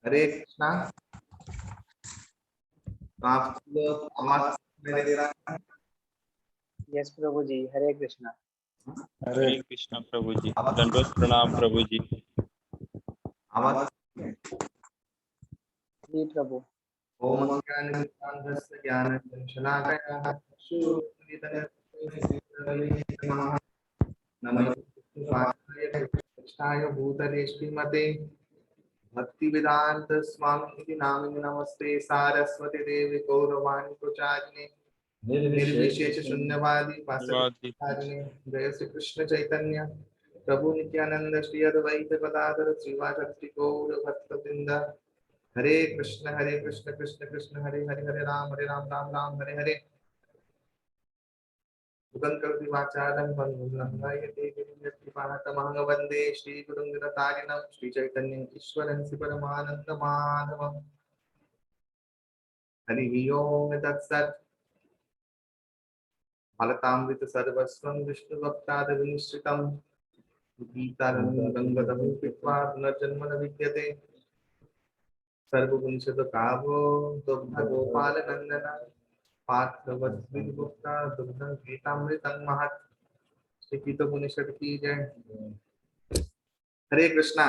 हरे कृष्णा। तो आप लोग आवाज सुनाई दे रहा है? यस प्रभु जी, हरे कृष्णा। हरे कृष्णा प्रभु जी, दंडवत प्रणाम प्रभु जी। आवाज जी प्रभु। ओम ज्ञानस्य ज्ञानशलाकया नमः। नमः कृष्णाय भूतले श्रीमते भक्तिवेदांत स्वामी इति नामिने नमस्ते सारस्वती देवी गौरवाणी प्रचारिणे निर्विशेष शून्यवादी वासविकारिणे जय श्री कृष्ण चैतन्य प्रभु नित्यानंद श्री अद्वैत गदाधर श्रीवासरि गौर भक्तवृंद। हरे कृष्ण कृष्ण कृष्ण हरे हरे हरे राम राम राम हरे हरे। वाचालं वन्दे वन्दे श्रीगुरुं श्री चैतन्य ईश्वरं श्री परमानन्दमाधवम्। हरि ओम तत्सत्। फलतामृत सर्वस्वं विष्णुभक्तादिविनिश्चितं गीतारङ्गं कृत्वा पुनर्जन्म न विद्यते। सर्वगुणशतकावो दुग्धगोपालनन्दन पार्थवद्विमुक्ता दुग्धं गीतामृतं महत्। श्री गीतोपनिषद की जय। हरे कृष्णा।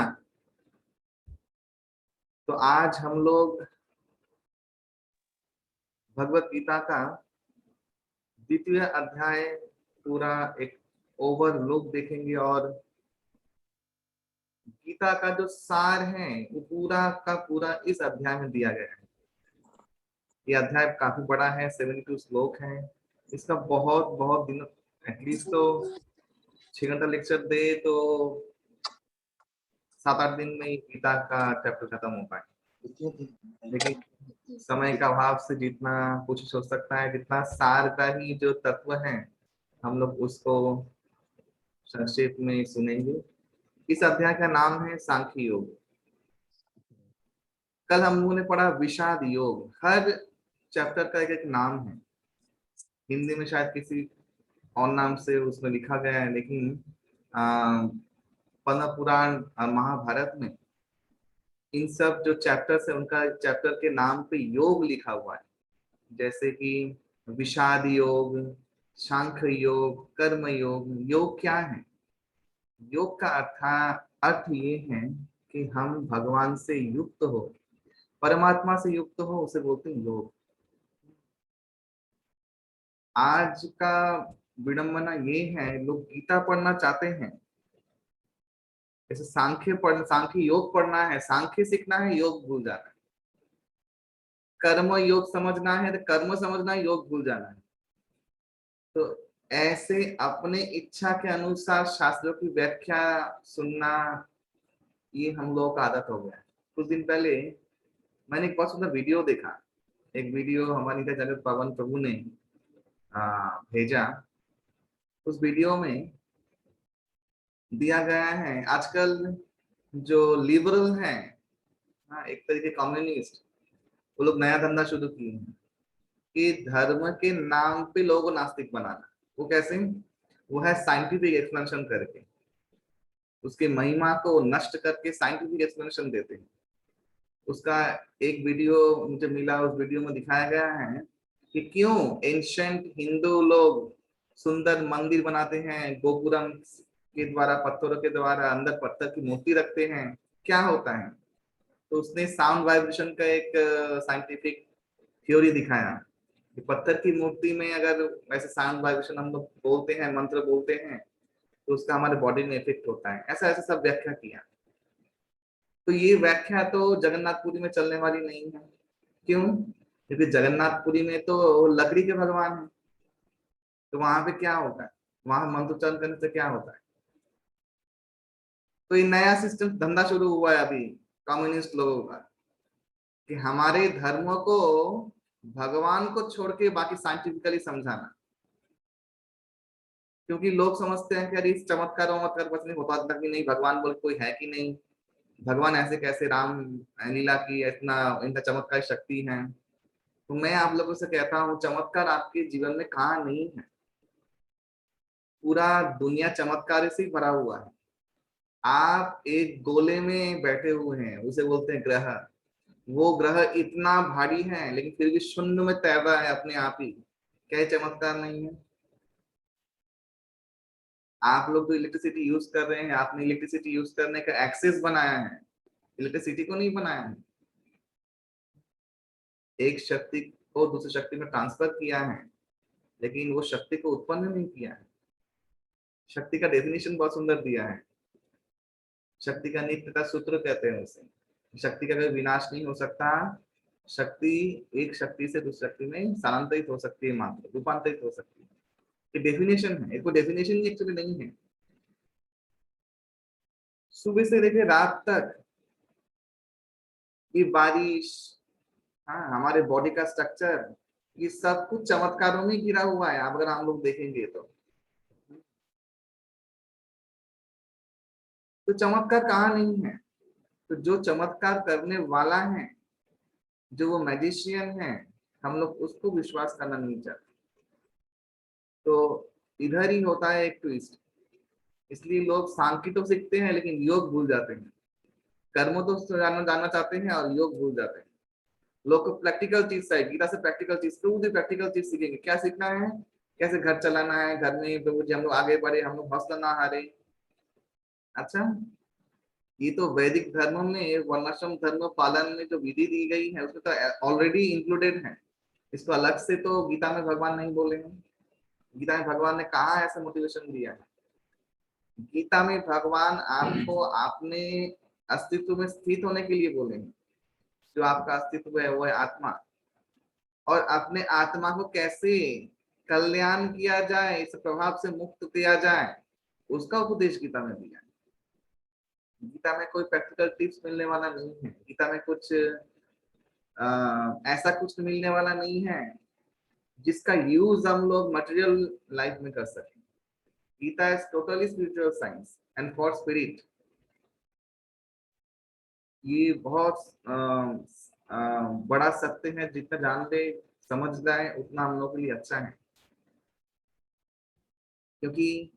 तो आज हम लोग भगवत गीता का द्वितीय अध्याय पूरा एक ओवरलुक देखेंगे और गीता का जो सार है वो पूरा का पूरा इस अध्याय में दिया गया है। ये अध्याय काफी बड़ा है, 72 श्लोक है। इसका बहुत बहुत दिन, एटलीस्ट तो 6 घंटा लेक्चर दे तो 7-8 दिन में ही गीता का चैप्टर खत्म हो पाए। लेकिन समय का अभाव से जितना कोशिश हो सकता है, जितना सार का ही जो तत्व है हम लोग उसको संक्षेप में सुनेंगे। इस अध्याय का नाम है सांख्य योग। कल हम लोगों ने पढ़ा विषाद योग। हर चैप्टर का एक नाम है। हिंदी में शायद किसी और नाम से उसमें लिखा गया है, लेकिन पद्म पुराण और महाभारत में इन सब जो चैप्टर्स है उनका चैप्टर के नाम पे योग लिखा हुआ है। जैसे कि विषाद योग, सांख्य योग, कर्म योग। योग क्या है? योग का अर्थ ये है कि हम भगवान से युक्त हो, परमात्मा से युक्त हो, उसे बोलते हैं योग। आज का विडंबना ये है, लोग गीता पढ़ना चाहते हैं, जैसे सांख्य योग पढ़ना है, सांख्य सीखना है, योग भूल जाना है। कर्म योग समझना है तो कर्म समझना है, योग भूल जाना है। तो ऐसे अपने इच्छा के अनुसार शास्त्रों की व्याख्या सुनना, ये हम लोगों का आदत हो गया है। कुछ दिन पहले मैंने एक बहुत सुंदर वीडियो देखा। एक वीडियो हमारी जगत पवन प्रभु ने भेजा। उस वीडियो में दिया गया है आजकल जो लिबरल हैं, एक तरीके कम्युनिस्ट, वो लोग नया धंधा शुरू किए हैं कि धर्म के नाम पे लोगों को नास्तिक बनाना। वो कैसे? वो है साइंटिफिक एक्सप्लेनेशन करके, उसके महिमा को नष्ट करके साइंटिफिक एक्सप्लेनेशन देते हैं। उसका एक वीडियो मुझे मिला। उस वीडियो में दिखाया गया है कि क्यों एंशिएंट हिंदू लोग सुंदर मंदिर बनाते हैं, गोपुरम के द्वारा, पत्थरों के द्वारा अंदर पत्थर की मूर्ति रखते हैं। क्या होता है? तो उसने साउंड वाइब्रेशन का एक साइंटिफिक थ्योरी दिखाया कि पत्थर की मूर्ति में अगर वैसे साउंड वाइब्रेशन हम लोग बोलते हैं, मंत्र बोलते हैं, तो उसका हमारे बॉडी में इफेक्ट होता है। ऐसा ऐसा सब व्याख्या किया। तो ये व्याख्या तो जगन्नाथपुरी में चलने वाली नहीं है। क्यों? क्योंकि जगन्नाथपुरी में तो लकड़ी के भगवान है। तो वहां पे क्या होता है? वहां मंत्रोच्चारण करने से क्या होता है? तो ये नया सिस्टम धंधा शुरू हुआ है अभी कम्युनिस्ट लोगों का, कि हमारे धर्म को, भगवान को छोड़ के बाकी साइंटिफिकली समझाना। क्योंकि लोग समझते हैं कि अरे इस चमत्कार वमत्कार कुछ नहीं होता तक भी नहीं, भगवान बोल कोई है कि नहीं, भगवान ऐसे कैसे राम लीला की इतना इनका चमत्कार शक्ति है। तो मैं आप लोगों से कहता हूँ, चमत्कार आपके जीवन में कहाँ नहीं है। पूरा दुनिया चमत्कार से ही भरा हुआ है। आप एक गोले में बैठे हुए हैं, उसे बोलते हैं ग्रह। वो ग्रह इतना भारी है लेकिन फिर भी शून्य में तैर रहा है अपने आप ही। क्या चमत्कार नहीं है? आप लोग तो इलेक्ट्रिसिटी यूज कर रहे हैं, आपने इलेक्ट्रिसिटी यूज करने का एक्सेस बनाया है, इलेक्ट्रिसिटी को नहीं बनाया है। एक शक्ति को दूसरी शक्ति में ट्रांसफर किया है, लेकिन वो शक्ति को उत्पन्न नहीं किया है। शक्ति का डेफिनेशन बहुत सुंदर दिया है। शक्ति का नित्यता सूत्र कहते हैं उसे। शक्ति का कोई विनाश नहीं हो सकता। शक्ति एक शक्ति से दूसरी शक्ति में स्थानांतरित हो सकती है, मात्र रूपांतरित हो सकती है। ये डेफिनेशन है, कोई डेफिनेशन ही एक्चुअली नहीं है। सुबह से लेकर रात तक ये बारिश, हाँ, हमारे बॉडी का स्ट्रक्चर, ये सब कुछ चमत्कारों में गिरा हुआ है। अगर हम लोग देखेंगे तो चमत्कार कहाँ नहीं है? तो जो चमत्कार करने वाला है, जो वो मैजिशियन है, हम लोग उसको विश्वास करना नहीं चाहते। तो इधर ही होता है एक ट्विस्ट। इसलिए लोग सांख्य तो सीखते हैं लेकिन योग भूल जाते हैं। कर्म तो जानना चाहते हैं और योग भूल जाते हैं। लोग को प्रैक्टिकल चीज चाहिए, गीता से प्रैक्टिकल चीज, तो वो प्रैक्टिकल चीज सीखेंगे। क्या सीखना है? कैसे घर चलाना है, घर में प्रभु जी हम लोग आगे बढ़े, हम लोग हौसला ना हारे। अच्छा, ये तो वैदिक धर्म में, वर्णाश्रम धर्म पालन में जो विधि दी गई है उसमें तो ऑलरेडी इंक्लूडेड है। इसको अलग से तो गीता में भगवान नहीं बोले हैं। गीता में भगवान ने कहा ऐसा मोटिवेशन दिया है? गीता में भगवान आपको अपने अस्तित्व में स्थित होने के लिए बोले हैं। जो आपका अस्तित्व है वो है आत्मा, और अपने आत्मा को कैसे कल्याण किया जाए, इस प्रभाव से मुक्त किया जाए, उसका उपदेश गीता में दिया है। गीता में कोई प्रैक्टिकल टिप्स मिलने वाला नहीं है। गीता में कुछ ऐसा कुछ मिलने वाला नहीं है जिसका यूज हम लोग मटेरियल लाइफ में कर सकें। Gita is totally spiritual science and for spirit. ये बहुत बड़ा सत्य है। जितना जान ले, समझ जाए, उतना हम लोग के लिए अच्छा है। क्योंकि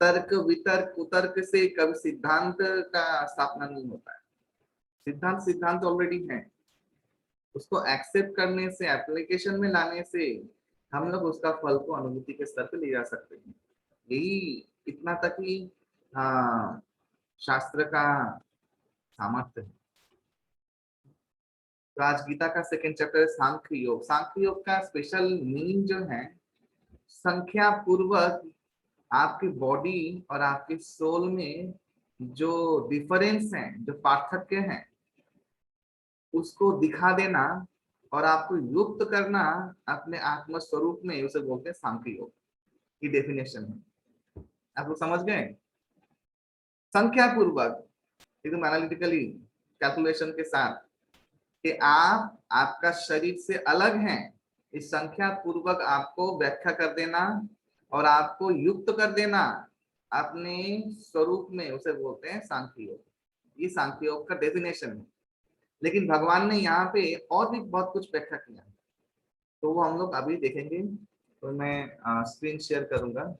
तर्क वितर्क कुतर्क से कभी सिद्धांत का स्थापना नहीं होता है। सिद्धांत सिद्धांत ऑलरेडी है। उसको एक्सेप्ट करने से, एप्लीकेशन में लाने से हम लोग उसका फल को अनुभूति के स्तर पे ले जा सकते हैं। यही इतना तक ही शास्त्र का सामर्थ्य है। तो आज गीता का सेकंड चैप्टर है सांख्य योग। सांख्य योग का स्पेशल मीनिंग जो है, संख्या पूर्वक आपकी बॉडी और आपके सोल में जो डिफरेंस है, जो पार्थक्य है, उसको दिखा देना और आपको युक्त करना अपने आत्म स्वरूप में, उसे बोलते हैं सांख्य योग की डेफिनेशन है। आप लोग समझ गए? संख्या पूर्वक, एकदम एनालिटिकली, कैलकुलेशन के साथ, कि आप आपका शरीर से अलग हैं, इस संख्या पूर्वक आपको व्याख्या कर देना और आपको युक्त कर देना अपने स्वरूप में, उसे बोलते हैं सांख्य योग। ये सांख्य योग का डेफिनेशन है। लेकिन भगवान ने यहाँ पे और भी बहुत कुछ व्याख्या किया, तो वो हम लोग अभी देखेंगे। तो मैं स्क्रीन शेयर करूंगा।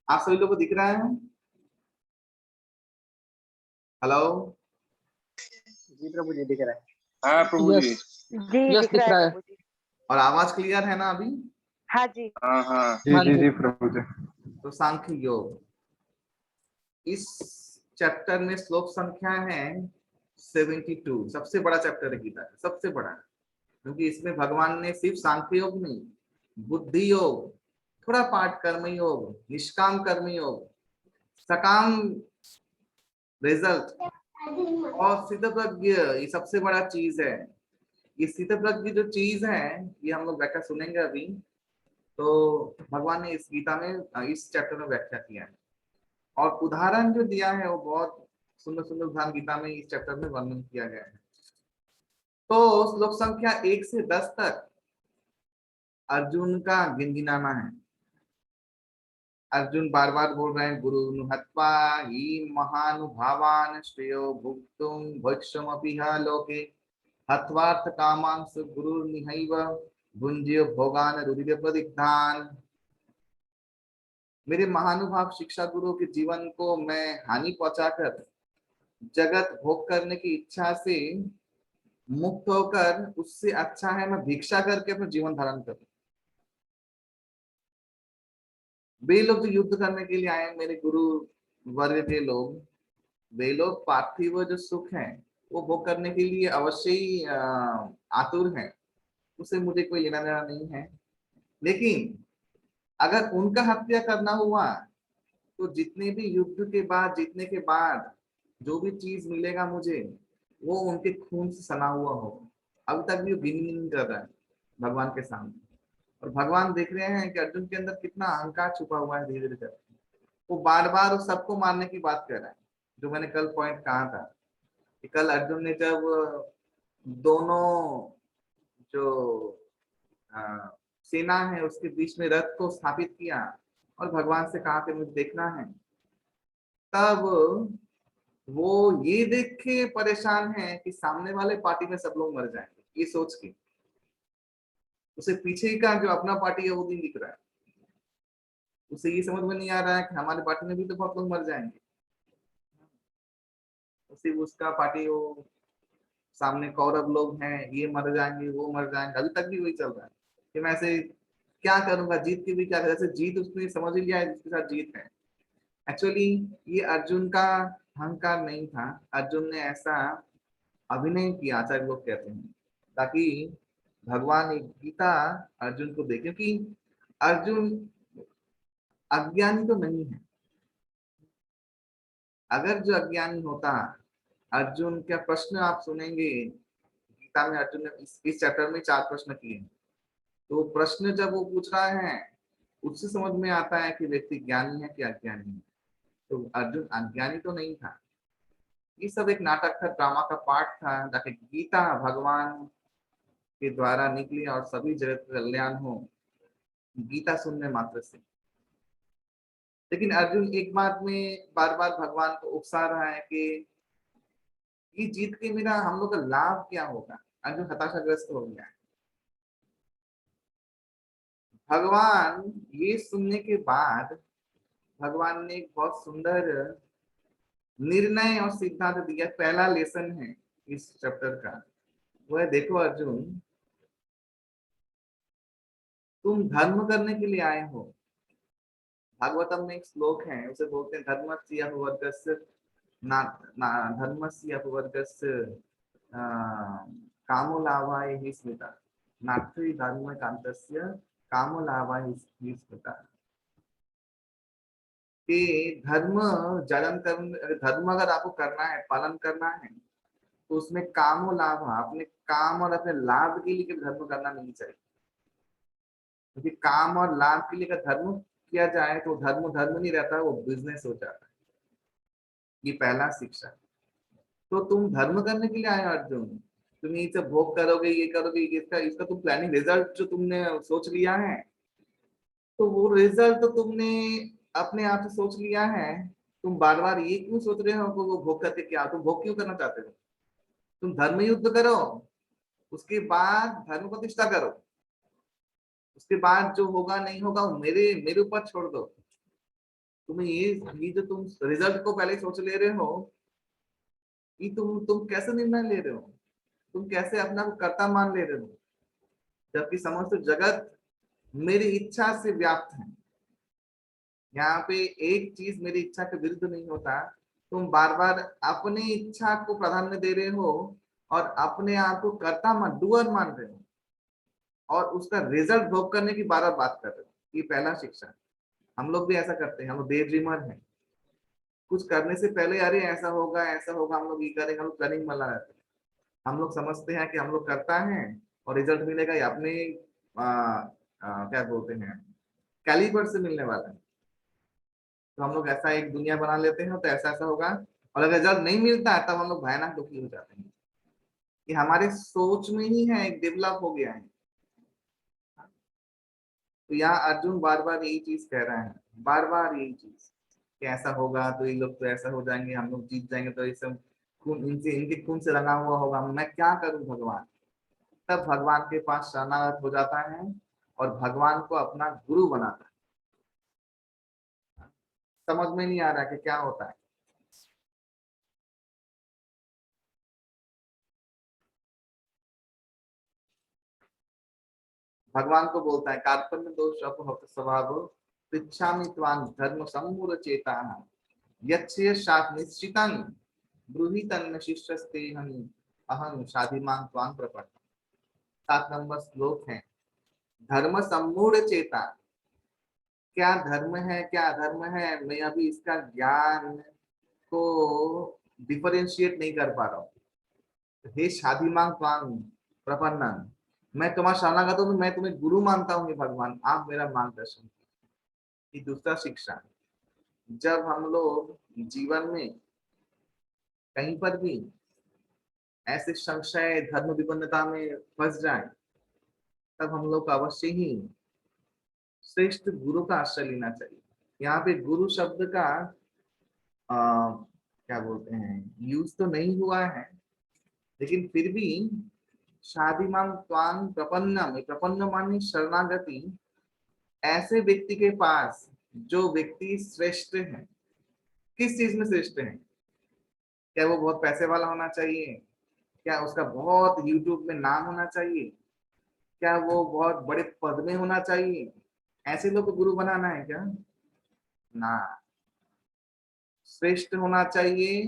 आप सभी लोगों को दिख रहा है? हेलो? जी प्रभु जी दिख रहा है। हाँ प्रभु जी। जी दिख रहा है प्रभु जी। और आवाज क्लियर है ना अभी? हाँ जी। हाँ हाँ हाँ जी जी जी। जी प्रभु जी। तो सांख्य योग, इस चैप्टर में श्लोक संख्या है 72। सबसे बड़ा चैप्टर है गीता का, सबसे बड़ा। क्योंकि इसमें भगवान ने सिर्फ सांख्य योग नहीं, बुद्धि योग, थोड़ा पाठ कर्म योग, निष्काम कर्म योग, सकाम रिजल्ट और सिद्धप्रज्ञ, ये सबसे बड़ा चीज है। ये सिद्धप्रज्ञ जो चीज है, ये हम लोग व्याख्या सुनेंगे अभी। तो भगवान ने इस गीता में, इस चैप्टर में व्याख्या किया है। और उदाहरण जो दिया है वो बहुत सुंदर सुंदर उदाहरण गीता में इस चैप्टर में वर्णन किया गया है। तो श्लोक संख्या 1 से 10 तक अर्जुन का गिनगिनाना है। अर्जुन बार बार बोल रहे हैं गुरु हत्वा ही महानुभावान श्रेयो भुक्तुम भक्षमपि लोके हत्वार्थ कामांस गुरु निहैव भुंज्य भोगान रुधिर प्रदिग्धान। मेरे महानुभाव शिक्षा गुरु के जीवन को मैं हानि पहुंचाकर जगत भोग करने की इच्छा से मुक्त होकर, उससे अच्छा है मैं भिक्षा करके अपना जीवन धारण करूं। वे लोग जो युद्ध करने के लिए आए मेरे गुरु वर्ग के लोग, वे लोग पार्थिव जो सुख है वो भोग करने के लिए अवश्य ही आतुर हैं, उससे मुझे कोई लेना देना नहीं है। लेकिन अगर उनका हत्या करना हुआ तो जितने भी युद्ध के बाद जीतने के बाद जो भी चीज मिलेगा मुझे, वो उनके खून से सना हुआ हो। अभी तक भी वो गिन कर रहा है भगवान के सामने, और भगवान देख रहे हैं कि अर्जुन के अंदर कितना अहंकार छुपा हुआ है। धीरे धीरे करके वो बार बार उस सबको मारने की बात कर रहा है। जो मैंने कल पॉइंट कहा था कि कल अर्जुन ने जब दोनों जो सेना है उसके बीच में रथ को स्थापित किया और भगवान से कहा कि मुझे देखना है, तब वो ये देख के परेशान है कि सामने वाले पार्टी में सब लोग मर जाएंगे, ये सोच के उसे पीछे का जो अपना पार्टी है वो नहीं दिख रहा है। उसे ये समझ में नहीं आ रहा है कि हमारे पार्टी में भी तो बहुत लोग मर जाएंगे। उसे उसका पार्टी वो सामने कौरव लोग हैं, ये मर जाएंगे वो मर जाएंगे, अभी तक भी वही चल रहा है कि मैं ऐसे क्या करूंगा, जीत के भी क्या करूं। जैसे जीत उसने समझ ही लिया है जिसके साथ जीत है। एक्चुअली ये अर्जुन का अहंकार नहीं था, अर्जुन ने ऐसा अभिनय किया, आचार्य लोग कहते हैं, ताकि भगवान एक गीता अर्जुन को दे, क्योंकि अर्जुन अज्ञानी तो नहीं है। अगर जो अज्ञानी होता, अर्जुन क्या प्रश्न आप सुनेंगे गीता में, अर्जुन ने इस चैप्टर में 4 प्रश्न किए, तो प्रश्न जब वो पूछ रहा है उससे समझ में आता है कि व्यक्ति ज्ञानी है कि अज्ञानी है। तो अर्जुन अज्ञानी तो नहीं था। ये सब एक नाटक था, ड्रामा का पार्ट था, ताकि गीता भगवान के द्वारा निकली और सभी जगत का कल्याण हो गीता सुनने मात्र से। लेकिन अर्जुन एक बात में बार बार भगवान को उकसा रहा है कि ये जीत के मेरा हम लोग का लाभ क्या होगा। अर्जुन हताशाग्रस्त हो गया है। भगवान ये सुनने के बाद भगवान ने एक बहुत सुंदर निर्णय और सिद्धांत दिया। पहला लेसन है इस चैप्टर का, वो है देखो अर्जुन, तुम धर्म करने के लिए आए हो। भागवतम में एक श्लोक है, उसे बोलते हैं धर्मस्य अपवर्गस्य धर्मस्य अपवर्गस्य कामो लाभाय हि स्मृता नास्ति धर्म कांतस्य कामो लाभाय हि स्मृता। कि धर्म धर्म अगर आपको करना है, पालन करना है, तो उसमें कामो लाभ, अपने काम और अपने लाभ के लिए धर्म करना नहीं चाहिए। क्योंकि काम और लाभ के लिए अगर धर्म किया जाए तो धर्म धर्म नहीं रहता, वो बिजनेस हो जाता है। ये पहला शिक्षा। तो तुम धर्म करने के लिए आए अर्जुन, तुम ये सब भोग करोगे, ये करोगे, इसका इसका तुम प्लानिंग रिजल्ट जो तुमने सोच लिया है, तो वो रिजल्ट तो तुमने अपने आप से सोच लिया है। तुम बार बार ये क्यों सोच रहे हो कि वो भोग करके क्या, तुम भोग क्यों करना चाहते हो? तुम धर्म युद्ध करो, उसके बाद धर्म प्रतिष्ठा करो, उसके बाद जो होगा नहीं होगा मेरे मेरे ऊपर छोड़ दो। तुम्हें ये जो तुम रिजल्ट को पहले सोच ले रहे हो, ये तुम कैसे निर्णय ले रहे हो? तुम कैसे अपना को कर्ता मान ले रहे हो, जबकि समस्त जगत मेरी इच्छा से व्याप्त है। यहाँ पे एक चीज मेरी इच्छा के विरुद्ध नहीं होता। तुम बार बार अपनी इच्छा को प्राधान्य दे रहे हो और अपने आप को कर्ता मान, डूअर मान रहे हो, और उसका रिजल्ट भोग करने की बार बार बात कर रहे हो। ये पहला शिक्षा। हम लोग भी ऐसा करते हैं, हम लोग डे ड्रीमर हैं। कुछ करने से पहले अरे ऐसा होगा ऐसा होगा, हम लोग ये करेंगे, हम लोग प्लानिंग बना रहते हैं। हम लोग समझते हैं कि हम लोग करता है और रिजल्ट मिलेगा ये अपने क्या बोलते हैं कैलिबर से मिलने वाला है। तो हम लोग ऐसा एक दुनिया बना लेते हैं तो ऐसा ऐसा होगा, और अगर रिजल्ट नहीं मिलता है तब हम लोग भयानक दुखी हो जाते हैं। कि हमारे सोच में ही है, एक डेवलप हो गया है। तो यहाँ अर्जुन बार बार यही चीज कह रहा है, बार बार यही चीज कि ऐसा होगा तो ये लोग तो ऐसा हो जाएंगे, हम लोग जीत जाएंगे, तो ये सब खून इनसे इनके खून से रंगा हुआ होगा, मैं क्या करूं भगवान। तब भगवान के पास शरणागत हो जाता है और भगवान को अपना गुरु बनाता है। समझ में नहीं आ रहा कि क्या होता है। भगवान को बोलता है कार्पण्य दोष अपहत स्वभाव पृच्छामि त्वां धर्म सम्मूढ़ चेता यच्छ शात निश्चितं ब्रूहि तन्न शिष्यस्ते अहं शाधिमां त्वां प्रपन्नः। 7 नंबर श्लोक है। धर्म सम्मूढ़ चेता, क्या धर्म है क्या अधर्म है, मैं अभी इसका ज्ञान को डिफरेंशिएट नहीं कर पा रहा हूँ। हे शाधिमां त्वां प्रपन्नः, मैं तुम्हारा शरणागत हूँ, मैं तुम्हें गुरु मानता हूँ भगवान, आप मेरा मार्गदर्शन। ये दूसरा शिक्षा। जब हम लोग जीवन में कहीं पर भी ऐसे संशय धर्म विपन्नता में फंस जाए, तब हम लोग को अवश्य ही श्रेष्ठ गुरु का आश्रय लेना चाहिए। यहाँ पे गुरु शब्द का क्या बोलते हैं यूज तो नहीं हुआ है, लेकिन फिर भी शादिमां त्वां प्रपन्नम, प्रपन्न माने शरणागति, ऐसे व्यक्ति के पास जो व्यक्ति श्रेष्ठ है। किस चीज में श्रेष्ठ है? क्या वो बहुत पैसे वाला होना चाहिए? क्या उसका बहुत यूट्यूब में नाम होना चाहिए? क्या वो बहुत बड़े पद में होना चाहिए? ऐसे लोग को गुरु बनाना है क्या? ना, श्रेष्ठ होना चाहिए।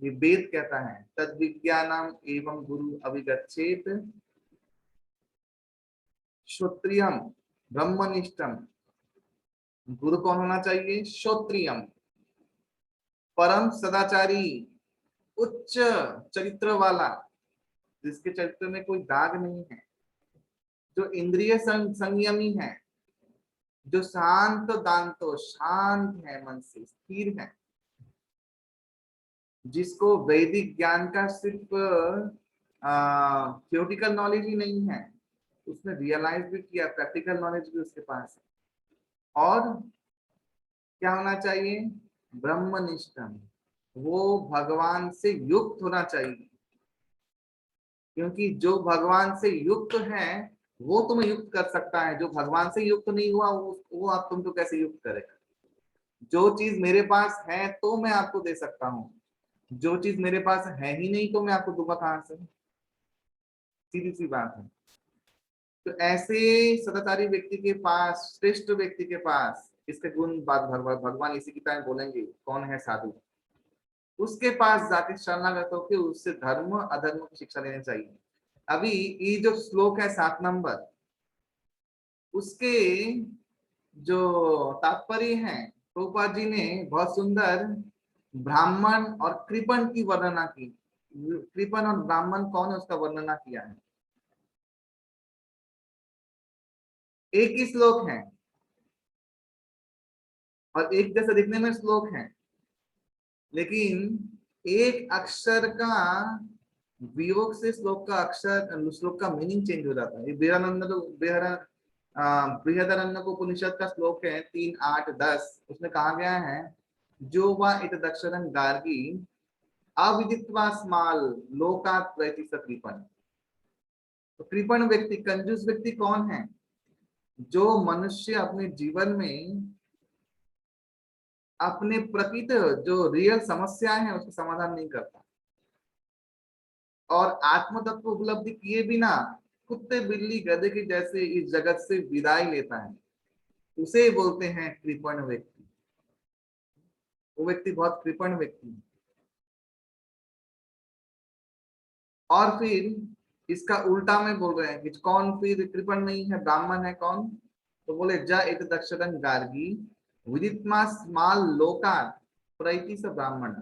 ये वेद कहता है तद विज्ञानम एवं गुरु अभिगच्छेत श्रोत्रियम ब्रह्मनिष्ठम। गुरु कौन होना चाहिए? श्रोत्रियम, परम सदाचारी, उच्च चरित्र वाला, जिसके चरित्र में कोई दाग नहीं है, जो इंद्रिय संयमी है, जो शांत दांतो, शांत है, मन से स्थिर है, जिसको वैदिक ज्ञान का सिर्फ थियोरिटिकल नॉलेज ही नहीं है, उसने रियलाइज भी किया, प्रैक्टिकल नॉलेज भी उसके पास है। और क्या होना चाहिए? ब्रह्मनिष्ठम, वो भगवान से युक्त होना चाहिए, क्योंकि जो भगवान से युक्त है वो तुम्हें युक्त कर सकता है। जो भगवान से युक्त नहीं हुआ वो आप तुमको कैसे युक्त करेगा? जो चीज मेरे पास है तो मैं आपको दे सकता हूँ, जो चीज मेरे पास है ही नहीं तो मैं आपको दूंगा कहां से? सीधी सी बात है। तो ऐसे सदाचारी व्यक्ति के पास, श्रेष्ठ व्यक्ति के पास, इसके गुण बात भगवान इसी गीता में बोलेंगे कौन है साधु, उसके पास जाके शरणागत होकर उससे धर्म अधर्म की शिक्षा लेनी चाहिए। अभी ये जो श्लोक है 7 नंबर, उसके जो तात्पर्य है, प्रभुपाद जी ने बहुत सुंदर ब्राह्मण और कृपण की वर्णना की। कृपण और ब्राह्मण कौन है उसका वर्णना किया है। एक ही श्लोक है और एक जैसा दिखने में श्लोक है, लेकिन एक अक्षर का वियोग से श्लोक का मीनिंग चेंज हो जाता है। ये बृहदारण्यक उपनिषद का श्लोक है 3, 8, 10। उसमें कहा गया है जो वा इत दक्षरं गार्गी अविदित्वा स्माल लोकात् प्रैति स कृपण। तो कृपण व्यक्ति, कंजूस व्यक्ति कौन है? जो मनुष्य अपने जीवन में अपने प्रकृत जो रियल समस्या है उसका समाधान नहीं करता और आत्म तत्व उपलब्धि किए बिना कुत्ते बिल्ली गधे के जैसे इस जगत से विदाई लेता है, उसे बोलते हैं कृपण व्यक्ति। वो व्यक्ति बहुत कृपण व्यक्ति है। और फिर इसका उल्टा में बोल रहे हैं कि कौन फिर कृपण नहीं है, ब्राह्मण है कौन? तो बोले ज इत दक्षरं गार्गी विदित्मा स्माल लोकात् प्रैति स ब्राह्मण,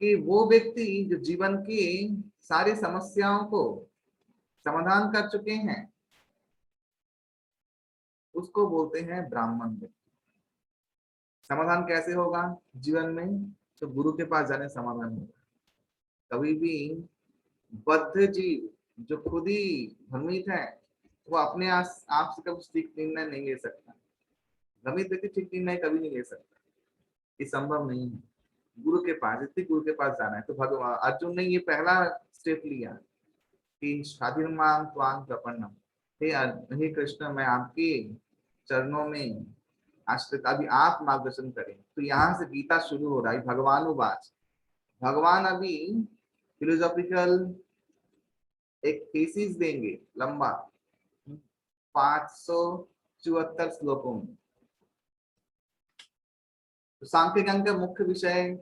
कि वो व्यक्ति जो जीवन की सारी समस्याओं को समाधान कर चुके हैं उसको बोलते हैं ब्राह्मण व्यक्ति। समाधान कैसे होगा जीवन में? तो गुरु के पास जाने समाधान होगा। कभी भी बद्ध जीव जो खुद ही भ्रमित है, वो अपने आप से कभी ठीक निर्णय नहीं ले सकता। भ्रमित व्यक्ति ठीक निर्णय कभी नहीं ले सकता, ये संभव नहीं है। गुरु के पास, इतनी गुरु के पास जाना है। तो भगवान अर्जुन ने ये पहला स्टेप लिया कि स्वाधीनमां त्वां प्रपन्नम, हे कृष्ण मैं आपके चरणों में आश्रित, अभी आप मार्गदर्शन करें। तो यहाँ से गीता शुरू हो रहा है। भगवान उवाच, भगवान अभी फिलोसॉफिकल एक थीसिस देंगे लंबा 574 श्लोकों में। तो सांख्य ज्ञान का मुख्य विषय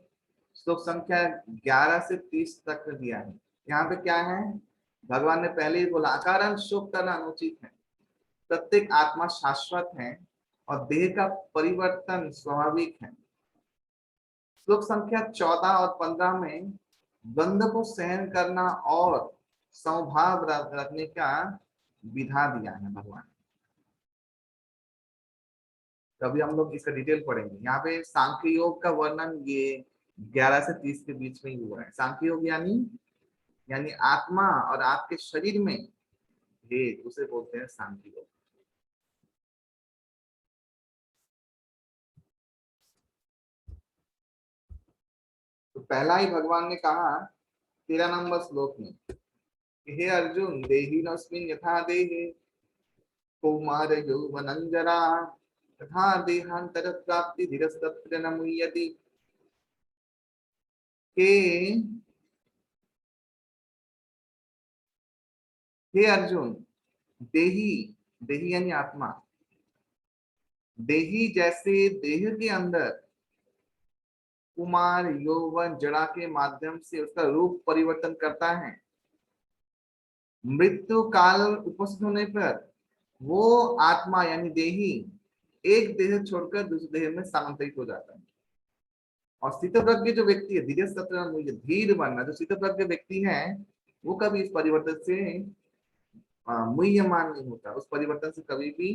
श्लोक संख्या 11 से 30 तक दिया है। यहाँ पे क्या है, भगवान ने पहले ही बोला अकारण शोक करना अनुचित है, प्रत्येक आत्मा शाश्वत है और देह का परिवर्तन स्वाभाविक है। श्लोक संख्या 14 और 15 में द्वंद्व को सहन करना और समभाव रखने का विधा दिया है भगवान। तभी हम लोग इसका डिटेल पढ़ेंगे। यहाँ पे सांख्य योग का वर्णन ये 11 से 30 के बीच में ही हुआ है। सांख्य योग यानी आत्मा और आपके शरीर में भेद, उसे बोलते हैं सांख्य योग। तो पहला ही भगवान ने कहा 13 नंबर श्लोक में, हे अर्जुन देहिनोऽस्मिन् यथा देहे कौमार यौवनञ्जरा तथा देहांतर प्राप्ति धीरस्तत्र न मुह्यति। हे अर्जुन, देही यानी आत्मा, देही जैसे देह के अंदर कुमार यौवन जड़ा के माध्यम से उसका रूप परिवर्तन करता है, मृत्यु काल उपस्थित होने पर वो आत्मा यानी देही एक देह छोड़कर दूसरे देह में स्थानांतरित हो जाता है। और स्थितप्रज्ञ जो व्यक्ति है, धीरे सत्र धीर बनना, जो स्थितप्रज्ञ व्यक्ति है वो कभी इस परिवर्तन से मुह्यमान नहीं होता, उस परिवर्तन से कभी भी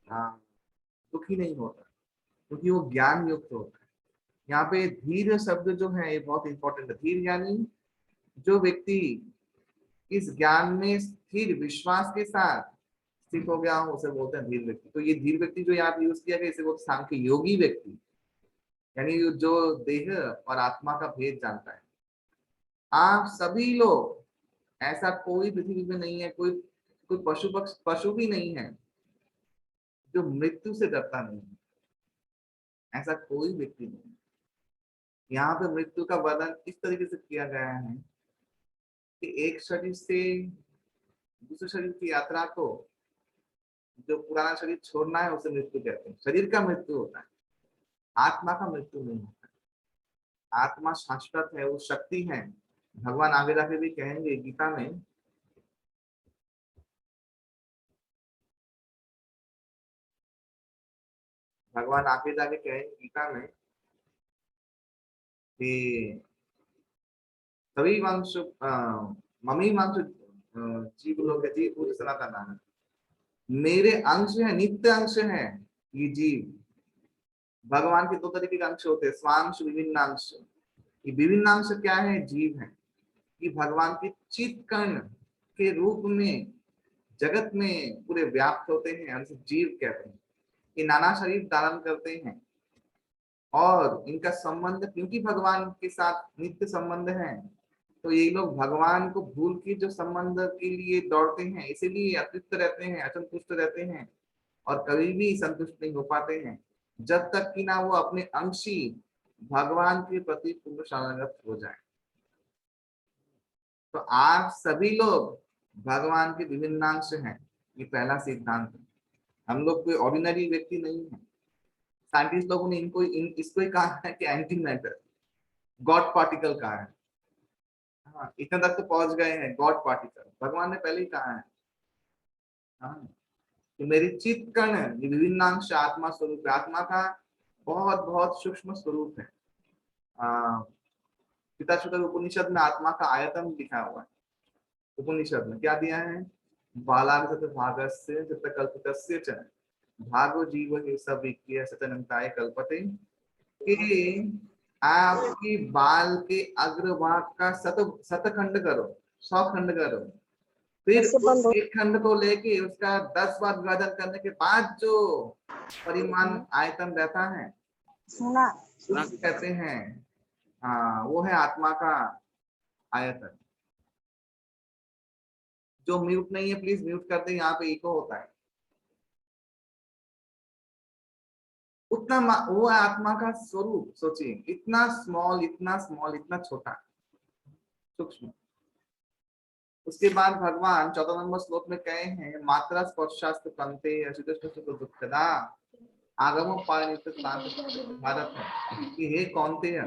दुखी नहीं होता, क्योंकि वो ज्ञान युक्त होता है। यहाँ पे धीर शब्द जो है ये बहुत इंपॉर्टेंट है। धीर यानी जो व्यक्ति इस ज्ञान में स्थिर विश्वास के साथ स्थित हो गया उसे बोलते हैं धीर व्यक्ति। तो ये धीर व्यक्ति जो यहाँ पे यूज किया गया इसे बोलते सांख्य योगी व्यक्ति, यानी जो देह और आत्मा का भेद जानता है। आप सभी लोग, ऐसा कोई पृथ्वी में नहीं है, कोई पशु भी नहीं है जो मृत्यु से डरता नहीं है, ऐसा कोई व्यक्ति नहीं। यहाँ पे मृत्यु का वर्णन इस तरीके से किया गया है कि एक शरीर से दूसरे शरीर की यात्रा को, जो पुराना शरीर छोड़ना है उसे मृत्यु कहते हैं। शरीर का मृत्यु होता है, आत्मा का मृत्यु नहीं होता। आत्मा शाश्वत है, वो शक्ति है। भगवान आगे जाके भी कहेंगे गीता में, भगवान आगे जाके कहेंगे गीता में कि सभी वंश ममी वंश जीव लोग जीव पूरे सनातन है, मेरे अंश है, नित्य अंश है ये जीव। भगवान के दो तरीके के अंश होते हैं, स्वांश विभिन्न अंश। ये विभिन्न अंश क्या है, जीव है। कि भगवान के चित्त कर्ण के रूप में जगत में पूरे व्याप्त होते हैं, हम जीव कहते हैं। ये नाना शरीर धारण करते हैं और इनका संबंध क्योंकि भगवान के साथ नित्य संबंध है, तो ये लोग भगवान को भूल के जो संबंध के लिए दौड़ते हैं, इसीलिए अतृप्त रहते हैं, असंतुष्ट रहते हैं और कभी भी संतुष्ट नहीं हो पाते हैं जब तक कि ना वो अपने अंशी भगवान के प्रति पूर्ण शरणागत हो जाए। तो आप सभी लोग भगवान के विभिन्न अंश हैं, ये पहला सिद्धांत है। हम लोग कोई ऑर्डिनरी व्यक्ति नहीं है। साइंटिस्ट लोगों ने इसको ही कहा है कि एंटी मैटर, गॉड पार्टिकल कहा है। हाँ, इतना तक तो पहुंच गए हैं, गॉड पार्टिकल भगवान ने पहले ही कहा है। हाँ, तो मेरी चित्त कण ये विभिन्न अंश आत्मा स्वरूप, आत्मा का बहुत बहुत सूक्ष्म स्वरूप है। पिताशुक्र उपनिषद में आत्मा का आयतन लिखा हुआ है। उपनिषद में क्या दिया है, बालार्थ भागस्य कल्पितस्य च भागो जीव हे सब विक्रिय सतनंताय कल्पते, कि आपकी बाल के अग्रभाग का शतखंड करो, 100 खंड करो, फिर कैसे बंद उस एक खंड को लेके उसका 10 बार विभाजन करने के बाद जो परिमाण आयतन रहता है सुना उसको कहते हैं, हाँ, वो है आत्मा का आयतन। जो म्यूट नहीं है प्लीज म्यूट कर दे, यहाँ पे इको होता है। उतना वो है आत्मा का स्वरूप। सोचिए, इतना स्मॉल, इतना स्मॉल, इतना छोटा, सूक्ष्म। उसके बाद भगवान 14 नंबर श्लोक में कहे हैं, मात्रा स्पर्शास्त्र कंते दुखदा आगमो पारित भारत है कि हे कौनते है,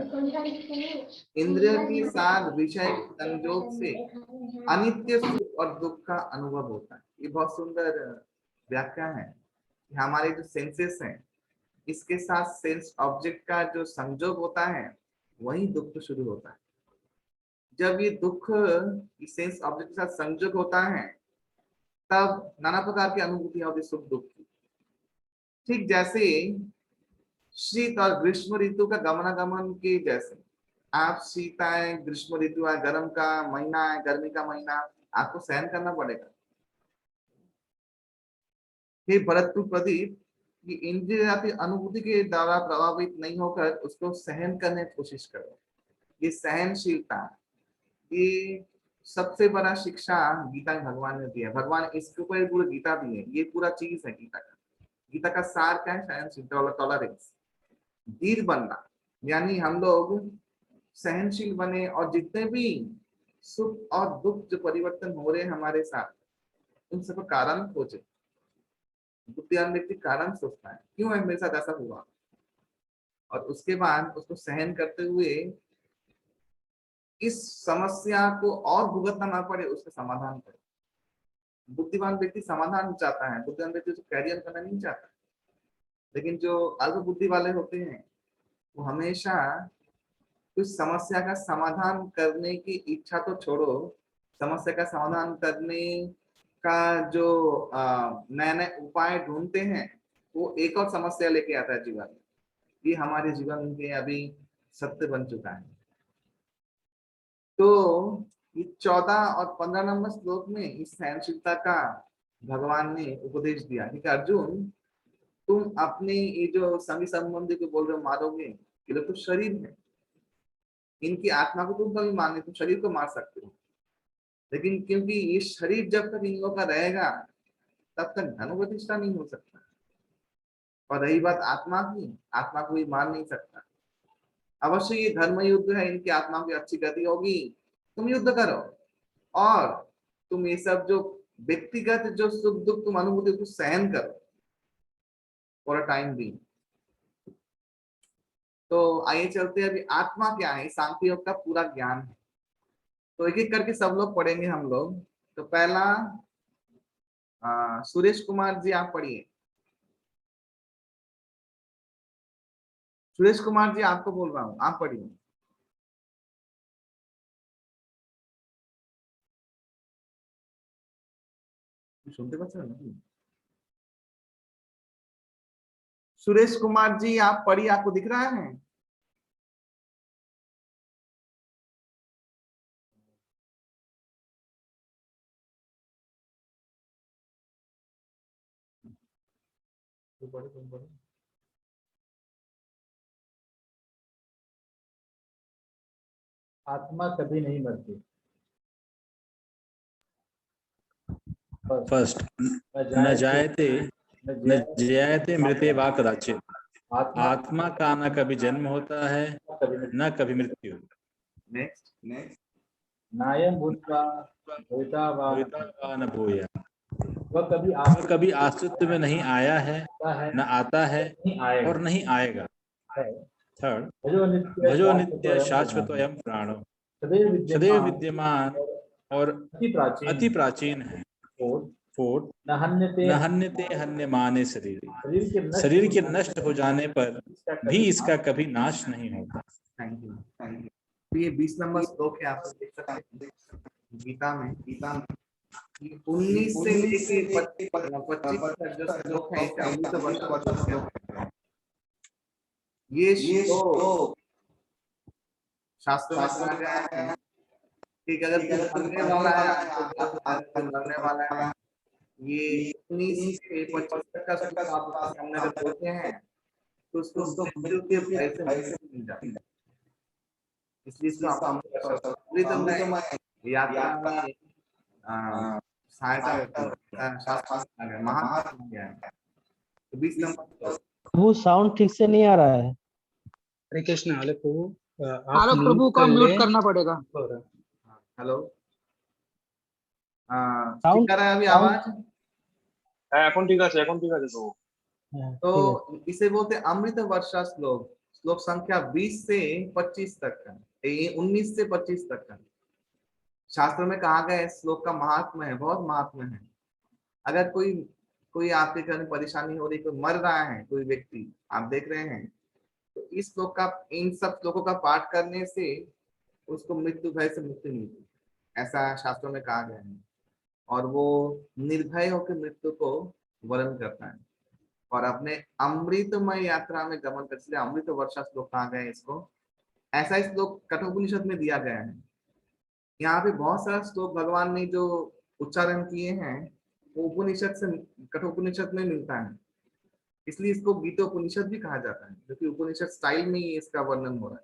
इंद्रिय के साथ विषय संयोग से अनित्य सुख और दुख का अनुभव होता है। ये बहुत सुंदर व्याख्या है कि हमारे जो सेंसेस हैं, इसके साथ सेंस ऑब्जेक्ट का जो संयोग होता है, वही दुख शुरू होता है। जब ये दुख सेंस ऑब्जेक्ट के साथ संयोग होता है, तब नाना प्रकार की अनुभूतियां होती, सुख दुख की। ठीक जैसे शीत और ग्रीष्म ऋतु का गमनागमन के जैसे, आप शीत आए, ग्रीष्म ऋतु आए, गर्म का महीना आए, गर्मी का महीना, आपको सहन करना पड़ेगा। हे भरतपुर प्रदीप, कि इंद्रियाती अनुभूति के द्वारा प्रभावित नहीं होकर उसको सहन करने की कोशिश करो। ये सहनशीलता, ये सबसे बड़ा शिक्षा गीता में भगवान ने दिया। भगवान इसके ऊपर पूरी गीता दी है, ये पूरा चीज है गीता का। गीता का सार क्या है? सहनशीलता, टॉलरेंस, धीर बनना। यानी हम लोग सहनशील बने और जितने भी सुख और दुख जो परिवर्तन हो रहे हैं हमारे साथ, उन सब कारण खोजे। बुद्धिमान व्यक्ति कारण सोचता है, क्यों है मेरे साथ ऐसा हुआ, और उसके बाद उसको सहन करते हुए इस समस्या को और भुगतना ना पड़े, उसका समाधान करे। बुद्धिमान व्यक्ति समाधान चाहता है, बुद्धिमान व्यक्ति कैरियर करना नहीं चाहता। लेकिन जो अल्प बुद्धि वाले होते हैं, वो हमेशा उस समस्या का समाधान करने की इच्छा तो छोड़ो, समस्या का समाधान करने का जो नए नए उपाय ढूंढते हैं, वो एक और समस्या लेके आता है जीवन में। ये हमारे जीवन के अभी सत्य बन चुका है। तो ये 14 और 15 नंबर श्लोक में इस सहनशीलता का भगवान ने उपदेश दिया कि अर्जुन, तुम अपने ये जो संगी संबंधी को बोल रहे हो मारोगे, ये लोग तो शरीर है, इनकी आत्मा को तुम कभी मारने, तुम शरीर को मार सकते हो, लेकिन क्योंकि ये शरीर जब तक इन लोगों का रहेगा, तब तक धन प्रतिष्ठा नहीं हो सकता। और रही बात आत्मा की, आत्मा को भी मार नहीं सकता। अवश्य ये धर्म युद्ध है, इनकी आत्मा की अच्छी गति होगी, तुम युद्ध करो, और तुम ये सब जो व्यक्तिगत जो सुख दुख तुम अनुभूति उसको सहन करो फॉर अ टाइम भी। तो आइए चलते हैं, अभी आत्मा क्या है, सांख्य योग का पूरा ज्ञान है। तो एक एक करके सब लोग पढ़ेंगे हम लोग। तो पहला सुरेश कुमार जी आप पढ़िए। सुरेश कुमार जी आपको बोल रहा हूँ, आप पढ़िए। सुनते बच्चा नहीं? सुरेश कुमार जी आप पढ़िए, आपको दिख रहा है? आत्मा कभी नहीं मरती। फर्स्ट, न जायते न जयाते मृते वा कदाचित। आत्मा का न कभी जन्म होता है, न कभी मृत्यु। नेक्स्ट, नायं भूत्वा भविता वा न भूया। वह कभी अस्तित्व में नहीं आया है, न आता है और नहीं आएगा। थर्ड, भजो नित्य शाश्वतोऽयं प्राणो, सदैव विद्यमान और अति प्राचीन है। फोर्थ, न हन्यते हन्यमाने शरीर, शरीर के नष्ट हो जाने पर भी इसका कभी नाश नहीं होता। Thank you, thank you. तो ये 20 नंबर श्लोक है, आप देख सकते हैं गीता में 19 से लेके 25 तक जो श्लोक है, इसका अमृत वर्षन। ये श्लोक शास्त्रों में कहा गया है कि अगर कोई मरने वाला है कोई मरने वाला है, ये 19 से 25 तक का श्लोक आप उसके सामने अगर बोलते हैं तो उसको मृत्यु के भय से मुक्ति मिल जाती है। इसलिए इसको अमृतमय यात्रा में सहायता होती है, शास्त्र में महात्मा क्या है। तो 20 नंबर वो साउंड ठीक से नहीं आ रहा है। हरे कृष्ण। हरे प्रभु, आलोक प्रभु का म्यूट करना पड़ेगा। हेलो, ठीक आ रहा है अभी आवाज? এখন ঠিক আছে তো। तो इसे बोलते हैं अमृत वर्षा श्लोक, श्लोक संख्या 20 से 25 तक का, 19 से 25 तक का। शास्त्र में कहा गया है श्लोक का महात्मा है, बहुत महात्मा है। अगर कोई कोई आपके घर में परेशानी हो रही, कोई मर रहा है, कोई व्यक्ति आप देख रहे हैं, तो इस श्लोक का, इन सब श्लोकों का पाठ करने से उसको मृत्यु भय से मुक्ति मिलती है, ऐसा शास्त्रों में कहा गया है। और वो निर्भय होकर मृत्यु को वरण करता है और अपने अमृतमय यात्रा में गमन कर, इसलिए अमृत वर्षा श्लोक कहा गया है इसको। ऐसा श्लोक कठोपनिषद में दिया गया है। यहाँ पे बहुत सारा श्लोक भगवान ने जो उच्चारण किए हैं वो उपनिषद से, कठोपनिषद में मिलता है, इसलिए इसको गीतोपनिषद भी कहा जाता है, क्योंकि उपनिषद स्टाइल में ही इसका वर्णन हो रहा है।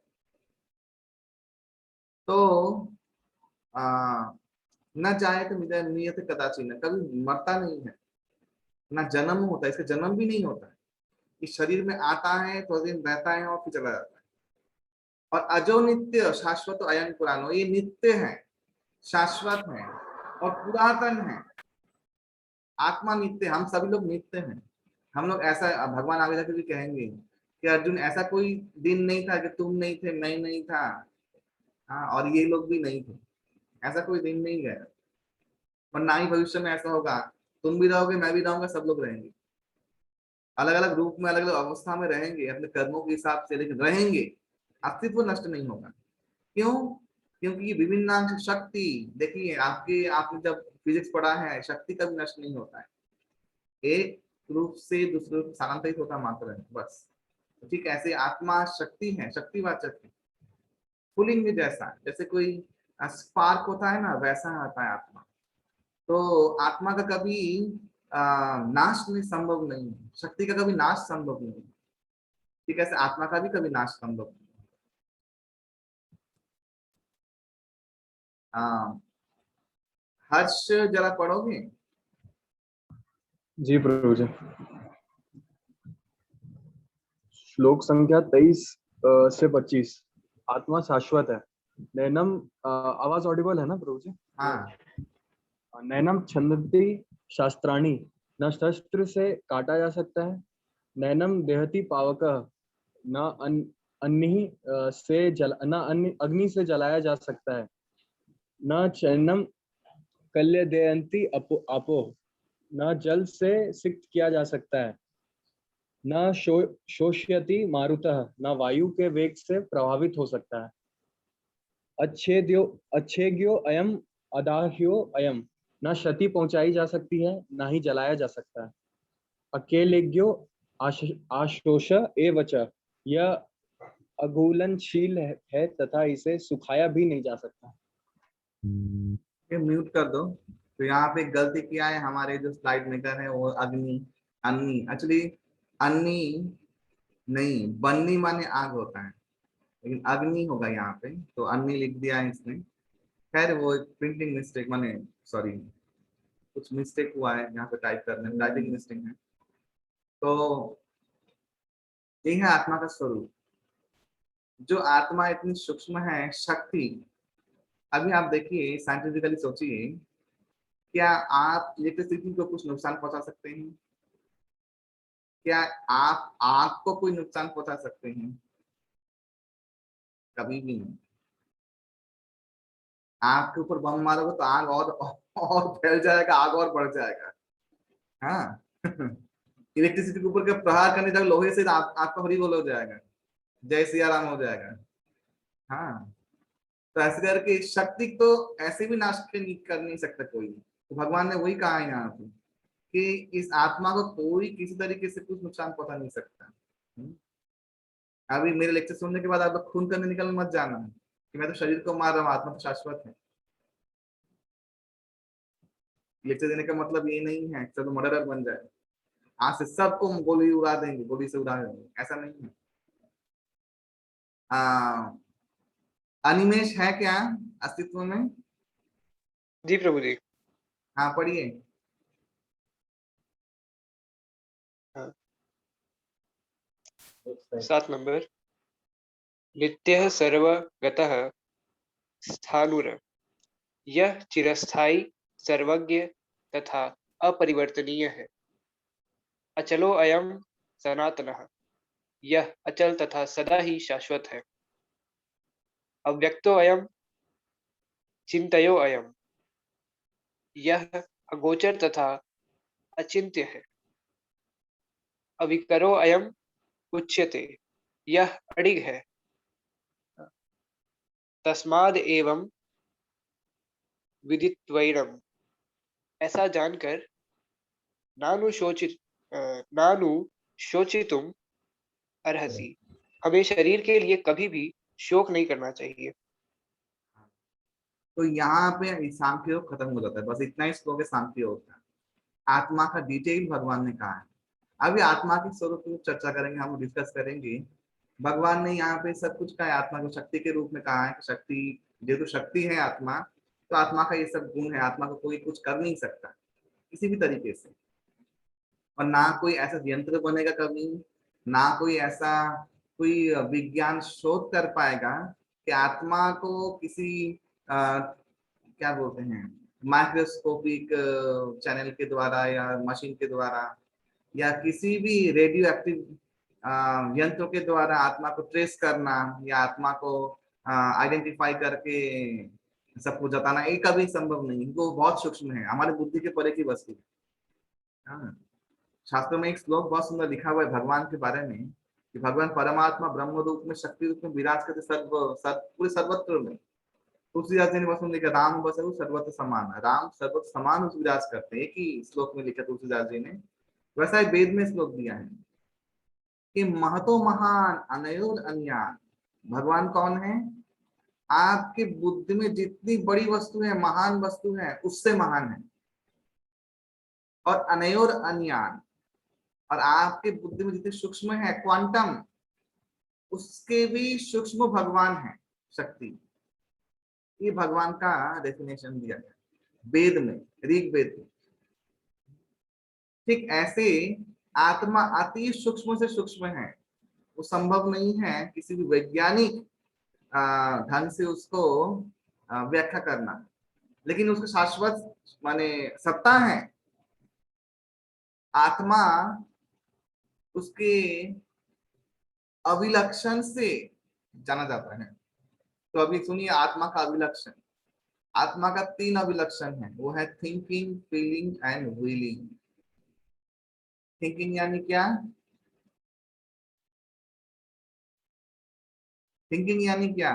तो न जाए तो नियत कदाचित, कभी मरता नहीं है, ना जन्म होता है, इसका जन्म भी नहीं होता है। इस शरीर में आता है, थोड़ा दिन रहता है और फिर चला जाता है। और अजो नित्य शाश्वत अयन पुरानो, ये नित्य है, शाश्वत है और पुरातन है। आत्मा नित्य, हम सभी लोग नित्य हैं। हम लोग ऐसा, भगवान आगे जाकर भी कहेंगे कि अर्जुन ऐसा कोई दिन नहीं था कि तुम नहीं थे, मैं नहीं था, हाँ, और ये लोग भी नहीं थे, ऐसा कोई दिन नहीं गया। और ना ही भविष्य में ऐसा होगा, तुम भी रहोगे, मैं भी रहूंगा, सब लोग रहेंगे, अलग अलग रूप में, अलग अलग अवस्था में रहेंगे अपने कर्मों के हिसाब से, लेकिन रहेंगे, अस्तित्व नष्ट नहीं होगा। क्यों? क्योंकि ये विभिन्नांश शक्ति, देखिए आपने जब फिजिक्स पढ़ा है, शक्ति कभी नष्ट नहीं होता है, एक रूप से दूसरे रूप स्थानांतरित होता मात्र है, बस। ठीक ऐसे आत्मा शक्ति है, शक्तिवाचक है, पुलिंग जैसा, जैसे कोई स्पार्क होता है ना, वैसा आता है आत्मा। तो आत्मा का कभी नाश नहीं, संभव नहीं है, शक्ति का कभी नाश संभव नहीं है, ठीक है, आत्मा का भी कभी नाश संभव नहीं। हर्ष जरा पढ़ोगे? जी प्रभु जी। श्लोक संख्या 23 से 25। आत्मा शाश्वत है। नैनम, आवाज ऑडिबल है ना प्रभु जी? हाँ। नैनम छंदती शास्त्राणी, न शस्त्र से काटा जा सकता है। नैनम देहति पावक, न अग्नि से जलाया जा सकता है। न चैनम कल्यदयंती अपो, न जल से सिक्त किया जा सकता है। न शोष्यति मारुतः, न वायु के वेग से प्रभावित हो सकता है। अच्छेद्यो अयम अदाह्यो अयम, न क्षति पहुंचाई जा सकती है, न ही जलाया जा सकता है। अकेलेज्ञो आशोष एवच, यह अघूलनशील है तथा इसे सुखाया भी नहीं जा सकता। म्यूट कर दो। तो यहाँ पे गलती किया है, हमारे जो स्लाइड मेकर है वो अग्नि, अन्नी, एक्चुअली अन्नी नहीं, बन्नी माने आग होता है, लेकिन अग्नि होगा यहाँ पे, तो अन्नी लिख दिया है इसने। खैर वो प्रिंटिंग मिस्टेक, माने सॉरी, कुछ मिस्टेक हुआ है यहाँ पे टाइप करने में, टाइपिंग मिस्टेक है। तो ये है आत्मा का स्वरूप। जो आत्मा इतनी सूक्ष्म है, शक्ति, अभी आप देखिए, साइंटिफिकली सोचिए, क्या आप इलेक्ट्रिसिटी को कुछ नुकसान पहुंचा सकते हैं? क्या आप आग को कोई नुकसान पहुंचा सकते हैं? कभी भी नहीं। आग के ऊपर बम मारोगे तो आग और फैल जाएगा, आग और बढ़ जाएगा। हाँ इलेक्ट्रिसिटी के ऊपर के प्रहार करने जाओ लोहे से, आपका हरी बोल हो जाएगा, जय सिया राम हो जाएगा। हाँ, तो ऐसे करके शक्ति को ऐसे भी नाश कर नहीं सकता कोई। तो भगवान ने वही कहा है यहाँ पे कि इस आत्मा को कोई किसी तरीके से कुछ नुकसान पहुंचा नहीं सकता। अभी मेरे लेक्चर सुनने के बाद आप लोग खून करने निकल मत जाना कि मैं तो शरीर को मार रहा हूँ, आत्मा तो शाश्वत है। लेक्चर देने का मतलब ये नहीं है चलो मर्डरर बन जाए, आज से सबको गोली उड़ा देंगे, गोली से उड़ा देंगे, ऐसा नहीं है। अनिमेश है क्या अस्तित्व में? जी प्रभु जी। हाँ पढ़िए। 7 नंबर। नित्यः सर्वगतः स्थाणुर यह चिरस्थायी सर्वज्ञ तथा अपरिवर्तनीय है। अचलो अयम सनातनः यह अचल तथा सदा ही शाश्वत है। अव्यक्तो अयम चिंतयो अयम यह अगोचर तथा अचिंत्य है। अविकरो अयम उच्यते यह अडिग है। तस्माद एवं विदित्वैनम ऐसा जानकर नानु शोचितुम अर्हसि हमें शरीर के लिए कभी भी शोक नहीं करना चाहिए। तो यहाँ पे सांख्य योग खत्म हो जाता है, बस इतना ही श्लोक है सांख्य योग का। आत्मा का डिटेल भगवान ने कहा है। अभी आत्मा के स्वरूप की चर्चा करेंगे, हम डिस्कस करेंगे। भगवान ने यहाँ पे सब कुछ कहा है, आत्मा को शक्ति के रूप में कहा है कि शक्ति, जो शक्ति है आत्मा, तो आत्मा का ये सब गुण है, आत्मा को कोई कुछ कर नहीं सकता किसी भी तरीके से, और ना कोई ऐसा यंत्र बनेगा कभी, ना कोई ऐसा कोई विज्ञान शोध कर पाएगा कि आत्मा को किसी क्या बोलते हैं माइक्रोस्कोपिक चैनल के द्वारा या मशीन के द्वारा या किसी भी रेडियो एक्टिव यंत्रों के द्वारा आत्मा को ट्रेस करना या आत्मा को आइडेंटिफाई करके सबको जताना, ये कभी संभव नहीं। वो बहुत सूक्ष्म है, हमारे बुद्धि के परे की वस्तु है। शास्त्रों में एक श्लोक बहुत सुंदर लिखा हुआ है भगवान के बारे में कि भगवान परमात्मा ब्रह्म रूप में शक्ति रूप में विराज करते पूरे सर्वत्र में। तुलसीदास जी ने बस लिखा राम बसरु सर्वत्र समान, राम सर्वत्र समान उस विराज करते हैं, एक ही श्लोक में लिखा तुलसीदास जी ने। वैसा ही वेद में श्लोक दिया है कि महतो महान अनयोर अन्यान। भगवान कौन है? आपकी बुद्धि में जितनी बड़ी वस्तु है, महान वस्तु है, उससे महान है। और अनयोर अन्यान, और आपके बुद्धि में जितनी सूक्ष्म है क्वांटम, उसके भी सूक्ष्म भगवान है शक्ति। ये भगवान का डेफिनेशन दिया गया वेद में, ऋग्वेद में। ठीक ऐसे आत्मा अति सूक्ष्म से सूक्ष्म है, वो संभव नहीं है किसी भी वैज्ञानिक ढंग से उसको व्याख्या करना, लेकिन उसको शाश्वत माने सत्ता है। आत्मा उसके अविलक्षण से जाना जाता है। तो अभी सुनिए आत्मा का अविलक्षण। आत्मा का 3 अविलक्षण है, वो है thinking, feeling and willing. Thinking यानी क्या? थिंकिंग यानी क्या?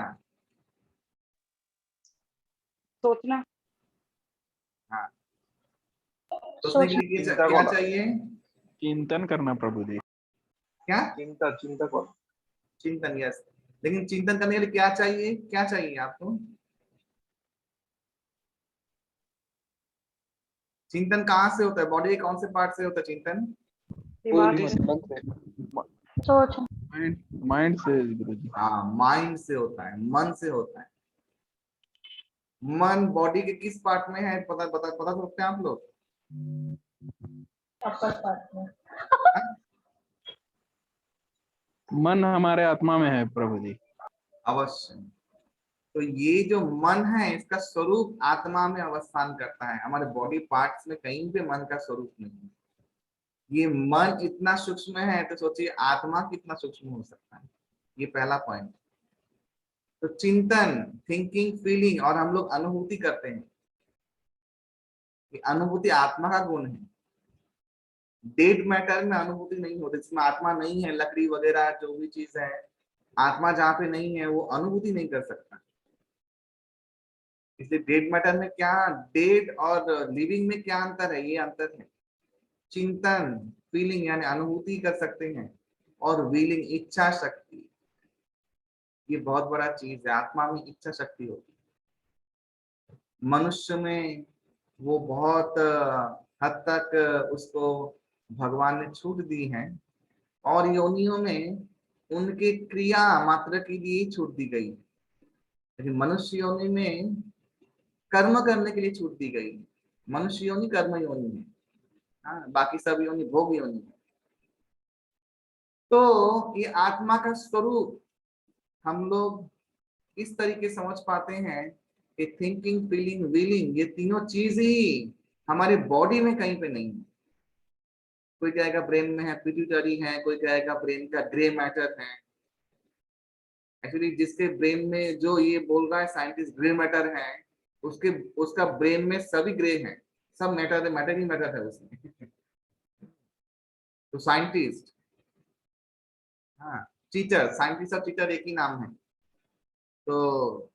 सोचना। हाँ, सोचने के लिए क्या चाहिए? चिंतन करना प्रभु जी। क्या? चिंतन, यस। लेकिन चिंतन करने के लिए क्या चाहिए? क्या चाहिए आपको? चिंतन कहाँ से होता है? बॉडी के कौन से पार्ट से होता है चिंतन? सोच। माइंड से गुरुजी। हाँ, माइंड से होता है, मन से होता है। मन बॉडी के किस पार्ट में है पता सकते हैं आप लोग? मन हमारे आत्मा में है प्रभु जी। अवश्य। तो ये जो मन है इसका स्वरूप आत्मा में अवस्थान करता है, हमारे बॉडी पार्ट्स में कहीं पे मन का स्वरूप नहीं है। ये मन इतना सूक्ष्म है तो सोचिए आत्मा कितना सूक्ष्म हो सकता है। ये पहला पॉइंट। तो चिंतन, थिंकिंग, फीलिंग, और हम लोग अनुभूति करते हैं। ये अनुभूति आत्मा का गुण है। डेड मैटर में अनुभूति नहीं होती, जिसमें आत्मा नहीं है, लकड़ी वगैरह जो भी चीज है, आत्मा जहाँ पे नहीं है वो अनुभूति नहीं कर सकता। इसलिए डेड मैटर में क्या, डेड और लिविंग में क्या अंतर है? ये अंतर है। चिंतन, फीलिंग यानी अनुभूति कर सकते हैं, और विलिंग इच्छा शक्ति, ये बहुत बड़ा चीज है। आत्मा में इच्छा शक्ति होती है। मनुष्य में वो बहुत हद तक उसको भगवान ने छूट दी है, और योनियों में उनके क्रिया मात्र के लिए ही छूट दी गई है। लेकिन मनुष्य योनि में कर्म करने के लिए छूट दी गई है। मनुष्य योनि कर्म योनि है, हाँ, बाकी सब योनि भोग योनि है। तो ये आत्मा का स्वरूप हम लोग इस तरीके समझ पाते हैं कि थिंकिंग, फीलिंग, विलिंग, ये तीनों चीज ही हमारे बॉडी में कहीं पे नहीं है। कोई कहेगा ब्रेन में है, पिट्यूटरी है, कोई कहेगा ब्रेन का ग्रे मैटर है। एक्चुअली जिसके ब्रेन में जो ये बोल रहा है साइंटिस्ट ग्रे मैटर है, उसके उसका ब्रेन में सभी ग्रे हैं, सब मैटर है, मैटर ही मैटर है उसमें। तो साइंटिस्ट, हाँ, चीटर, साइंटिस्ट और चीटर एक ही नाम है। तो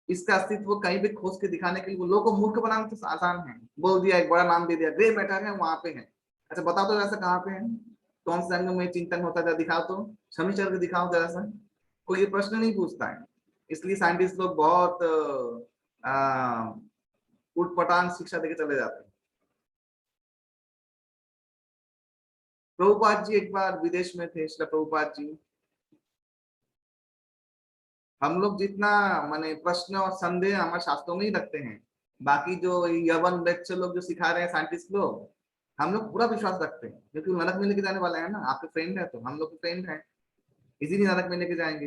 इसका अस्तित्व कहीं भी खोज के दिखाने के लिए, वो लोगों को मूर्ख बनाना तो आसान है, बोल दिया, एक बड़ा नाम दे दिया, ग्रे मैटर है, वहां पे है। अच्छा बताओ तो जरा सा कहाँ पे है, कौन से अंग में चिंतन होता है, दिखाओ तो, शनिचर को दिखाओ जरा सा। कोई ये प्रश्न नहीं पूछता है। इसलिए साइंटिस्ट लोग बहुत उटपटांग शिक्षा देके चले जाते हैं। प्रभुपाद जी एक बार विदेश में थे, श्री प्रभुपाद जी। हम लोग जितना माने प्रश्न और संदेह हमारे शास्त्रों में ही रखते हैं, बाकी जो यवन लेक्चर लोग जो सिखा रहे हैं साइंटिस्ट लोग, हम लोग पूरा विश्वास रखते हैं, क्योंकि नरक में लेके जाने वाले हैं ना। आपके फ्रेंड है तो हम लोग के फ्रेंड है, इसीलिए नरक में लेके जाएंगे,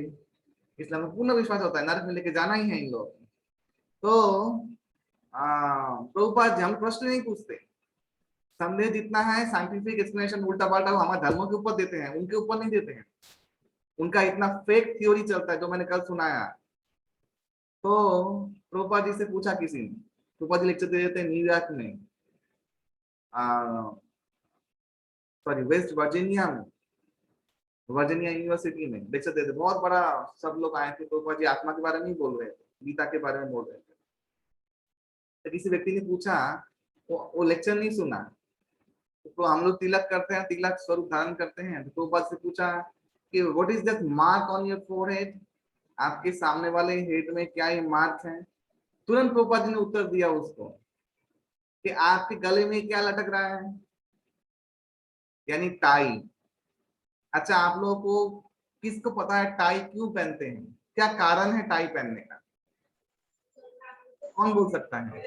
इसलिए हमें पूर्ण विश्वास होता है नरक में लेके जाना ही है इन लोग। तो प्रभुपाद जी हम प्रश्न नहीं पूछते, संदेह जितना है साइंटिफिक एक्सप्लेनेशन उल्टा पाल्टा वो हमारे धर्मों के ऊपर देते हैं, उनके ऊपर नहीं देते हैं। उनका इतना फेक थ्योरी चलता है जो मैंने कल सुनाया। तो प्रभुपाद जी से पूछा किसी ने, प्रभुपाद जी लेक्चर दे देते हैं न्यूयॉर्क में, सॉरी वेस्ट वर्जीनिया में, वर्जीनिया यूनिवर्सिटी में लेक्चर देते, बहुत बड़ा, सब लोग आए थे। प्रभुपाद जी आत्मा के बारे में ही बोल रहे थे, गीता के बारे में बोल रहे थे। तो किसी व्यक्ति ने पूछा, वो लेक्चर नहीं सुना। तो हम लोग तिलक करते हैं, तिलक स्वरूप धारण करते हैं। तो प्रभुपाद से पूछा कि what is that mark on your forehead, आपके सामने वाले हेड में क्या ये मार्क है। तुरंत प्रभुपाद जी ने उत्तर दिया उसको कि आपके गले में क्या लटक रहा है, यानी टाई। अच्छा आप लोगों को किसको पता है टाई क्यों पहनते हैं, क्या कारण है टाई पहनने का, कौन बोल सकता है?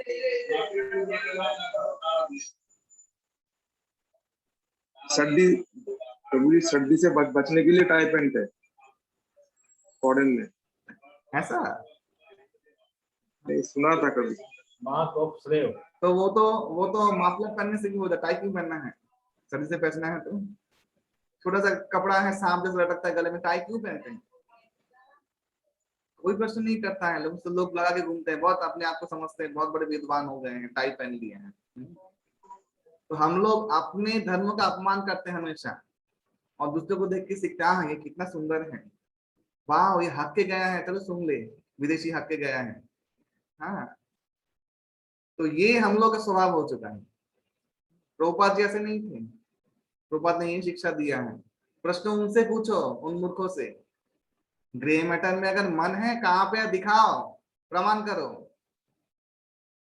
सर्दी, प्रभु जी सर्दी से बचने के लिए टाई पहनते हैं फॉरेन में, ऐसा नहीं सुना था कभी। Mark of slave. तो वो तो माफलर पहनने से भी हो जाता है, टाई क्यों पहनना है, सर्दी से बचना है तो। छोटा सा कपड़ा है, सांप जैसा लटकता है गले में, टाई क्यों पहनते हैं? कोई प्रश्न नहीं करता है, लोग तो लोग लगा के घूमते हैं, बहुत अपने आप को समझते हैं बहुत बड़े विद्वान हो गए हैं, टाई पहन लिए हैं। तो हम लोग अपने धर्म का अपमान करते हैं हमेशा, और दूसरे को देख के सीखते हैं, हाँ ये कितना सुंदर है, वाह ये हक के गया है, चलो सुन ले, विदेशी हक के गया है। हाँ, तो ये हम लोग का स्वभाव हो चुका है। प्रभुपाद जी ऐसे नहीं थे, प्रभुपाद ने ये शिक्षा दिया है। प्रश्न उनसे पूछो, उन मूर्खों से, ग्रे मैटर में अगर मन है कहाँ पे है दिखाओ, प्रमाण करो।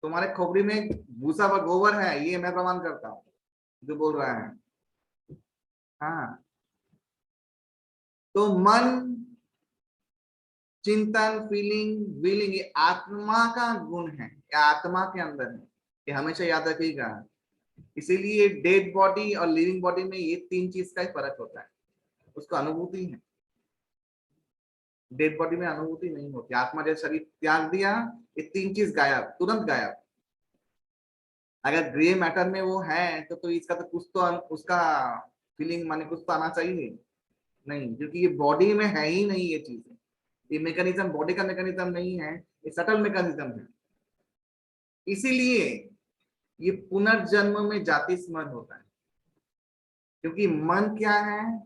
तुम्हारे खोपड़ी में भूसा व गोबर है, ये मैं प्रमाण करता हूँ जो बोल रहा है। हाँ, तो मन, चिंतन, फीलिंग, विलिंग, ये आत्मा का गुण है, ये आत्मा के अंदर है, ये हमेशा याद रखिएगा। इसीलिए डेड बॉडी और लिविंग बॉडी में ये तीन चीज का ही फर्क होता है, उसको अनुभूति है। डेड बॉडी में अनुभूति नहीं होती, आत्मा जैसे शरीर त्याग दिया, ये तीन चीज गायब, तुरंत गायब। अगर ग्रे मैटर में वो है तो इसका तो कुछ तो उसका फीलिंग माने कुछ तो आना चाहिए नहीं, क्योंकि ये बॉडी में है ही नहीं ये चीज। ये मैकेनिज्म बॉडी का मैकेनिज्म नहीं है, ये सटल मैकेनिज्म है। इसीलिए ये पुनर्जन्म में जाति स्मरण होता है, क्योंकि मन क्या है,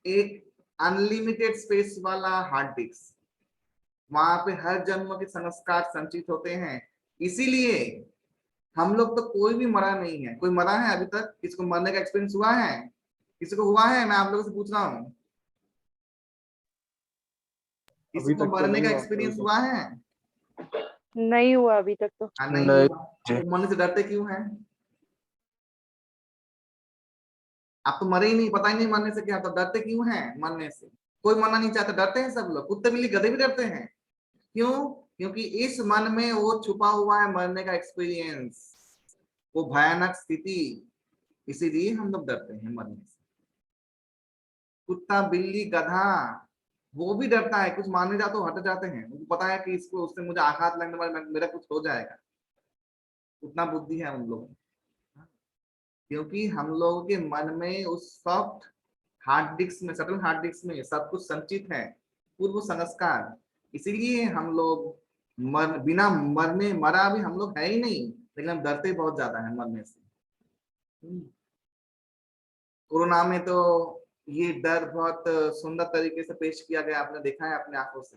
एक अनलिमिटेड स्पेस वाला हार्ड डिस्क, वहां पे हर जन्म के संस्कार संचित होते हैं। इसीलिए हम लोग तो कोई भी मरा नहीं है, कोई मरा है अभी तक, किसको मरने का एक्सपीरियंस हुआ है, किसी को हुआ है? मैं आप लोगों से पूछ रहा हूँ, किसी को मरने का एक्सपीरियंस हुआ है? नहीं हुआ अभी तक तो। नहीं नहीं हुआ तो मरने से डरते क्यों हैं? आप तो मरे ही नहीं, पता ही नहीं मरने से क्या, तो डरते क्यों हैं मरने से? कोई मरना नहीं चाहता, डरते हैं सब लोग, कुत्ते बिल्ली गधे भी डरते हैं। क्यों? क्योंकि इस मन में वो छुपा हुआ है मरने का एक्सपीरियंस, वो भयानक स्थिति, इसीलिए हम लोग डरते हैं मरने से। कुत्ता बिल्ली गधा वो भी डरता है, कुछ मारने जाते तो हट जाते हैं, उनको पता है कि इसको उससे मुझे आघात लगने वाला, मेरा कुछ हो जाएगा, उतना बुद्धि है उन लोगों में। क्योंकि हम लोगों के मन में उस सॉफ्ट हार्ड डिस्क में, सटल हार्ड डिस्क में सब कुछ संचित है, पूर्व संस्कार, इसीलिए हम लोग बिना मरने, मरा भी हम लोग है ही नहीं, लेकिन हम डरते बहुत ज्यादा है मरने से। कोरोना में तो ये डर बहुत सुंदर तरीके से पेश किया गया, आपने देखा है अपने आंखों से।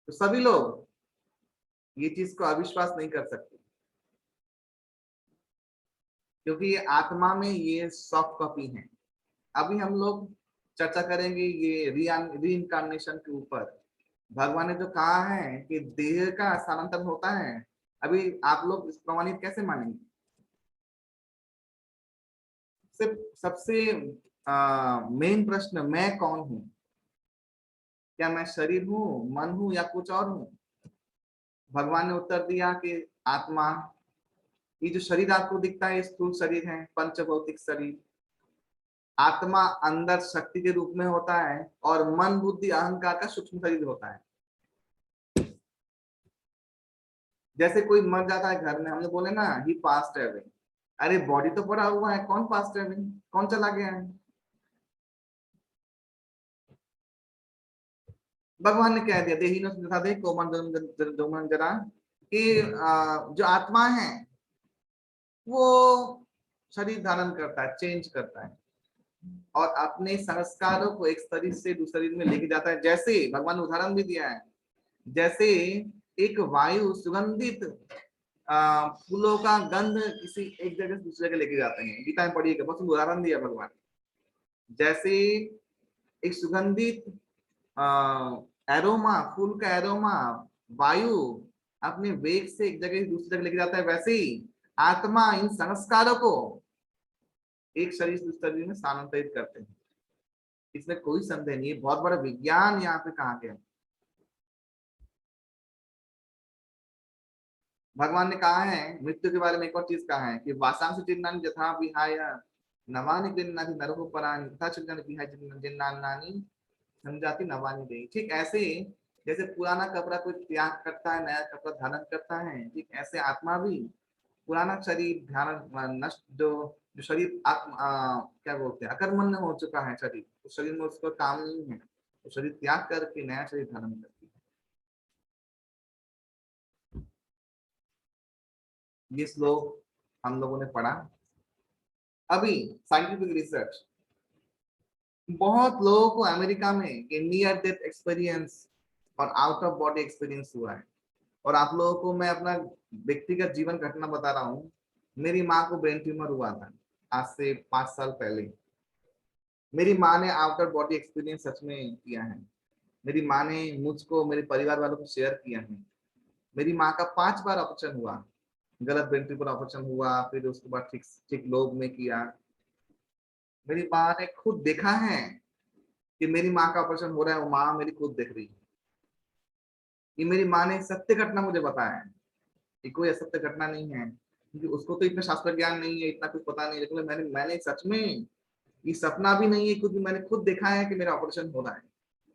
तो सभी लोग ये चीज को अविश्वास नहीं कर सकते, क्योंकि ये आत्मा में ये सॉफ्ट कॉपी है। अभी हम लोग चर्चा करेंगे ये री इनकारनेशन के ऊपर। भगवान ने जो कहा है कि देह का स्थानांतरण होता है, अभी आप लोग इस प्रमाणित कैसे मानेंगे? सबसे मेन प्रश्न, मैं कौन हूं? क्या मैं शरीर हूं, मन हूं, या कुछ और हूं? भगवान ने उत्तर दिया कि आत्मा, ये जो शरीर आपको दिखता है स्थूल शरीर है, पंचभौतिक शरीर। आत्मा अंदर शक्ति के रूप में होता है, और मन बुद्धि अहंकार का सूक्ष्म शरीर होता है। जैसे कोई मर जाता है घर में, हमने बोले ना ही पास्ट अवे, अरे बॉडी तो पड़ा हुआ है, कौन पास्ट अवे, कौन चला गया है? भगवान ने कह दिया देही न दे कोमन जरा कि जो आत्मा है वो शरीर धारण करता है, चेंज करता है, और अपने संस्कारों को एक शरीर से दूसरे शरीर में लेके जाता है। जैसे भगवान ने उदाहरण भी दिया है, जैसे एक वायु सुगंधित फूलों का गंध किसी एक जगह से दूसरी जगह लेके जाते हैं, गीता में पढ़िएगा, बहुत उदाहरण दिया भगवान। जैसे एक सुगंधित एरोमा, फूल का एरोमा वायु अपने वेग से एक जगह से दूसरी जगह लेके जाता है, वैसे ही आत्मा इन संस्कारों को एक शरीर से दूसरे शरीर में स्थानांतरित करते हैं। इसमें कोई संदेह नहीं है, बहुत बड़ा विज्ञान यहाँ पे कहा गया। भगवान ने कहा है मृत्यु के बारे में, एक और चीज कहा है कि वासांश चिन्नानि यथा विहाय नवानि गृह्णाति नरको परानि तथा चिन्नानि विहाय जिन्नानि संजाति नवानि देहि। ठीक ऐसे जैसे पुराना कपड़ा कोई त्याग करता है, नया कपड़ा धारण करता है, ठीक ऐसे आत्मा भी पुराना शरीर ध्यान नष्ट, जो शरीर क्या बोलते हैं, अकर्मण्य हो चुका है शरीर, उस शरीर में उसका काम नहीं है, तो शरीर त्याग करके नया शरीर धारण करती है। ये श्लोक हम लोगों ने पढ़ा। अभी साइंटिफिक रिसर्च, बहुत लोगों को अमेरिका में नियर डेथ एक्सपीरियंस और आउट ऑफ बॉडी एक्सपीरियंस हुआ है। और आप लोगों को मैं अपना व्यक्तिगत जीवन घटना बता रहा हूँ। मेरी माँ को ब्रेन ट्यूमर हुआ था आज से 5 साल पहले। मेरी माँ ने आउटर बॉडी एक्सपीरियंस सच में किया है। मेरी माँ ने मुझको, मेरे परिवार वालों को शेयर किया है। मेरी माँ का 5 बार ऑपरेशन हुआ, गलत ब्रेन ट्यूमर ऑपरेशन हुआ, फिर उसके बाद ठीक लोब में किया। मेरी माँ ने खुद देखा है कि मेरी माँ का ऑपरेशन हो रहा है, वो माँ मेरी खुद देख रही है। ये मेरी माँ ने सत्य घटना मुझे बताया है, ये कोई असत्य घटना नहीं है, क्योंकि उसको तो इतना शास्त्र ज्ञान नहीं है, इतना कुछ पता नहीं, लेकिन मैंने सच में, ये सपना भी नहीं है कुछ भी, मैंने खुद देखा है कि मेरा ऑपरेशन हो रहा है,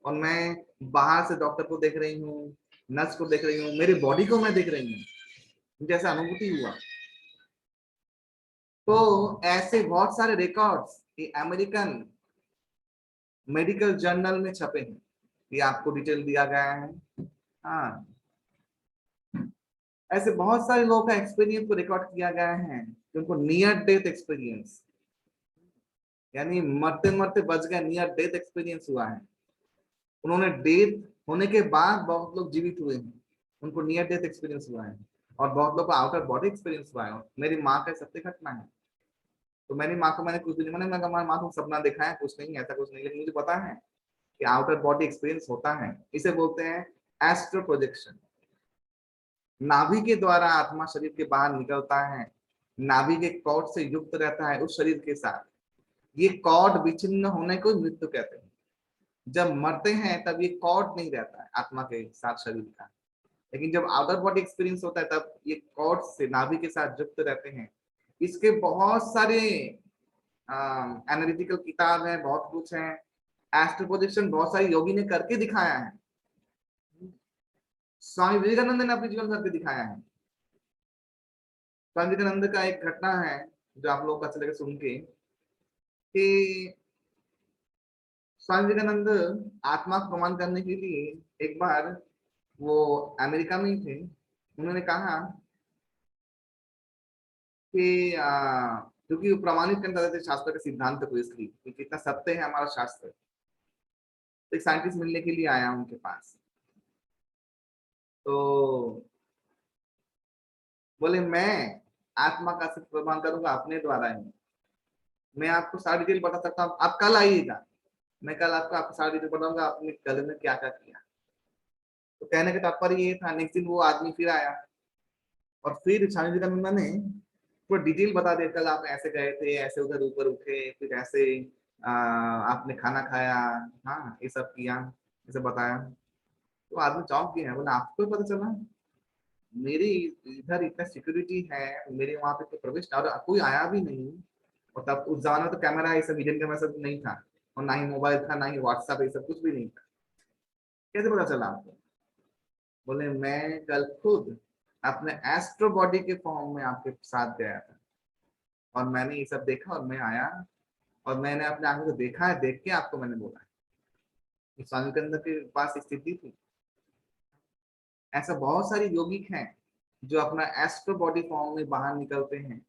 और मैं बाहर से डॉक्टर को देख रही हूँ, नर्स को देख रही हूँ, मेरी बॉडी को मैं देख रही हूँ, मुझे ऐसा अनुभूति हुआ। तो ऐसे बहुत सारे रिकॉर्ड्स अमेरिकन मेडिकल जर्नल में छपे हैं, ये आपको डिटेल दिया गया है। हाँ, ऐसे बहुत सारे लोगों का एक्सपीरियंस को रिकॉर्ड किया गया है, उनको नियर डेथ एक्सपीरियंस, यानी मरते मरते बच गए, नियर डेथ एक्सपीरियंस हुआ है। उन्होंने डेथ होने के बाद बहुत लोग जीवित हुए हैं, उनको नियर डेथ एक्सपीरियंस हुआ है, और बहुत लोग को आउटर बॉडी एक्सपीरियंस हुआ है। मेरी माँ का सत्य घटना है। तो मेरी माँ को मैंने कुछ दिन मैंने माँ को सपना देखा है, कुछ नहीं, ऐसा कुछ नहीं, लेकिन मुझे पता है कि आउटर बॉडी एक्सपीरियंस होता है। इसे बोलते हैं एस्ट्रो प्रोजेक्शन, नाभि के द्वारा आत्मा शरीर के बाहर निकलता है, नाभि के कॉर्ड से युक्त रहता है उस शरीर के साथ। ये कॉर्ड विच्छिन्न होने को मृत्यु कहते हैं। जब मरते हैं तब ये कॉर्ड नहीं रहता है आत्मा के साथ शरीर का, लेकिन जब आउटर बॉडी एक्सपीरियंस होता है तब ये कॉर्ड से नाभि के साथ युक्त रहते हैं। इसके बहुत सारे एनालिटिकल किताब है, बहुत कुछ है। एस्ट्रो प्रोजेक्शन बहुत सारे योगी ने करके दिखाया है। स्वामी विवेकानंद ने अपने जीवन करके दिखाया है। स्वामी विवेकानंद का एक घटना है जो आप लोग को अच्छा लगे सुन के, कि स्वामी विवेकानंद आत्मा को प्रमाण करने के लिए एक बार वो अमेरिका में ही थे। उन्होंने कहा कि क्योंकि वो प्रमाणित करना चाहते थे शास्त्र के सिद्धांत को, इसलिए कि कितना सत्य है हमारा शास्त्र। तो एक साइंटिस्ट मिलने के लिए आया उनके पास, तो बोले मैं आत्मा का सिर्फ प्रमाण करूंगा अपने द्वारा ही, मैं आपको सारी डिटेल बता सकता हूँ, आप कल आइएगा, मैं कल आपको सारी डिटेल बताऊंगा अपने गले में क्या क्या किया। तो कहने का तात्पर्य ये था। नेक्स्ट दिन वो आदमी फिर आया और फिर स्वामी विवेकानंद ने पूरा डिटेल बता दिया, कल आप ऐसे गए थे, ऐसे उधर ऊपर उठे, फिर ऐसे आपने खाना खाया, हाँ ये सब किया, ऐसे बताया। तो आदमी चौंक गया, बोला आपको पता चला? मेरी इधर इतना सिक्योरिटी है, मेरे वहां पे तो प्रवेश और कोई आया भी नहीं। और तब उस जमाने में तो कैमरा ये सब हिडन कैमरा सब नहीं था, और ना ही मोबाइल था, ना ही व्हाट्सएप, ये सब कुछ भी नहीं था। कैसे पता चला आपको? बोले मैं कल खुद अपने एस्ट्रो बॉडी के फॉर्म में आपके साथ गया था और मैंने ये सब देखा और मैं आया और मैंने अपने आंखों को देखा है, देख के आपको मैंने बोला है। स्वामी विवेकानंद के पास स्थिति थी। ऐसा बहुत सारे योगिक हैं जो अपना एस्ट्रो बॉडी फॉर्म में बाहर निकलते हैं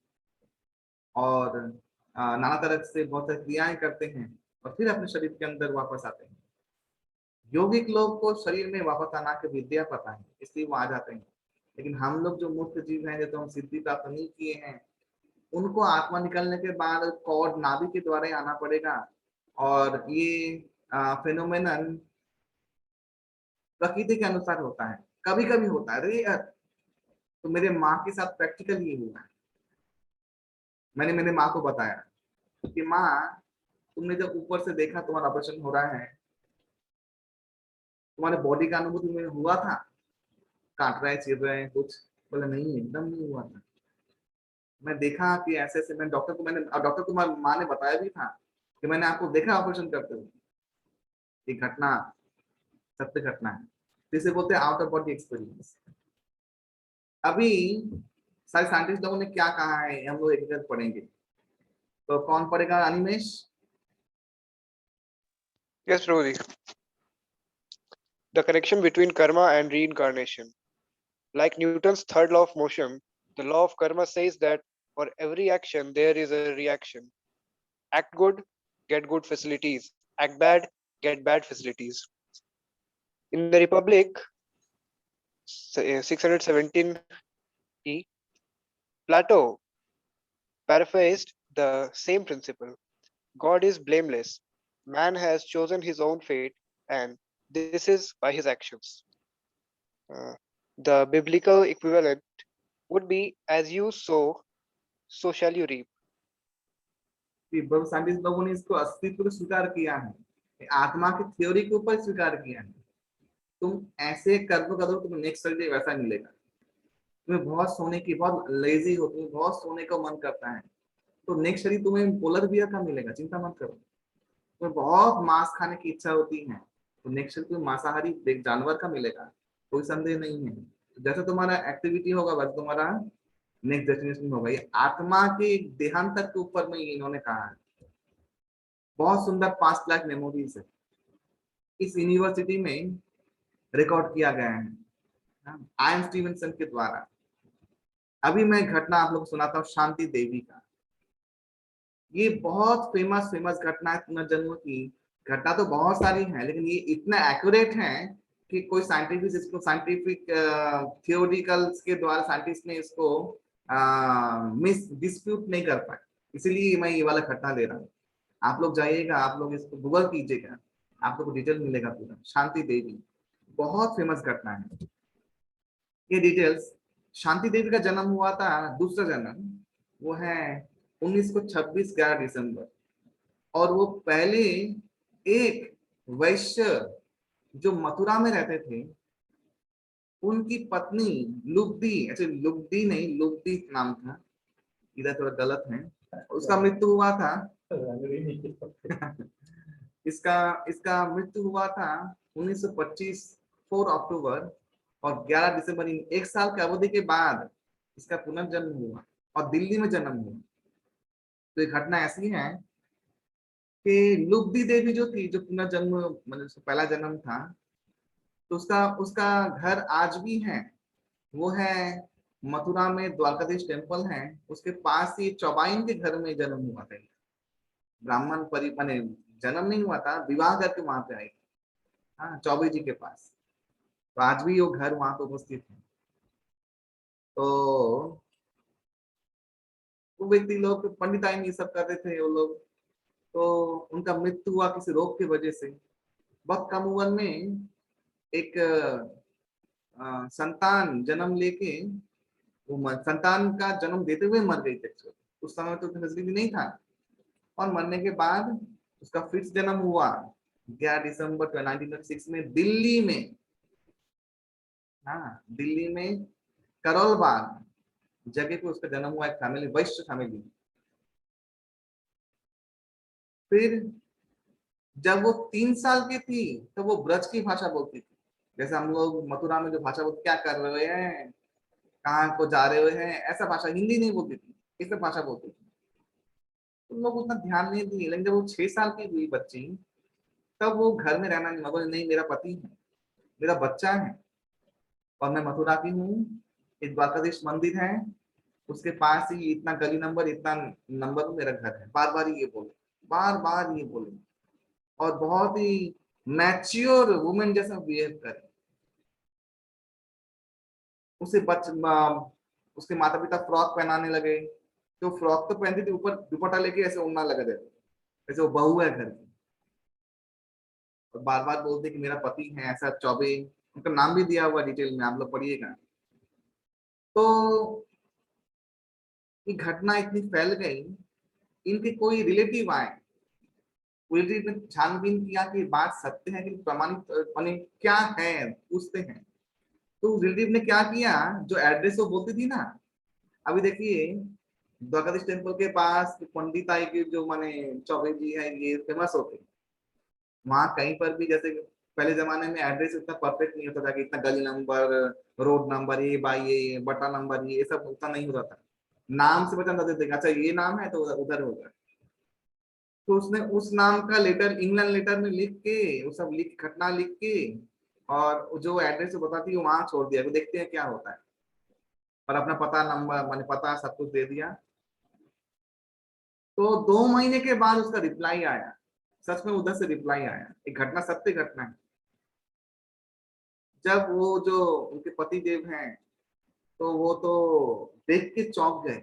और नाना तरह से बहुत सारी क्रियाएं करते हैं और फिर अपने शरीर के अंदर वापस आते हैं। योगिक लोग को शरीर में वापस आना की विद्या पता है, इसलिए वो आ जाते हैं। लेकिन हम लोग जो मुक्त जीव हैं, जो हम सिद्धि प्राप्त नहीं किए हैं, उनको आत्मा निकलने के बाद कॉर्ड नाभि के द्वारा ही आना पड़ेगा। और ये फेनोमेनन प्रकृति के अनुसार होता है, कभी कभी होता है रेयर। तो मेरे माँ के साथ प्रैक्टिकल ये हुआ है। मैंने मेरे माँ को बताया कि माँ, तुमने जब ऊपर से देखा तुम्हारा ऑपरेशन हो रहा है, तुम्हारे बॉडी का अनुभूति में हुआ था? काट रहे, चिर रहे कुछ? बोले नहीं, एकदम नहीं हुआ था। मैं देखा कि ऐसे ऐसे, मैं डॉक्टर को माँ ने बताया भी था कि मैंने आपको देखा ऑपरेशन करते हुए। ये घटना सत्य घटना है, जिसे बोलते हैं आउट ऑफ बॉडी एक्सपीरियंस। अभी सारे साइंटिस्ट लोगों ने क्या कहा है हम लोग एक एक पढ़ेंगे। तो कौन पढ़ेगा? Animesh. Yes, Prabhuji. The connection between karma and reincarnation. Like Newton's third law of motion, the law of karma says that for every action there is a reaction. Act good, get good facilities. Act bad, get bad facilities. In the Republic 617e, Plato paraphrased the same principle. God is blameless. Man has chosen his own fate, and this is by his actions. The biblical equivalent would be, as you sow, so shall you reap. Scientist लोगों ने इसको अस्तित्व को स्वीकार किया है, आत्मा की थ्योरी के ऊपर स्वीकार किया है। तुम ऐसे कर्म करो, तुम्हें नेक्स्ट डे वैसा मिलेगा। तुम्हें बहुत सोने की, बहुत लेजी हो, तुम्हें बहुत सोने का मन करता है, तो नेक्स्ट शरीर तुम्हें पोलर बियर का मिलेगा, चिंता मत करो। तुम्हें बहुत मांस खाने की इच्छा होती है, तो नेक्स्ट शरीर तुम्हें मांसाहारी जानवर का मिलेगा, कोई संदेह नहीं है। तो जैसा तुम्हारा एक्टिविटी होगा वैसे तुम्हारा नेक्स्ट डेस्टिनेशन होगा। ये आत्मा के देहांत तक के ऊपर में इन्होंने कहा है। बहुत सुंदर 5 लाख मेमोरीज है, इस यूनिवर्सिटी में रिकॉर्ड किया गया है आयन स्टीवेंसन के द्वारा। अभी मैं घटना आप लोग को सुनाता हूँ शांति देवी का। ये बहुत फेमस घटना है पुनर्जन्म की। घटना तो बहुत सारी है, लेकिन ये इतना एक्यूरेट है कि कोई साइंटिफिक थियोरिकल के द्वारा साइंटिस्ट ने इसको मिस डिस्प्यूट नहीं कर पाए। इसीलिए मैं ये वाला घटना ले रहा हूँ। आप लोग जाइएगा, आप लोग इसको गूगल कीजिएगा, आप लोग को डिटेल मिलेगा पूरा। शांति देवी बहुत फेमस घटना है। ये डिटेल्स, शांति देवी का जन्म हुआ था, दूसरा जन्म वो है 1926 11 दिसंबर, और वो पहले एक वैश्य जो मथुरा में रहते थे, उनकी पत्नी लुब्धि, अच्छा लुब्धि नहीं, लुब्धि नाम था, इधर थोड़ा गलत है, उसका मृत्यु हुआ था इसका इसका मृत्यु हुआ था 1925 4 अक्टूबर, और 11 दिसंबर, इन एक साल की अवधि के बाद इसका पुनर्जन्म हुआ और दिल्ली में जन्म हुआ। तो ये घटना ऐसी है कि लुब्धि देवी जो थी, जो पुनर्जन्म मतलब उसका पहला जन्म था, तो उसका उसका घर आज भी है, वो है मथुरा में द्वारकाधीश टेम्पल है, उसके पास ही चौबाइन के घर में जन्म हुआ था। ब्राह्मण परि माने जन्म नहीं हुआ था, विवाह करके वहां पे आई, हाँ, चौबे जी के पास। तो आज भी वो घर वहां पे उपस्थित है। तो वो व्यक्ति लोग पंडिताई ये सब करते थे वो लोग, तो उनका मृत्यु हुआ किसी रोग की वजह से। बहुत कम उम्र में एक संतान जन्म लेके संतान का जन्म देते हुए मर गई थी। उस समय तो फैसिलिटी नहीं था, और मरने के बाद उसका फिर जन्म हुआ 11 दिसंबर 1906 में दिल्ली में, हाँ दिल्ली में करोल बाग जगह पे उसका जन्म हुआ, एक फैमिली, वैश्य फैमिली। फिर जब वो 3 साल की थी तो वो ब्रज की भाषा बोलती थी, जैसे हम लोग मथुरा में जो भाषा बोलते, क्या कर रहे हैं, कहाँ को जा रहे हैं, ऐसा भाषा, हिंदी नहीं बोलती थी, इस भाषा बोलती थी। तो लोग उतना ध्यान नहीं दिए, लेकिन जब वो 6 साल की हुई बच्ची, तब वो घर में रहना नहीं, मगर नहीं मेरा पति है, मेरा बच्चा है, और मैं मथुरा की हूँ, एक द्वारकाधीश मंदिर है, उसके पास ही इतना गली नंबर, इतना नंबर मेरा घर है। बार बार ये बोले, बार बार ये बोले, और बहुत ही मैच्योर वुमेन जैसा बिहेव करे। उसे उसके माता पिता फ्रॉक पहनाने लगे, तो फ्रॉक तो पहनती थी, ऊपर दुपट्टा लेके ऐसे उड़ना लगा देते, जैसे वो बहू है घर की। और बार बार बोलते कि मेरा पति है, ऐसा चौबे, उनका नाम भी दिया हुआ डिटेल में, आप लोग पढ़िएगा। तो ये घटना इतनी फैल गई, इनके कोई रिलेटिव आए, रिलेटिव ने छानबीन किया कि बात सत्य है कि प्रमाणित माने क्या है, पूछते हैं। तो रिलेटिव ने क्या किया, जो एड्रेस वो बोलती थी ना, अभी देखिए द्वारकाधीश टेम्पल के पास पंडिताई के जो माने चौबे जी है, ये फेमस होते, वहां कहीं पर भी, जैसे पहले जमाने में एड्रेस इतना परफेक्ट नहीं होता था कि इतना गली नंबर, रोड नंबर, ये बाई ये बटा नंबर, ये सब उतना नहीं होता था। नाम से पता देते, अच्छा ये नाम है तो उधर होगा। तो उसने उस नाम का लेटर इंग्लैंड लेटर में लिख के, वो सब लिख, घटना लिख के, और जो एड्रेस बताती है वहां छोड़ दिया, देखते हैं क्या होता है, और अपना पता नंबर माने पता सब कुछ दे दिया। तो 2 महीने के बाद उसका रिप्लाई आया, सच में उधर से रिप्लाई आया, एक घटना सत्य घटना है। जब वो जो उनके पति देव हैं, तो वो तो देख के चौंक गए,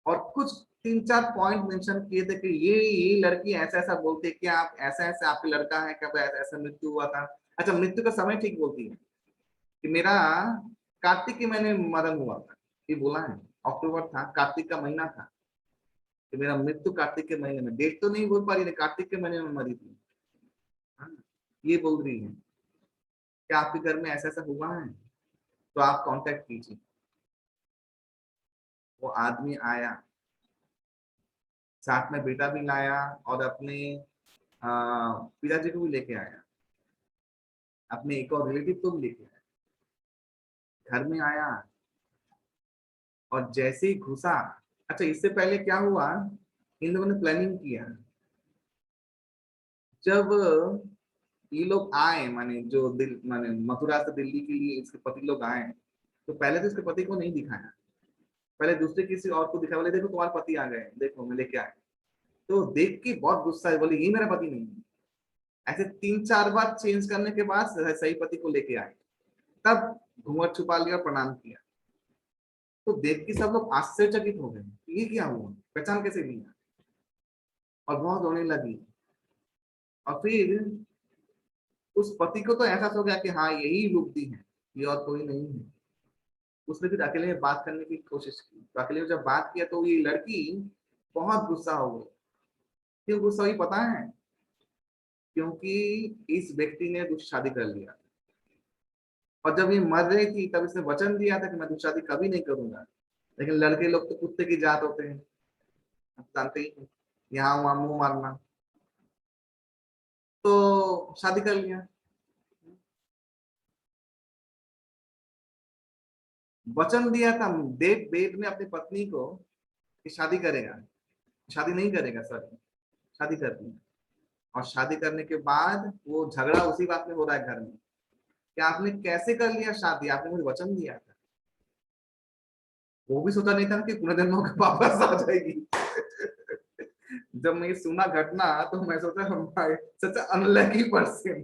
और कुछ 3-4 पॉइंट मेंशन किए थे कि ये लड़की ऐसा ऐसा बोलती है, कि आप ऐसा ऐसा आपके लड़का है, कब ऐसा ऐसा मृत्यु हुआ था। अच्छा मृत्यु का समय ठीक बोलती है कि मेरा कार्तिक के महीने में मरण हुआ था, ये बोला है, अक्टूबर था, कार्तिक का महीना था, कि मेरा मृत्यु कार्तिक के महीने में, डेट तो नहीं बोल पा रही, कार्तिक के महीने में मरी थी। हाँ, ये बोल रही है कि आपके घर में ऐसा ऐसा हुआ है, तो आप कांटेक्ट कीजिए। वो आदमी आया, साथ में बेटा भी लाया, और अपने पिताजी को भी लेके आया, अपने एक और रिलेटिव को भी लेके आया। घर में आया और जैसे ही घुसा, अच्छा इससे पहले क्या हुआ, इन लोगों ने प्लानिंग किया। जब ये लोग आए, माने जो माने मथुरा से दिल्ली के लिए इसके पति लोग आए, तो पहले तो इसके पति को नहीं दिखाया, पहले दूसरे किसी और को दिखाया, बोले देखो तुम्हारे पति आ गए, देखो मैं लेके आए। तो देख के बहुत गुस्सा है, बोले ये मेरा पति नहीं है। ऐसे 3-4 बार चेंज करने के बाद सही पति को लेके आए, तब घूंघट छुपा लिया, प्रणाम किया। तो देख के सब लोग आश्चर्यचकित हो गए, ये क्या हुआ, पहचान कैसे लिया, और बहुत रोने लगी। और फिर उस पति को तो एहसास हो गया कि हाँ यही युवती है, ये और कोई नहीं है। उसने फिर अकेले में बात करने की कोशिश की, तो अकेले में जब बात किया तो ये लड़की बहुत गुस्सा हो गई। क्यों गुस्सा हुई पता है? क्योंकि इस व्यक्ति ने दूसरी शादी कर लिया, और जब ये मर रही थी तब इसने वचन दिया था कि मैं दूसरी शादी कभी नहीं करूंगा। लेकिन लड़के लोग तो कुत्ते की जात होते हैं, आप जानते ही हैं, यहाँ वहां मुंह मारना, तो शादी कर लिया। वचन दिया था देव वेद में अपनी पत्नी को कि शादी करेगा, शादी नहीं करेगा, सॉरी, शादी कर दी। और शादी करने के बाद वो झगड़ा उसी बात में हो रहा है घर में कि आपने कैसे कर लिया शादी, आपने मुझे वचन दिया था। वो भी सोचा नहीं था कि पुनर्जन्म के वापस आ जाएगी। जब मैं ये सुना घटना तो मैं सोचा सच अनलकी पर्सन।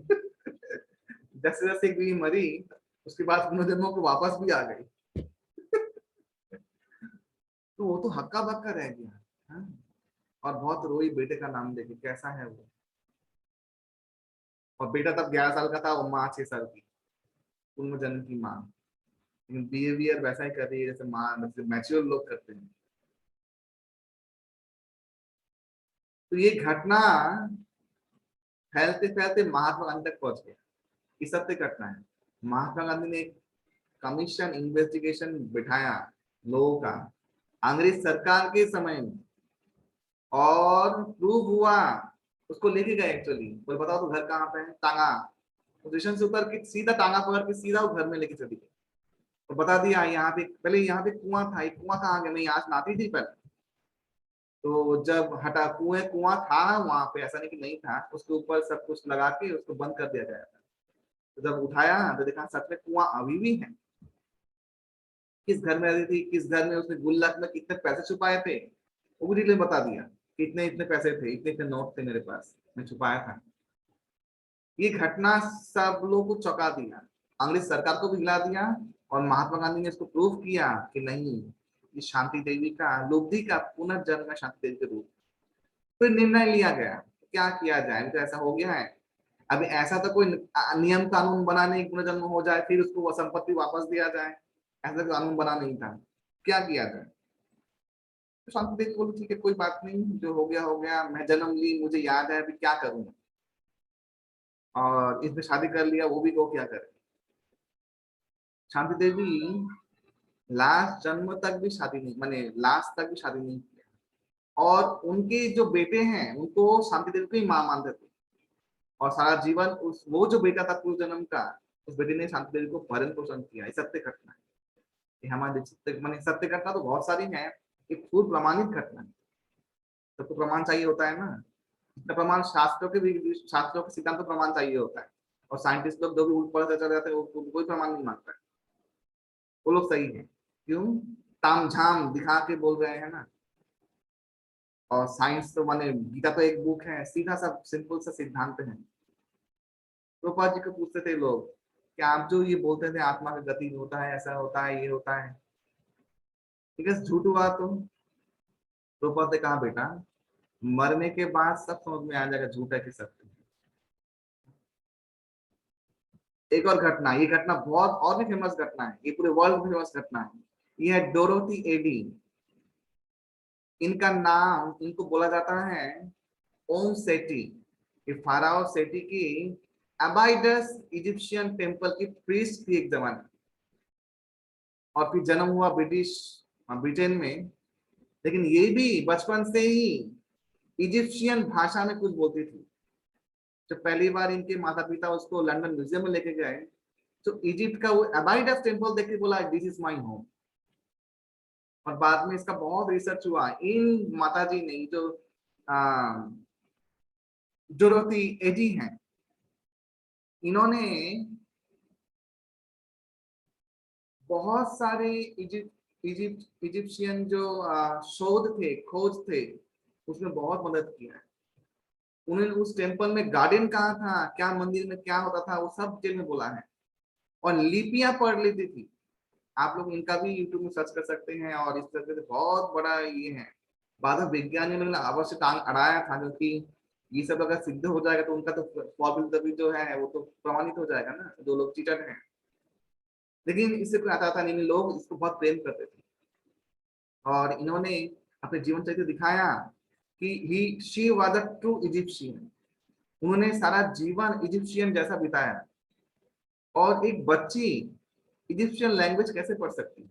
जैसे जैसे एक बीवी मरी उसके बाद पुनर्जन्म को वापस भी आ गई। तो वो तो हक्का बक्का रह गया। हाँ? और बहुत रोई बेटे का नाम लेके, कैसा है वो। और बेटा तब 11 साल का था और माँ 6 साल की, पूर्ण जन्म की माँ। लेकिन बिहेवियर वैसा ही कर रही है जैसे माँ, जैसे मैच्योर लोग करते हैं। तो ये घटना फैलते फैलते महात्मा गांधी तक पहुंच गया। ये सत्य घटना है। महात्मा गांधी ने एक कमीशन इन्वेस्टिगेशन बिठाया लोगों का अंग्रेज सरकार के समय में, और प्रूव हुआ। उसको लेके गए एक्चुअली, बोले बताओ तो घर कहाँ पे है, टांगा स्टेशन से उतर के सीधा टांगा पकड़ के सीधा वो घर में लेके चली गई। तो बता दिया यहाँ पे पहले यहाँ पे कुआं था, एक कुआं कहाँ गया, मैं यहाँ से नहाती थी पहले। तो जब हटा कुआं था वहां पे, ऐसा नहीं कि नहीं था, उसके ऊपर सब कुछ लगा के उसको बंद कर दिया गया था। तो जब उठाया तो देखा सच में कुआं अभी भी है। किस घर में रहती थी, किस घर में उसने गुल्लक में कितने पैसे छुपाए थे, वो भी डिटेल बता दिया। इतने इतने पैसे थे, इतने इतने नोट थे मेरे पास, मैं छुपाया था। ये घटना सब लोगों को चौंका दिया, अंग्रेज सरकार को भी हिला दिया, और महात्मा गांधी ने इसको प्रूव किया कि नहीं, ये शांति देवी का, लुब्धि का पुनर्जन्म है शांति देवी के रूप। फिर निर्णय लिया गया क्या किया जाए, तो ऐसा हो गया है। अभी ऐसा तो कोई नियम कानून बना नहीं, पुनर्जन्म हो जाए फिर उसको वो संपत्ति वापस दिया जाए, ऐसा कानून बना नहीं था। क्या किया जाए? तो शांति देवी बोली ठीक है कोई बात नहीं, जो हो गया हो गया, मैं जन्म ली, मुझे याद है, अभी क्या करूं। और इसने शादी कर लिया, वो भी को क्या करे। शांति देवी लास्ट जन्म तक भी शादी नहीं, माने लास्ट तक भी शादी नहीं किया। और उनके जो बेटे हैं उनको शांति देवी को ही मां मानते थे, और सारा जीवन उस वो जो बेटा था पूर्व जन्म का, उस बेटे ने शांति देवी को भरण पोषण किया। ये सत्य घटना है। ये हमारे सत्य माने सत्य घटना तो बहुत सारी है, एक पूर्व प्रमाणित घटना है। सबको प्रमाण चाहिए होता है ना, जितना प्रमाण शास्त्रों के भी, शास्त्रों के सिद्धांत को प्रमाण चाहिए होता है। और साइंटिस्ट लोग जो भी उल्ट पलट चले जाते हैं वो कोई प्रमाण नहीं मानता है, वो लोग सही है। क्यों? तामझाम दिखा के बोल रहे हैं ना। और साइंस तो माने गीता तो एक बुक है, सीधा सा सिंपल सा सिद्धांत है। प्रभुपाद जी को पूछते थे लोग कि आप जो ये बोलते थे आत्मा का गति होता है, ऐसा होता है, ये होता है, ठीक है, झूठ हुआ। तो प्रभुपाद ने कहा बेटा मरने के बाद सब समझ में आ जाएगा झूठ है कि सत्य है। एक और घटना, ये घटना बहुत और भी फेमस घटना है, ये पूरे वर्ल्ड में फेमस घटना है। ये है डोरोथी एडी। इनका नाम, इनको बोला जाता है ओम सेठी। ये फाराओ सेठी की अबाइडस इजिप्शियन टेम्पल की प्रीस्ट थी एक जमाने। और फिर जन्म हुआ ब्रिटेन में। लेकिन ये भी बचपन से ही इजिप्शियन भाषा में कुछ बोलती थी। जब पहली बार इनके माता पिता उसको लंदन म्यूजियम में लेके गए तो इजिप्ट का वो अबाइडस टेम्पल देख के बोला दिस इज माय होम। और बाद में इसका बहुत रिसर्च हुआ। इन माताजी ने जो डोरोथी एडी हैं, इन्होंने बहुत सारे इजिप्शियन जो शोध थे, खोज थे, उसमें बहुत मदद किया है। उन्होंने उस टेम्पल में गार्डन कहाँ था, क्या मंदिर में क्या होता था, वो सब डिटेल में बोला है। और लिपियां पढ़ लेती थी। आप लोग इनका भी यूट्यूब में सर्च कर सकते हैं। और इस तरह से बहुत बड़ा ये है। बाद में विज्ञानियों ने अवश्य टांग अड़ाया था, क्योंकि ये सब अगर सिद्ध हो जाएगा तो उनका तो पॉसिबिलिटी जो है वो तो प्रमाणित हो जाएगा ना, जो लोग चीटर हैं। लेकिन इससे कोई आता था नहीं, लोग इसको बहुत प्रेम करते थे और इन्होंने अपने जीवन चरित्र दिखाया कि he she was a true Egyptian. उन्होंने सारा जीवन इजिप्शियन जैसा बिताया और एक बच्ची इजिप्शियन लैंग्वेज कैसे पढ़ सकती है।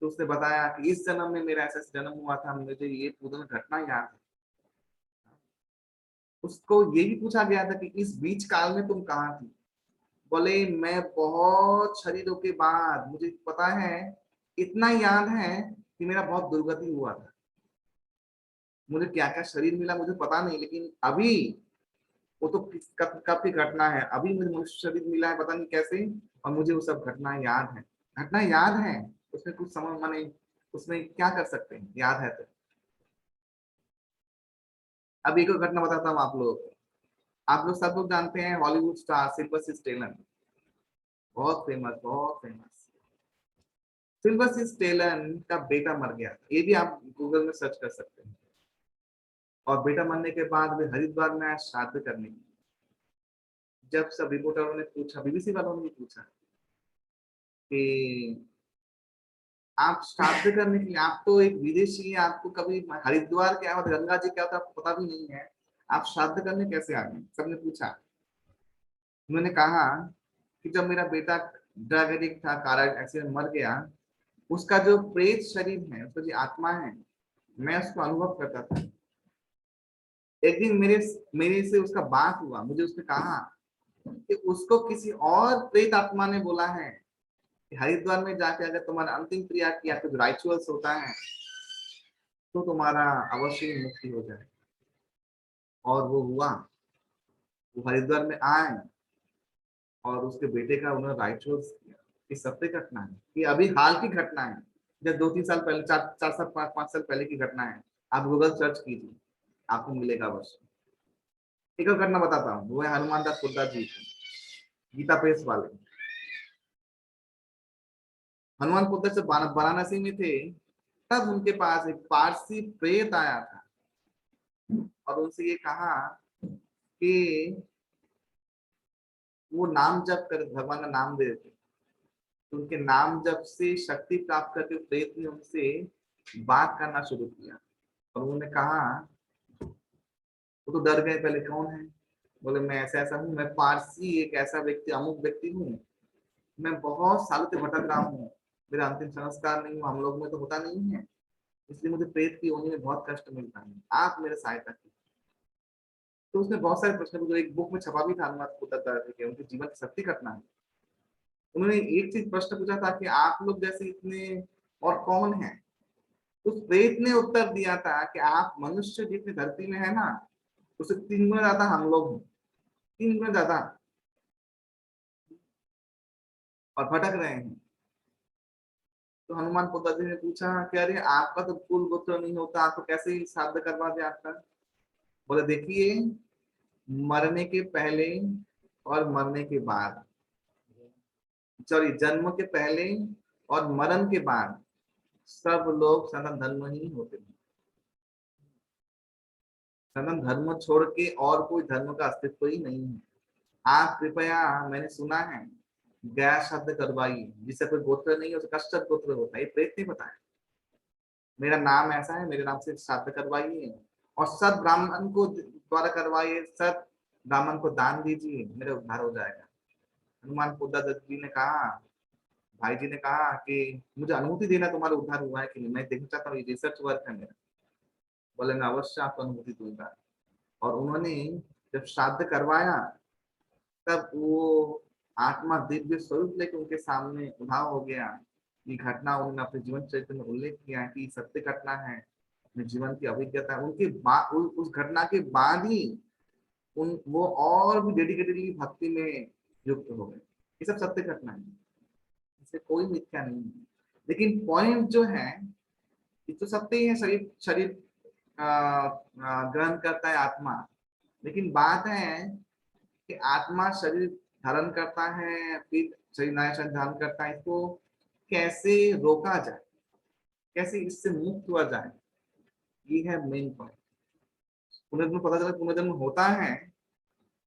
तो उसने बताया कि इस जन्म में मेरा ऐसा जन्म हुआ था, मुझे ये पूर्ण घटना याद है। उसको ये भी पूछा गया था कि इस बीच काल में तुम कहाँ थी। बोले मैं बहुत शरीरों के बाद, मुझे पता है, इतना याद है कि मेरा बहुत दुर्गति हुआ था। मुझे क्या क्या शरीर मिला मुझे पता नहीं, लेकिन अभी वो तो कब की घटना है, अभी मुझे मनुष्य शरीर मिला है, पता नहीं कैसे, और मुझे वो सब घटना याद है। घटना याद है, उसमें कुछ समझ माने उसमें क्या कर सकते हैं, याद है तो। अब एक और घटना बताता हूँ आप लोगों को। आप लोग सब लोग जानते हैं हॉलीवुड स्टार सिल्वेस्टर स्टेलोन, बहुत फेमस, बहुत फेमस। सिल्वेस्टर स्टेलोन का बेटा मर गया था, ये भी आप गूगल में सर्च कर सकते हैं। और बेटा मरने के बाद वे हरिद्वार में आए श्राद्ध करने के लिए। जब सब रिपोर्टरों ने पूछा, बीबीसी वालों ने पूछा कि आप श्राद्ध करने के लिए, आप तो एक विदेशी हैं, आपको कभी हरिद्वार क्या होता है, गंगा जी क्या होता है आपको पता भी नहीं है, आप श्राद्ध करने कैसे आ गए? सबने पूछा। उन्होंने कहा कि जब मेरा बेटा ड्रग एडिक्ट था, कार एक्सीडेंट मर गया, उसका जो प्रेत शरीर है, उसका जो आत्मा है, मैं उसको अनुभव करता था। एक दिन मेरे से उसका बात हुआ, मुझे उसने कहा कि उसको किसी और प्रेत आत्मा ने बोला है कि हरिद्वार में जाके अगर तुम्हारा अंतिम क्रिया किया, कुछ राइचुअल्स होता है, तो तुम्हारा अवश्य मुक्ति हो जाए। और वो हुआ, वो हरिद्वार में आए और उसके बेटे का उन्होंने राइचुअल्स किया। ये सत्य घटना है, ये अभी हाल की घटना है, जब 2-3 साल पहले, 4 साल 5 साल पहले की घटना है। आप गूगल सर्च कीजिए, आपको मिलेगा अवश्य। एक और घटना बताता हूँ, वो है हनुमान दास खुद्दार जी की, गीता प्रेस वाले। हनुमान खुद्दार से वाराणसी में थे, तब उनके पास एक पारसी प्रेत आया था और उनसे ये कहा कि वो नाम जप कर भगवान का नाम दे देते। तो उनके नाम जप से शक्ति प्राप्त करके प्रेत ने उनसे बात करना शुरू किया और उन्होंने कहा, वो तो डर गए पहले, कौन है? बोले मैं ऐसा ऐसा हूँ, मैं पारसी एक ऐसा व्यक्ति, अमुक व्यक्ति हूँ, मैं बहुत सालों से भटक रहा हूँ, मेरा अंतिम संस्कार नहीं हुआ, हम लोग में तो होता नहीं है, इसलिए मुझे प्रेत की योनि में बहुत कष्ट मिलता है, आप मेरे सहायता कीजिए। तो उसने बहुत सारे प्रश्न पूछे, एक बुक में छपा भी था हनुमान खुद्दार जी के, उनके जीवन की सत्य घटना है। उन्होंने एक चीज प्रश्न पूछा था कि आप लोग जैसे इतने और कौन है? उस प्रेत ने उत्तर दिया था कि आप मनुष्य जितनी धरती में है ना, उससे 3 गुना ज्यादा हम लोग हैं, 3 गुना ज्यादा, और भटक रहे हैं। तो हनुमान खुद्दार जी ने पूछा कि अरे आपका तो कुल गोत्र नहीं होता, आपको कैसे ही श्राद्ध करवा दे आपका? बोले देखिए, मरने के पहले और मरने के बाद, सॉरी, जन्म के पहले और मरण के बाद सब लोग सनातन धर्म ही होते हैं। सनातन धर्म छोड़ के और कोई धर्म का अस्तित्व ही नहीं है। आप कृपया, मैंने सुना है, गया श्राद्ध करवाइए, जिससे कोई गोत्र नहीं है, उसका कश्चप गोत्र होता है। ये प्रेत नहीं बताया, मेरा नाम ऐसा है, मेरे नाम से श्राद्ध करवाइए और सब ब्राह्मण को द्वारा करवाइए, सब ब्राह्मण को दान दीजिए, मेरा उद्धार हो जाएगा। हनुमान खुद्दार जी ने कहा, भाई जी ने कहा कि मुझे अनुभूति देना, तुम्हारा उद्धार हुआ है कि नहीं, मैं देखना चाहता हूँ, ये रिसर्च वर्क है मेरा। बोले मैं अवश्य आपको अनुभूति दूंगा। और उन्होंने जब श्राद्ध करवाया, तब वो आत्मा दिव्य स्वरूप लेकर उनके सामने उभा हो गया। ये घटना उन्होंने अपने जीवन चरित्र में उल्लेख किया कि सत्य घटना है, अपने जीवन की अभिज्ञता है। उनके बाद, उस घटना के बाद ही वो और भी डेडिकेटेडली भक्ति में युक्त हो गए। ये सब सत्य घटना है, इससे कोई मिथ्या नहीं है। लेकिन पॉइंट जो है, ये तो सत्य ही है, शरीर शरीर ग्रहण करता है आत्मा, लेकिन बात है कि आत्मा शरीर धारण करता है, फिर शरीर नया शरीर धारण करता है, इसको कैसे रोका जाए, कैसे इससे मुक्त हुआ जाए, ये है मेन पॉइंट। पुनर्जन्म पता चला पुनर्जन्म होता है,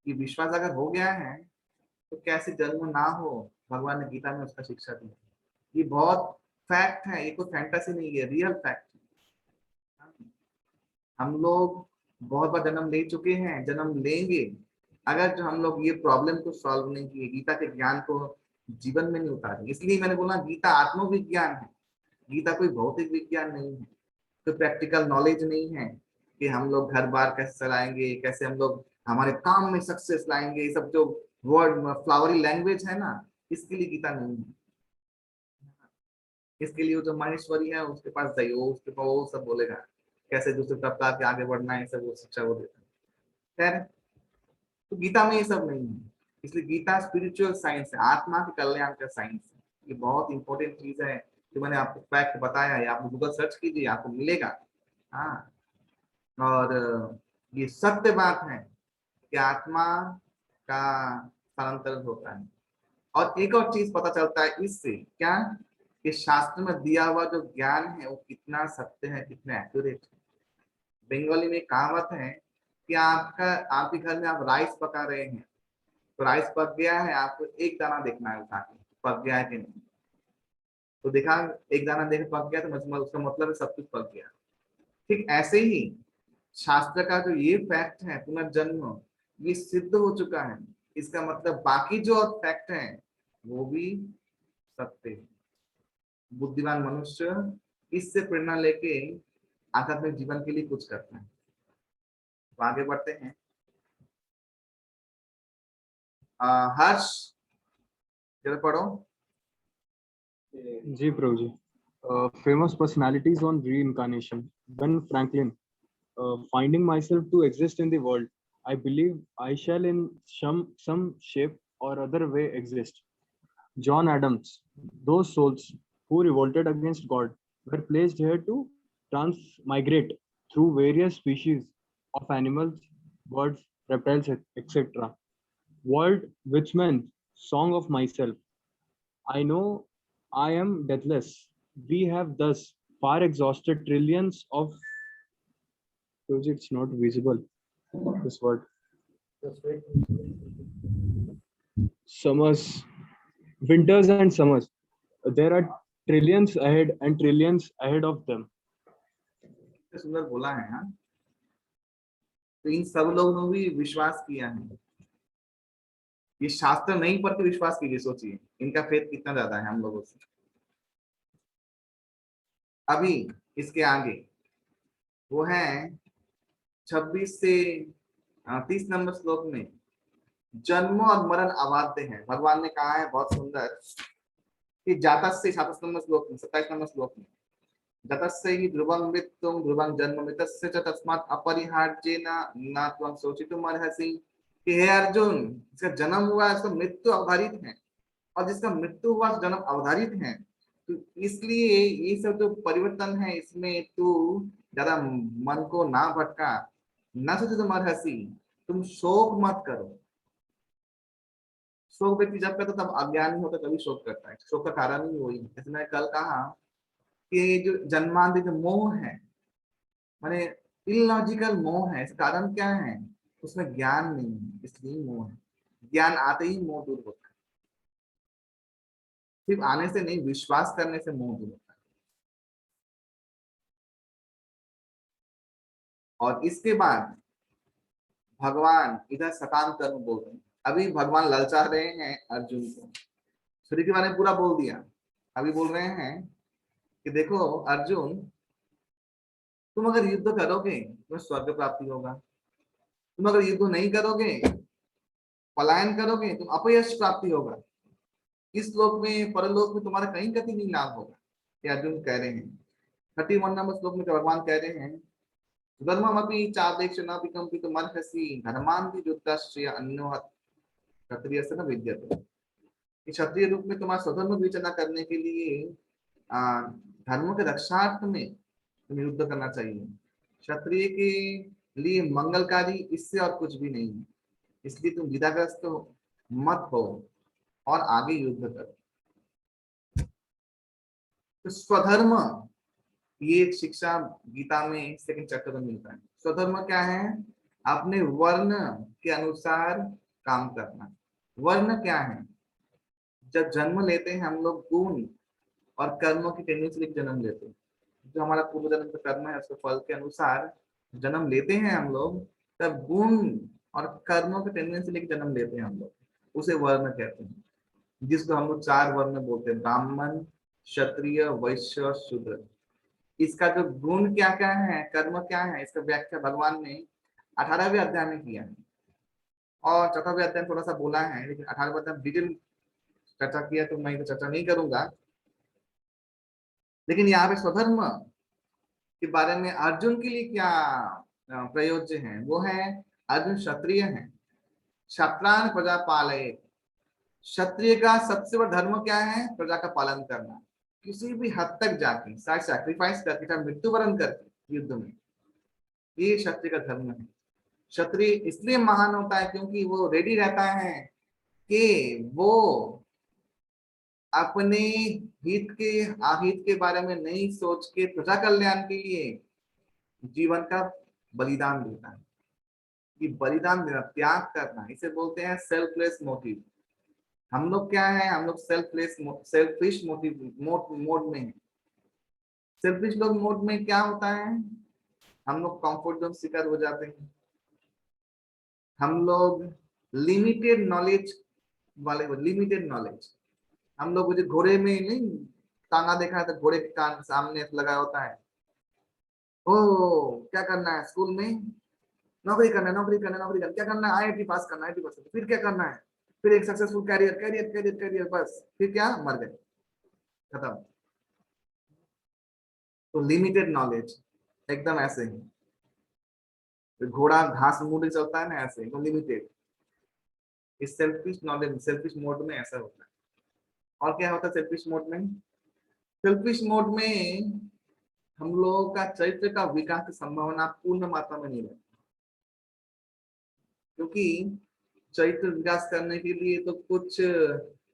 ये विश्वास अगर हो गया है तो कैसे जन्म ना हो, भगवान ने गीता में उसका शिक्षा दी। ये बहुत फैक्ट है, ये कोई फैंटेसी नहीं है, रियल फैक्ट है। हम लोग बहुत बार जन्म ले चुके हैं, जन्म लेंगे, अगर जो हम लोग ये प्रॉब्लम को सॉल्व नहीं किए, गीता के ज्ञान को जीवन में नहीं उतारे। इसलिए मैंने बोला गीता आत्मविज्ञान है, गीता कोई भौतिक विज्ञान नहीं है, कोई प्रैक्टिकल नॉलेज नहीं है कि हम लोग घर बार कैसे चलाएंगे, कैसे हम लोग हमारे काम में सक्सेस लाएंगे। ये सब जो वर्ड फ्लावरी लैंग्वेज है ना, इसके लिए गीता नहीं है। इसके लिए वो जो महेश्वरी है उसके पास जाइए, उसके पास वो सब बोलेगा कैसे दूसरे टपका के आगे बढ़ना है, सब वो शिक्षा वो देता है। खैर, तो गीता में ये सब नहीं है। इसलिए गीता स्पिरिचुअल साइंस है, आत्मा के कल्याण का साइंस है। ये बहुत इंपॉर्टेंट चीज है जो मैंने आपको फैक्ट बताया है, आप गूगल सर्च कीजिए आपको मिलेगा। हाँ, और ये सत्य बात है कि आत्मा का स्थानांतरण होता है। और एक और चीज पता चलता है इससे, क्या कि शास्त्र में दिया हुआ जो ज्ञान है वो कितना सत्य है, कितना एक्यूरेट है। बंगाली में कहावत है कि आपके घर में आप राइस पका रहे हैं, तो राइस पक गया है, आपको एक दाना देखना है उठा के पक गया है कि नहीं। तो देखा एक दाना देख पक गया तो उसका मतलब है सब कुछ पक गया। ठीक ऐसे ही शास्त्र का जो ये फैक्ट है पुनर्जन्म, ये सिद्ध हो चुका है। इसका मतलब बाकी जो और फैक्ट है वो भी सत्य है। बुद्धिमान मनुष्य इससे प्रेरणा लेके आध्यात्मिक जीवन के लिए कुछ करता है। तो आगे बढ़ते हैं। हर्ष, चलो पढ़ो। जी प्रभु जी। Famous personalities on reincarnation. Ben Franklin. Finding myself to exist in the world, I believe I shall in some shape or other way exist. John Adams. Those souls who revolted against God were placed here to transmigrate through various species of animals, birds, reptiles, etc. Walt Whitman's Song of Myself. I know I am deathless. We have thus far exhausted trillions of. It's not visible. This word. Summers, winters, and summers. There are trillions ahead and trillions ahead of them. सुंदर बोला है। हाँ, तो इन सब लोगों ने भी विश्वास किया है। ये शास्त्र नहीं पढ़ के विश्वास कीजिए, सोचिए इनका फेथ कितना ज्यादा है हम लोगों से। अभी इसके आगे वो है 26 से 30 नंबर श्लोक में जन्म और मरण अबाध्य है। भगवान ने कहा है बहुत सुंदर कि जातस्य 27 नंबर श्लोक में, 27 नंबर श्लोक में, जातस्य ही ध्रुवं मृत्युं ध्रुवं जन्म मृतस्य च तस्मात् अपरिहार्येण न त्वं शोचितुम् अर्हसि। कि हे अर्जुन, जिसका जन्म हुआ है उसका मृत्यु अवधारित है, और जिसका मृत्यु हुआ जन्म अवधारित है। तो इसलिए ये सब जो परिवर्तन है इसमें तू ज्यादा मन को ना भटका, न सोचे तुम अर्हसि, तुम शोक मत करो। शोक व्यक्ति जब करता तब अज्ञानी होता तभी शोक करता है, शोक का कारण ही वही। जैसे मैंने कल कहा कि जो जन्मांधिक मोह है, माने इलॉजिकल मोह है, इसका कारण क्या है? उसमें ज्ञान नहीं है, इसलिए मोह है। ज्ञान आते ही मोह दूर होता है, सिर्फ आने से नहीं, विश्वास करने से मोह दूर होता है। और इसके बाद भगवान इधर सकाम कर्म बोल रहे हैं। अभी भगवान ललचा रहे हैं अर्जुन को, श्री के बारे में पूरा बोल दिया। अभी बोल रहे हैं कि देखो अर्जुन, तुम अगर युद्ध करोगे तो स्वर्ग प्राप्ति होगा, तुम अगर युद्ध नहीं करोगे, पलायन करोगे, तुम अपयश प्राप्ति होगा। इस लोक में परलोक में तुम्हारा कहीं गति नहीं लाभ होगा, ये अर्जुन कह रहे हैं। 31 नंबर श्लोक में भगवान कह रहे हैं धर्ममपि चादेक्ष न विकम्पितुम् अर्हसि धर्मान्ति युद्धस्य अन्यो क्षत्रियस्य न विद्यते। क्षत्रिय रूप में तुम्हारा स्वधर्म विवेचना करने के लिए धर्म के रक्षार्थ में तुम्हें युद्ध करना चाहिए। क्षत्रिय के लिए मंगलकारी इससे और कुछ भी नहीं है, इसलिए तुम विधाग्रस्त मत हो और आगे युद्ध करो। तो स्वधर्म, ये एक शिक्षा गीता में सेकंड चैप्टर में मिलता है। स्वधर्म क्या है? अपने वर्ण के अनुसार काम करना। वर्ण क्या है? जब जन्म लेते हैं हम लोग गुण और कर्मों की टेंडेंसी लेकर जन्म लेते हैं। जो हमारा पूर्व जन्म का कर्म है उसके फल के अनुसार जन्म लेते हैं हम लोग, तब गुण और कर्मों की टेंडेंसी लेकर जन्म लेते हैं हम लोग, उसे वर्ण कहते हैं। जिसको हम लोग 4 वर्ण बोलते हैं, ब्राह्मण, क्षत्रिय, वैश्य और शूद्र। इसका जो गुण क्या क्या है, कर्म क्या है, इसका व्याख्या भगवान ने 18वें अध्याय में किया है और 4वें अध्याय में थोड़ा सा बोला है, लेकिन 18वें अध्याय में डिटेल चर्चा किया तो मैं चर्चा नहीं करूंगा। लेकिन यहाँ पे स्वधर्म के बारे में अर्जुन के लिए क्या प्रयोज्य है, वो है अर्जुन क्षत्रिय है। क्षत्रान प्रजा पालय। क्षत्रिय का सबसे बड़ा धर्म क्या है? प्रजा का पालन करना। किसी भी हद तक जाके सैक्रिफाइस करके, चाहे मृत्युवरण करके युद्ध में, ये क्षत्रिय का धर्म है। क्षत्रिय इसलिए महान होता है क्योंकि वो रेडी रहता है कि वो अपने हित के बारे में नहीं सोच के प्रजा कल्याण के लिए जीवन का बलिदान देता है। ये बलिदान देना, त्याग करना, इसे बोलते हैं सेल्फलेस मोटिव। हम लोग क्या है? हम लोग सेल्फिश मोटिव मोड में है। सेल्फिश लोग मोड में क्या होता है? हम लोग कंफर्ट जोन शिकार हो जाते हैं। हम लोग लिमिटेड नॉलेज वाले, लिमिटेड नॉलेज। हम लोग मुझे घोड़े में नहीं टांगा देखा है तो घोड़े के कान सामने लगा होता है, ओ क्या करना है स्कूल में? नौकरी करना, नौकरी करना, नौकरी करना। क्या करना है? आईआईटी पास करना, आईआईटी पास करना। फिर क्या करना है? फिर एक successful career, career, career, career, बस। फिर क्या? मर गए, खत्म। तो लिमिटेड नॉलेज एकदम ऐसे ही, तो घोड़ा घास मूड चलता है ना, ऐसे एकदम लिमिटेड। इस सेल्फिश नॉलेज, सेल्फिश मोड में ऐसा होता है। और क्या होता है सेल्फिश मोड में? सेल्फिश मोड में हम लोगों का चरित्र का विकास की संभावना पूर्ण मात्रा में नहीं रहती, क्योंकि चरित्र विकास करने के लिए तो कुछ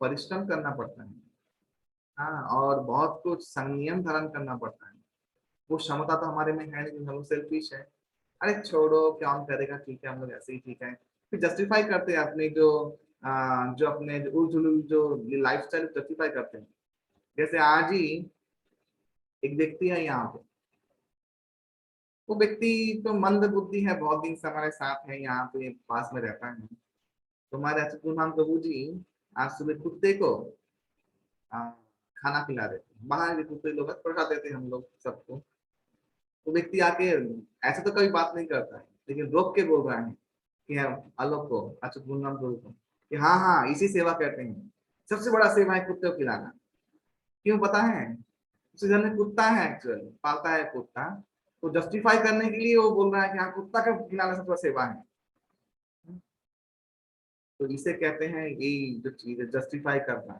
परिश्रम करना पड़ता है, हाँ, और बहुत कुछ संयम धारण करना पड़ता है। वो क्षमता तो हमारे में है नहीं, हम लोग सेल्फिश है। अरे छोड़ो, क्या हम करेगा, ठीक है, हम लोग ऐसे ही ठीक है। फिर जस्टिफाई करते हैं अपने जो अपने जो लाइफस्टाइल जस्टिफाई करते हैं। जैसे आज ही एक व्यक्ति है यहाँ पे, वो व्यक्ति तो मंद बुद्धि है, बहुत दिन से हमारे साथ है, यहाँ पे पास में रहता है। तो हमारे अच्युत प्रभु जी आज सुबह कुत्ते को खाना खिला देते हैं। बाहर के कुत्ते लोग पहुंचा देते हैं हम लोग सबको। तो व्यक्ति आके ऐसे तो कभी बात नहीं करता है, लेकिन रोक के बोल रहा है कि आलोक को, अच्युत प्रभु को, कि हाँ हाँ इसी सेवा करते हैं, सबसे बड़ा सेवा है कुत्ते को खिलाना। क्यों पता है? उसके घर में कुत्ता है, एक्चुअली पालता है कुत्ता, तो जस्टिफाई करने के लिए वो बोल रहा है कि हाँ कुत्ता का खिलाना सबसे बड़ा सेवा है। तो इसे कहते हैं, यही जो चीज है जस्टिफाई करना।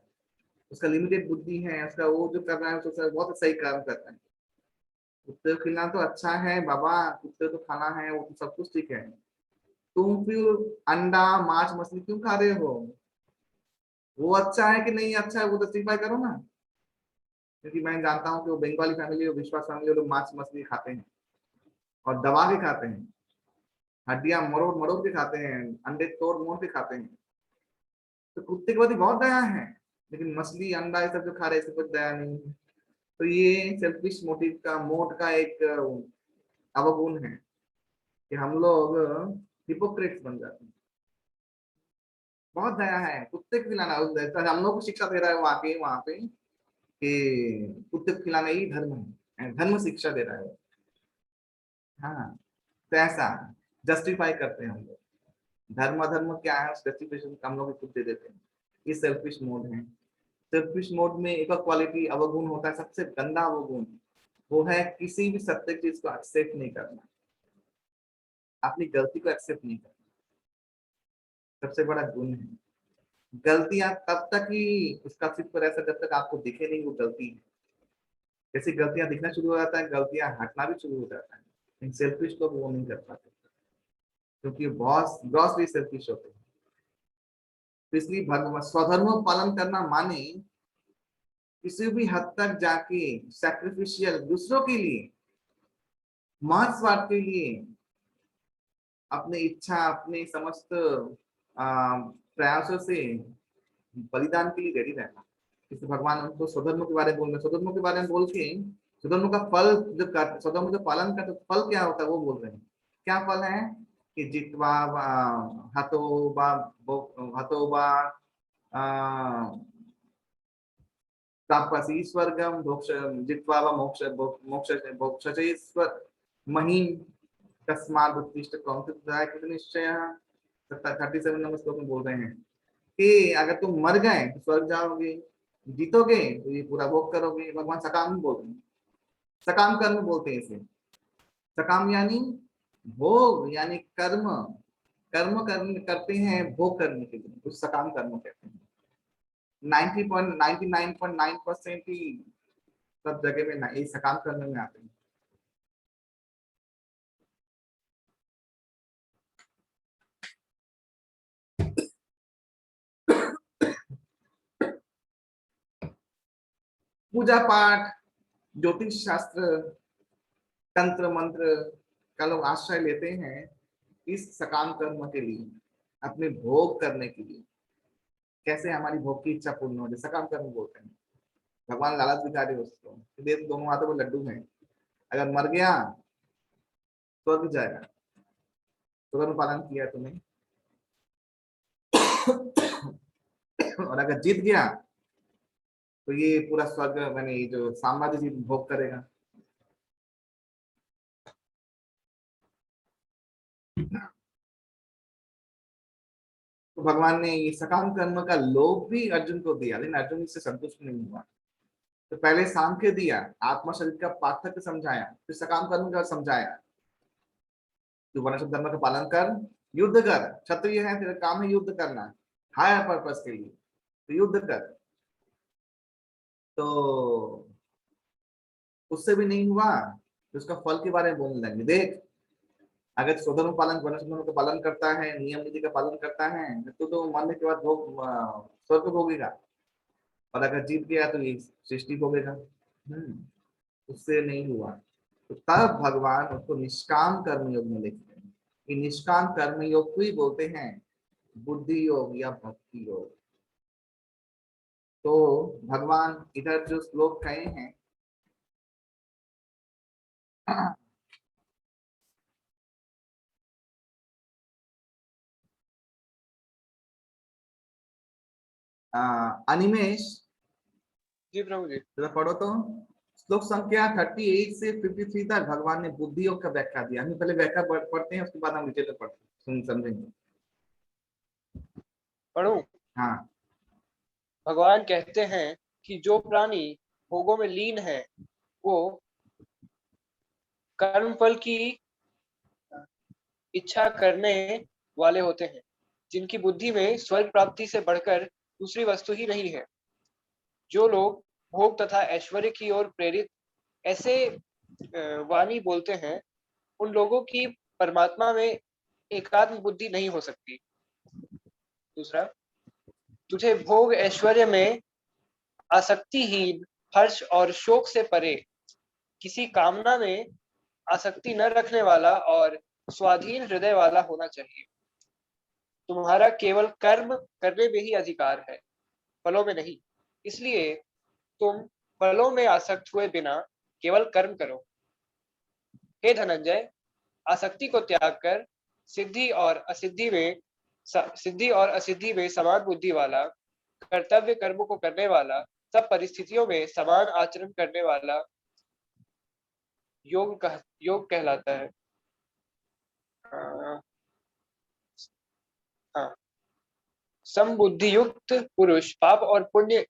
उसका लिमिटेड बुद्धि है, उसका वो जो कर रहा है उसका बहुत सही काम करता है। कुत्ते को खिलाना तो अच्छा है बाबा, कुत्ते को खाना है, वो तो सब कुछ ठीक है। तुम फिर अंडा मांस मछली क्यों खा रहे हो? वो अच्छा है कि नहीं अच्छा है, वो जस्टिफाई करो ना। क्योंकि मैं जानता हूँ कि वो बंगाली फैमिली और विश्वास फैमिली लोग मांस मछली खाते हैं और दबा के खाते हैं, हड्डियां मरोड़ मरोड़ के खाते हैं, अंडे तोड़ मोड़ के खाते हैं। तो कुत्ते के प्रति बहुत दया है, लेकिन मछली अंडा ये सब जो खा रहे हैं, कुछ दया नहीं है। तो ये सेल्फिश मोटिव का मोड का एक अवगुण है कि हम लोग हिपोक्रेट्स बन जाते हैं। बहुत दया है, कुत्ते को खिलाना हम लोग को शिक्षा दे रहा है वहां पे कि कुत्ते को खिलाना ही धर्म है, धर्म शिक्षा दे रहा है। हाँ, तो ऐसा जस्टिफाई करते हैं हम लोग। धर्म अधर्म क्या है, जस्टिफिकेशन हम लोग खुद दे देते हैं। ये सेल्फिश मोड है। सेल्फिश मोड में एक क्वालिटी अवगुण होता है, सबसे गंदा अवगुण, वो है किसी भी सत्य चीज को एक्सेप्ट नहीं करना, अपनी गलती को एक्सेप्ट नहीं करना। सबसे बड़ा गुण है। गलतियां तब तक ही उसका अस्तित्व रह सकता जब तक आपको दिखे नहीं वो गलती है। जैसे गलतियां दिखना शुरू हो जाता है, गलतियां हटना भी शुरू हो जाता है। इन सेल्फिश लोग वो नहीं कर पाते, क्योंकि बहुत ग्रॉसली सेल्फिश होते हैं। तो इसलिए भगवान स्वधर्म पालन करना माने किसी भी हद तक जाके सैक्रिफिशियल, दूसरों के लिए, महत्स्वार्थ के लिए अपनी इच्छा अपने समस्त प्रयासों से बलिदान के लिए रेडी रहना। इसलिए भगवान उनको स्वधर्म के बारे में बोल रहे, स्वधर्म के बारे में बोल के स्वधर्म का फल जो कर, स्वधर्म जो पालन का तो फल क्या होता है वो बोल रहे हैं। क्या फल है कि जित्वा हतो बा हतो बा तापसी स्वर्गम मोक्ष जित्वा वा मोक्ष मोक्ष मोक्षेश्वर महीम तस्मात् उत्तिष्ठ कौंतेय कृत निश्चय। 37 नंबर श्लोक में बोल रहे हैं कि अगर तुम मर गए तो स्वर्ग जाओगे, जीतोगे तो ये पूरा भोग करोगे। भगवान सकाम बोलते हैं, सकाम कर्म बोलते हैं इसे। सकाम यानी भोग यानी कर्म, कर्म करते हैं भोग करने के लिए, उस सकाम कर्म कहते हैं। 99.9% ही सब जगह में ये सकाम कर्म में आते हैं। पूजा पाठ, ज्योतिष शास्त्र, तंत्र मंत्र का लोग आश्रय लेते हैं इस सकाम कर्म के लिए, अपने भोग करने के लिए। कैसे हमारी भोग की इच्छा पूर्ण हो जाए, सकाम कर्म बोलते हैं। भगवान लालच दिखा रहे उसको, दोनों हाथों में लड्डू हैं, अगर मर गया स्वर्ग जाएगा, स्वधर्म पालन किया तुमने, और अगर जीत गया तो ये पूरा स्वर्ग मैंने जो साम्राज्य जीत भोग करेगा। तो भगवान ने ये सकाम कर्म का लोभ भी अर्जुन को दिया, लेकिन अर्जुन इससे संतुष्ट नहीं हुआ। तो पहले सांख्य दिया, आत्मा शरीर का पार्थक्य समझाया, फिर सकाम कर्म का समझाया। तू वर्णशुद्ध धर्म का पालन कर, युद्ध कर, क्षत्रिय है तेरा काम है युद्ध करना, हायर पर्पस के लिए, तो युद्ध कर। तो उससे भी नहीं हुआ तो उसका फल के बारे में बोलने लगे। देख, अगर स्वधर्म पालन वर्णशुद्ध का पालन करता है, नियम नीति का पालन करता है, तो मरने के बाद भोग स्वर्ग भोगेगा, और अगर जीत गया तो ये सृष्टि भोगेगा। उससे नहीं हुआ। तो तब भगवान उसको निष्काम कर्म योग में लिखते हैं। ये निष्काम कर्म योग को ही बोलते हैं बुद्धि योग या भक्ति योग। तो भगवान इधर जो श्लोक कहे हैं अनिमेश जी प्रभु जी। जरा पढ़ो तो श्लोक संख्या 38 से 53 तक भगवान ने बुद्धि योग का व्याख्या दिया। हम पहले व्याख्या पढ़ते हैं, उसके बाद हम नीचे तक पढ़ते हैं, समझेंगे। पढ़ूं? हाँ। भगवान कहते हैं कि जो प्राणी भोगों में लीन है वो कर्मफल की इच्छा करने वाले होते हैं, जिनकी बुद्धि में स्वर्ग प्राप्ति से बढ़कर दूसरी वस्तु ही नहीं है। जो लोग भोग तथा ऐश्वर्य की ओर प्रेरित ऐसे वाणी बोलते हैं, उन लोगों की परमात्मा में एकात्म बुद्धि नहीं हो सकती। दूसरा, तुझे भोग ऐश्वर्य में आसक्तिहीन, हर्ष और शोक से परे, किसी कामना में आसक्ति न रखने वाला और स्वाधीन हृदय वाला होना चाहिए। तुम्हारा केवल कर्म करने में ही अधिकार है, फलों में नहीं। इसलिए तुम फलों में आसक्त हुए बिना केवल कर्म करो। हे धनंजय, आसक्ति को त्याग कर सिद्धि और असिद्धि में समान बुद्धि वाला, कर्तव्य कर्म को करने वाला, सब परिस्थितियों में समान आचरण करने वाला योग कहलाता है। हाँ, समबुद्धि युक्त पुरुष पाप और पुण्य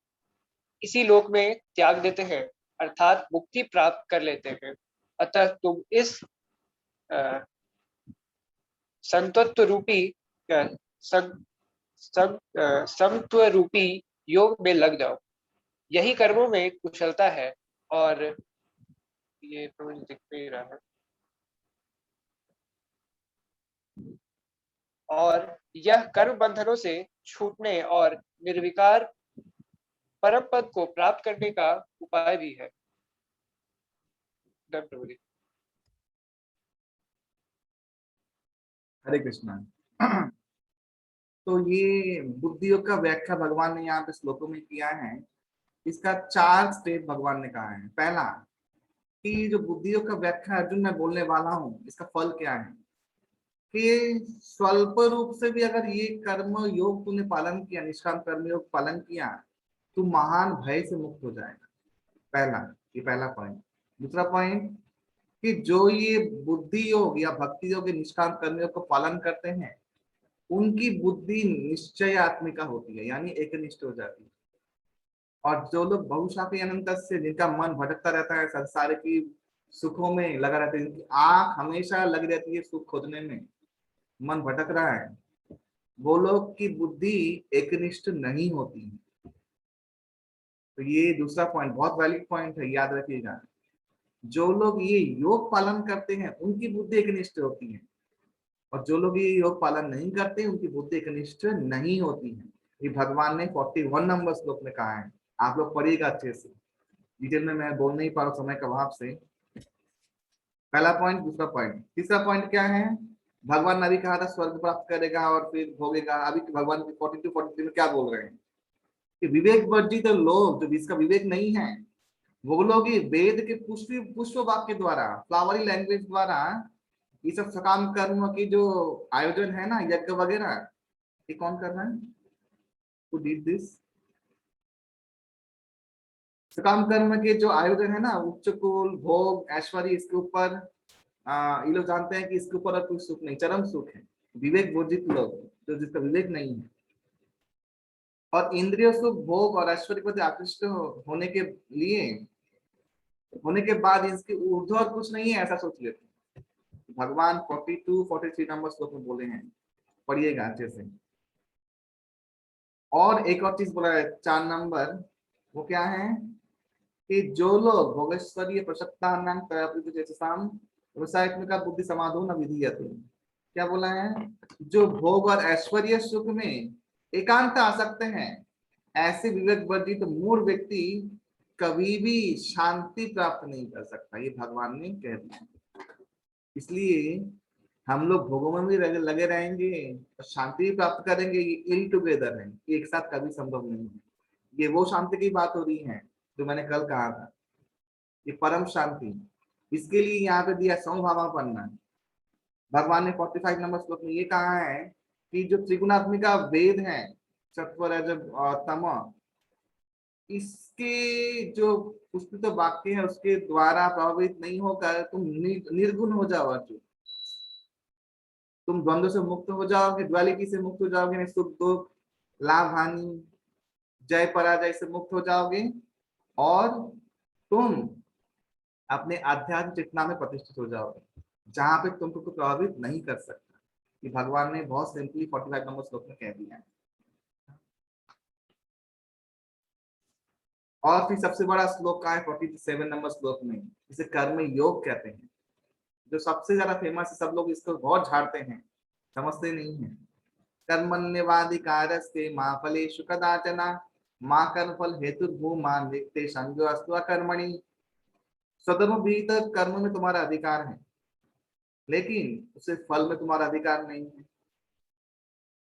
इसी लोक में त्याग देते हैं, अर्थात मुक्ति प्राप्त कर लेते हैं। अतः तुम इस संतत्व रूपी समत्व रूपी योग में लग जाओ। यही कर्मों में कुशलता है। और ये दिख नहीं रहा है। और यह कर्म बंधनों से छूटने और निर्विकार परम पद को प्राप्त करने का उपाय भी है। हरे कृष्णा। तो ये बुद्धि योग का व्याख्या भगवान ने यहाँ पे श्लोकों में किया है। इसका 4 स्टेप भगवान ने कहा है। पहला कि जो बुद्धि योग का व्याख्या अर्जुन मैं बोलने वाला हूँ, इसका फल क्या है कि स्वल्प रूप से भी अगर ये कर्म योग तूने पालन किया, निष्काम कर्म योग पालन किया, तू महान भय से मुक्त हो जाएगा। पहला, ये पहला पॉइंट। दूसरा पॉइंट कि जो ये बुद्धि योग या भक्ति योग, निष्काम कर्म योग को पालन करते हैं, उनकी बुद्धि निश्चयात्मिका होती है, यानी एकनिष्ठ हो जाती है। और जो लोग बहुशाखी अनंत से, जिनका मन भटकता रहता है, संसार की सुखों में लगा रहता है, जिनकी आंख हमेशा लगी रहती है सुख खोजने में, मन भटक रहा है, वो लोग की बुद्धि एकनिष्ठ नहीं होती है। तो ये दूसरा पॉइंट बहुत वैलिड पॉइंट है, याद रखिएगा। जो लोग ये योग पालन करते हैं उनकी बुद्धि एकनिष्ठ होती है, और जो लोग ये योग पालन नहीं करते उनकी बुद्धि एकनिष्ठ नहीं होती है। ये भगवान ने 41 नंबर श्लोक में कहा है। आप लोग पढ़िएगा अच्छे से, डिटेल में मैं बोल नहीं पा रहा समय का अभाव से। पहला पॉइंट। दूसरा पॉइंट। तीसरा पॉइंट क्या है? भगवान ने अभी कहा था स्वर्ग प्राप्त करेगा और फिर भोगेगा। अभी भगवान 42 43 में क्या बोल रहे हैं कि विवेक वर्जित लोग, जो जिसका विवेक नहीं है, वो लोग ही वेद के पुष्प वाक्य द्वारा, फ्लावरी लैंग्वेज द्वारा ये सब सकाम कर्म की जो आयोजन है ना, यज्ञ वगैरह, ये कौन कर रहा है? Who did this? सकाम कर्म के जो आयोजन है ना, उच्च कुल, भोग, ऐश्वर्य, इसके ऊपर ये लोग जानते हैं कि इसके ऊपर कोई सुख नहीं, चरम सुख है। विवेक वर्जित लोग, जो जिसका विवेक नहीं है, और इंद्रिय सुख, भोग और ऐश्वर्य के प्रति आकृष्ट होने के बाद इसके ऊर्ध्व और कुछ नहीं है, ऐसा सोच लेते हैं। भगवान 42 43 नंबर श्लोक में बोले हैं, पढ़िएगा अच्छे से। और एक और चीज बोला है 4 नंबर, वो क्या है कि जो लोग भोगेश्वरीय प्रसक्तानां तयापृतचेतसां व्यवसायत्मिका बुद्धि समाधो न विधीयते, क्या बोला है? जो भोग और ऐश्वर्य सुख में एकांत आसक्त हैं, ऐसे विवेक वर्जित मूढ़ व्यक्ति कभी भी शांति प्राप्त नहीं कर सकता। ये भगवान ने कह दिया। इसलिए हम लोग भोगों में भी लगे रहेंगे और शांति प्राप्त करेंगे, ये इल टुगेदर है, एक साथ कभी संभव नहीं है। ये वो शांति की बात हो रही है जो मैंने कल कहा था, ये परम शांति। इसके लिए यहाँ पे दिया समभावापन्न। भगवान ने 45 नंबर श्लोक में ये कहा है कि जो त्रिगुणात्मिका वेद है, सत्व रजस और तम, इसके जो पुष्पित वाक्य है उसके द्वारा प्रभावित नहीं होकर तुम निर्गुण हो जाओ अर्जुन। तुम द्वंद्व से मुक्त हो जाओगे, द्वैलिटी से मुक्त हो जाओगे, सुख दुख, लाभ हानि, जय पराजय से मुक्त हो जाओगे, और तुम अपने आध्यात्मिक चेतना में प्रतिष्ठित हो जाओगे, जहां पे तुमको कोई प्रभावित नहीं कर सकता। ये भगवान ने बहुत सिंपली 45 नंबर श्लोक में कह दिया है। और फिर सबसे बड़ा श्लोक का है 47 नंबर श्लोक में, जिसे कर्म योग कहते हैं, जो सबसे ज्यादा फेमस है। सब लोग इसको बहुत झाड़ते हैं, समझते नहीं है। कर्मण्यवाधिकारस्ते मा फलेषु कदाचन मा कर्मफल हेतुर्भूमा नित्य संगोऽस्तु कर्मणि। स्वधर्म विहित कर्म में तुम्हारा अधिकार है, लेकिन उसे फल में तुम्हारा अधिकार नहीं है।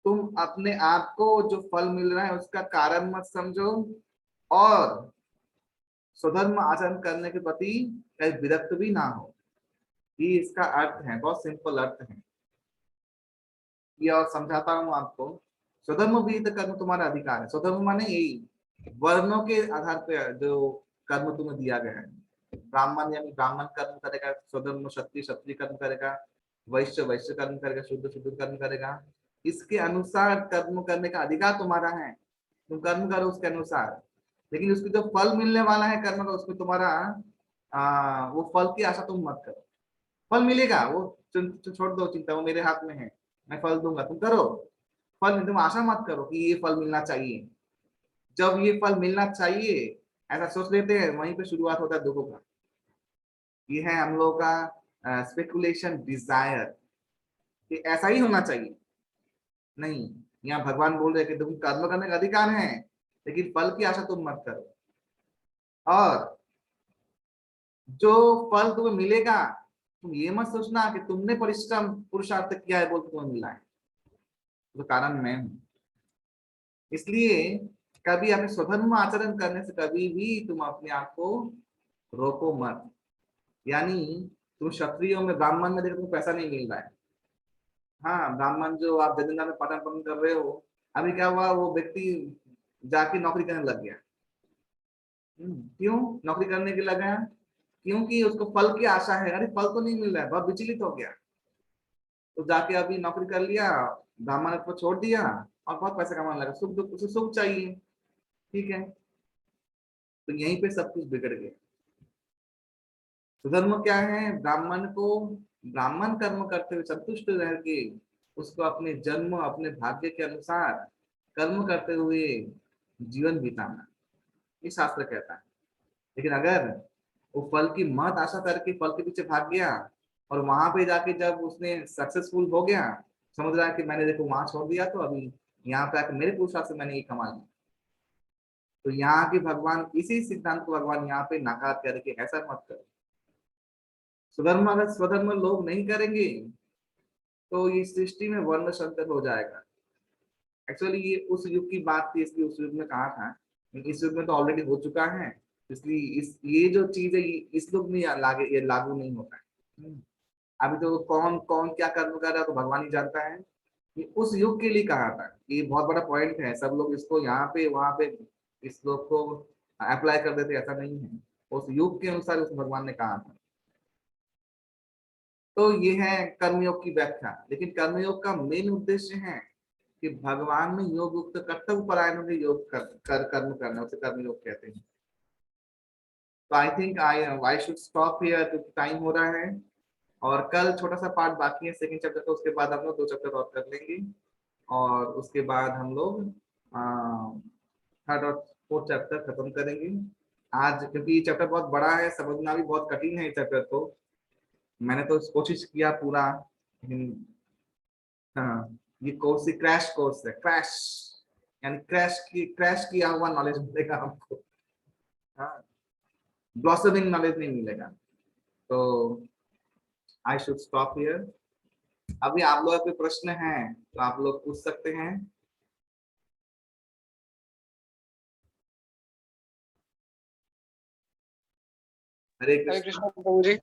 तुम अपने आप को जो फल मिल रहा है उसका कारण मत समझो, और स्वधर्म आचरण करने के प्रति कहीं विरक्त भी ना हो। ये इसका अर्थ है, बहुत सिंपल अर्थ है ये, और समझाता हूं आपको। स्वधर्म विहित कर्म तुम्हारा अधिकार है। स्वधर्म माने यही वर्णों के आधार पर जो कर्म तुम्हें दिया गया है। ब्राह्मण यानी ब्राह्मण कर्म करेगा, स्वधर्म क्षत्रिय क्षत्रिय कर्म करेगा, वैश्य वैश्य कर्म करेगा, शुद्ध शुद्ध कर्म करेगा। इसके अनुसार कर्म करने का अधिकार तुम्हारा है, तुम कर्म करो उसके अनुसार। लेकिन उसके जो फल मिलने वाला है कर्म का, उसमें तुम्हारा वो फल की आशा तुम मत करो। फल मिलेगा, वो छोड़ दो चिंता, वो मेरे हाथ में है, मैं फल दूंगा, तुम करो। फल तुम आशा मत करो कि ये फल मिलना चाहिए। जब ये फल मिलना चाहिए ऐसा सोच लेते हैं, वहीं पे शुरुआत होता है दुखों का। ये है हम लोगों का स्पेकुलेशन, डिजायर कि ऐसा ही होना चाहिए। नहीं, यहाँ भगवान बोल रहे कि तुम कर्म करने का अधिकार है, लेकिन फल की आशा तुम मत करो। और जो फल तुम्हें मिलेगा तुम ये मत सोचना कि तुमने परिश्रम पुरुषार्थ किया है बोल के तुम्हें मिला है, तो कारण मैं हूं। इसलिए कभी अपने स्वधर्म आचरण करने से कभी भी तुम अपने आप को रोको मत। यानी तुम क्षत्रियों में, ब्राह्मण में देखो तुमको पैसा नहीं मिल रहा है, हाँ ब्राह्मण जो आप जजनगा में पठन पठन कर रहे हो, अभी क्या हुआ, वो व्यक्ति जाके नौकरी करने लग गया। क्यों नौकरी करने के लगा? क्योंकि उसको फल की आशा है, अरे फल तो नहीं मिल रहा है, बहुत विचलित हो गया, तो जाके अभी नौकरी कर लिया, ब्राह्मण को छोड़ दिया और बहुत पैसा कमाने लगा, सुख दुख, उसे सुख चाहिए, ठीक है, तो यहीं पे सब कुछ बिगड़ गया। तो धर्म क्या है? ब्राह्मण को ब्राह्मण कर्म करते हुए संतुष्ट रह के उसको अपने जन्म, अपने भाग्य के अनुसार कर्म करते हुए जीवन बिताना, ये शास्त्र कहता है। लेकिन अगर वो फल की मत आशा करके फल के पीछे भाग गया और वहां पे जाके जब उसने सक्सेसफुल हो गया, समझ रहा है कि मैंने देखो वहां छोड़ दिया तो अभी यहाँ पे आके मेरे पुरुषार्थ से मैंने ये कमा लिया, तो यहाँ के भगवान इसी सिद्धांत को भगवान यहाँ पे नकार करके ऐसा मत करो। स्वधर्म, अगर स्वधर्म लोग नहीं करेंगे तो इस सृष्टि में वर्ण संकर हो जाएगा। एक्चुअली ये उस युग की बात थी, इसलिए उस युग में कहा था, इस युग में तो ऑलरेडी हो चुका है, इसलिए इस ये जो चीज है इस युग में ये लागू नहीं होता है। अभी तो कौन कौन क्या कर्म कर रहा है तो भगवान ही जानता है, ये उस युग के लिए कहा था। ये बहुत बड़ा पॉइंट है, सब लोग इसको यहाँ पे वहां पे इस लोग को अप्लाई कर देते, ऐसा नहीं है, उस युग के अनुसार उस भगवान ने कहा था। तो ये है कर्मयोग की व्याख्या। लेकिन कर्मयोग का मेन उद्देश्य है कि भगवान में योग युक्त कर्तव्य परायण में योग कर्म करना, उसे कर्मयोग कहते हैं। तो I think I should stop here, क्योंकि टाइम हो रहा है और कल छोटा सा पार्ट बाकी है सेकंड चैप्टर का, उसके बाद हम लोग 2 चैप्टर और कर लेंगे और उसके बाद हम लोग थर्ड और फोर्थ चैप्टर खत्म करेंगे आज, क्योंकि ये चैप्टर बहुत बड़ा है, समझना भी बहुत कठिन है। इस चैप्टर को मैंने तो कोशिश किया पूरा, लेकिन हाँ, ये कोर्स क्रैश कोर्स है, क्रैश यानी क्रैश किया हुआ नॉलेज मिलेगा आपको, हाँ, ब्लॉसमिंग नॉलेज नहीं मिलेगा। तो आई शुड स्टॉप हियर। अभी आप लोगों के प्रश्न हैं तो आप लोग पूछ सकते हैं। हरे हरे कृष्णा। कृष्णा प्रभु जी।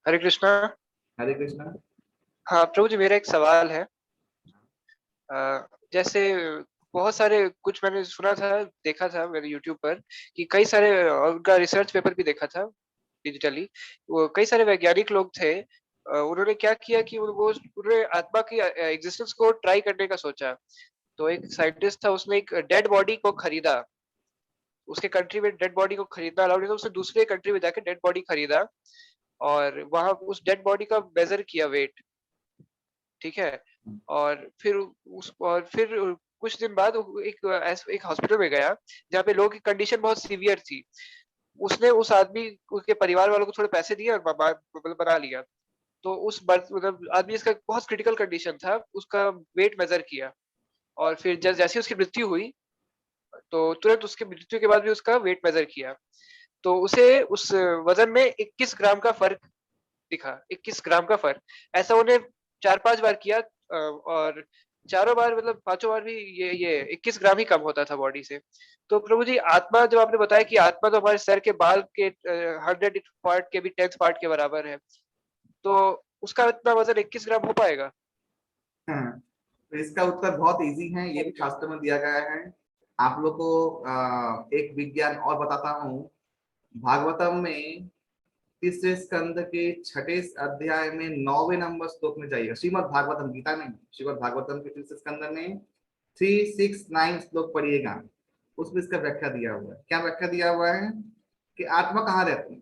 हरे कृष्णा। हरे कृष्णा। हाँ प्रभु जी, मेरा एक सवाल है। जैसे बहुत सारे, कुछ मैंने सुना था, देखा था मेरे YouTube पर कि कई सारे, उनका रिसर्च पेपर भी देखा था डिजिटली, वो कई सारे वैज्ञानिक लोग थे, उन्होंने क्या किया कि वो उन्होंने आत्मा की एग्जिस्टेंस को ट्राई करने का सोचा। तो एक साइंटिस्ट था, उसने एक डेड बॉडी को खरीदा, उसके कंट्री में डेड बॉडी को खरीदना अलाउड नहीं था, उसने दूसरे कंट्री में जाके डेड बॉडी खरीदा और वहां उस डेड बॉडी का मेजर किया वेट, ठीक है, और फिर कुछ दिन बाद एक हॉस्पिटल में गया जहाँ पे लोगों की कंडीशन बहुत सीवियर थी। उसने उस आदमी, उसके परिवार वालों को थोड़े पैसे दिए और मतलब बना लिया। तो उस मतलब आदमी, इसका बहुत क्रिटिकल कंडीशन था, उसका वेट मेजर किया और फिर जैसे उसकी मृत्यु हुई तो तुरंत उसकी मृत्यु के बाद भी उसका वेट मेजर किया, तो उसे उस वजन में 21 ग्राम का फर्क दिखा। 21 ग्राम का फर्क, ऐसा उन्हें 4-5 बार किया और चारों बार, मतलब पांचों बार भी ये 21 ग्राम ही कम होता था बॉडी से। तो प्रभु जी, आत्मा जो आपने बताया कि आत्मा तो हमारे सर के बाल के 100 पार्ट के भी 10th पार्ट के बराबर है, तो उसका इतना वजन 21 ग्राम हो पाएगा? हाँ, तो इसका उत्तर बहुत इजी है, ये भी शास्त्र में दिया गया है। आप लोग को एक विज्ञान और बताता हूँ। भागवतम में तीसरे स्कंद के 6ठे अध्याय में 9वें नंबर श्लोक में जाइएगा। श्रीमद् भागवतम, गीता नहीं, श्रीमद् भागवतम के तीसरे स्कंद में 369 श्लोक पढ़िएगा, उसमें इसका व्याख्या दिया हुआ है। क्या व्याख्या दिया हुआ है कि आत्मा कहाँ रहती है?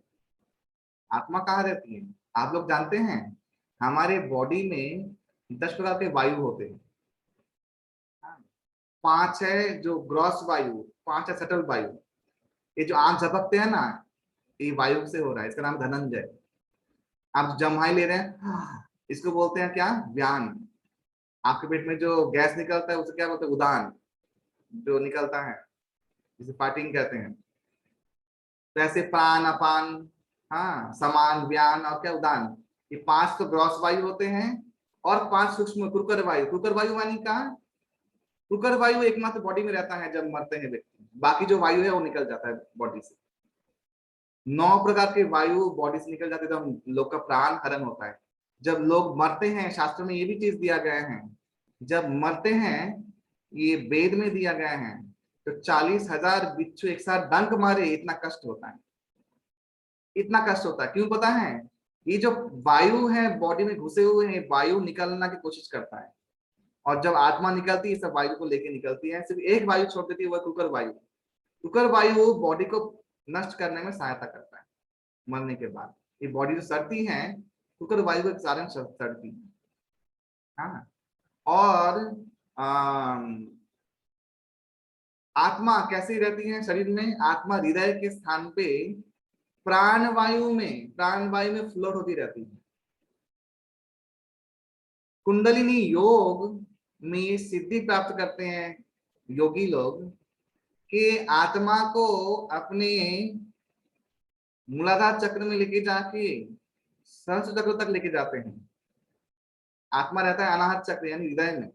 आत्मा कहाँ रहती है? आप लोग जानते हैं हमारे बॉडी में 10 प्रकार के वायु होते हैं। 5 है जो ग्रॉस वायु, 5 है सटल वायु। ये जो आंख झपकते हैं ना, ये वायु से हो रहा है, इसका नाम धनंजय। आप जम्हाई ले रहे हैं, इसको बोलते हैं क्या? व्यान। आपके पेट में जो गैस निकलता है उसे क्या बोलते हैं? उदान, जो निकलता है जिसे फार्टिंग कहते हैं। तो ऐसे प्राण, अपान, हाँ, समान, व्यान और क्या उदान, ये 5 तो ग्रॉस वायु होते हैं और 5 सूक्ष्म कुकर वायु। कुकर वायु मानी कहा, कुकर वायु एकमात्र बॉडी में रहता है जब मरते हैं व्यक्ति, बाकी जो वायु है वो निकल जाता है बॉडी से। 9 प्रकार के वायु बॉडी से निकल जाते हैं तो हम लोग का प्राण हरण होता है। जब लोग मरते हैं, शास्त्र में ये भी चीज दिया गया है, जब मरते हैं, ये वेद में दिया गया है, तो 40,000 बिच्छू एक साथ डंक मारे, इतना कष्ट होता है, इतना कष्ट होता है। क्यों पता है? ये जो वायु है बॉडी में घुसे हुए हैं, वायु निकलना की कोशिश करता है, और जब आत्मा निकलती है सब वायु को लेके निकलती है, सिर्फ एक वायु छोड़ देती है, वह कुकर वायु। कुकर वायु बॉडी को नष्ट करने में सहायता करता है मरने के बाद। ये बॉडी जो सड़ती है, कुकर वायु के कारण सड़ती है। हाँ, और आत्मा कैसी रहती है शरीर में? आत्मा हृदय के स्थान पे प्राण वायु में फ्लोट होती रहती है। कुंडलिनी योग में सिद्धि प्राप्त करते हैं योगी लोग कि आत्मा को अपने मूलाधार चक्र में लेके जाके सहस्त्र चक्र तक लेके जाते हैं। आत्मा रहता है अनाहत चक्र यानी हृदय में,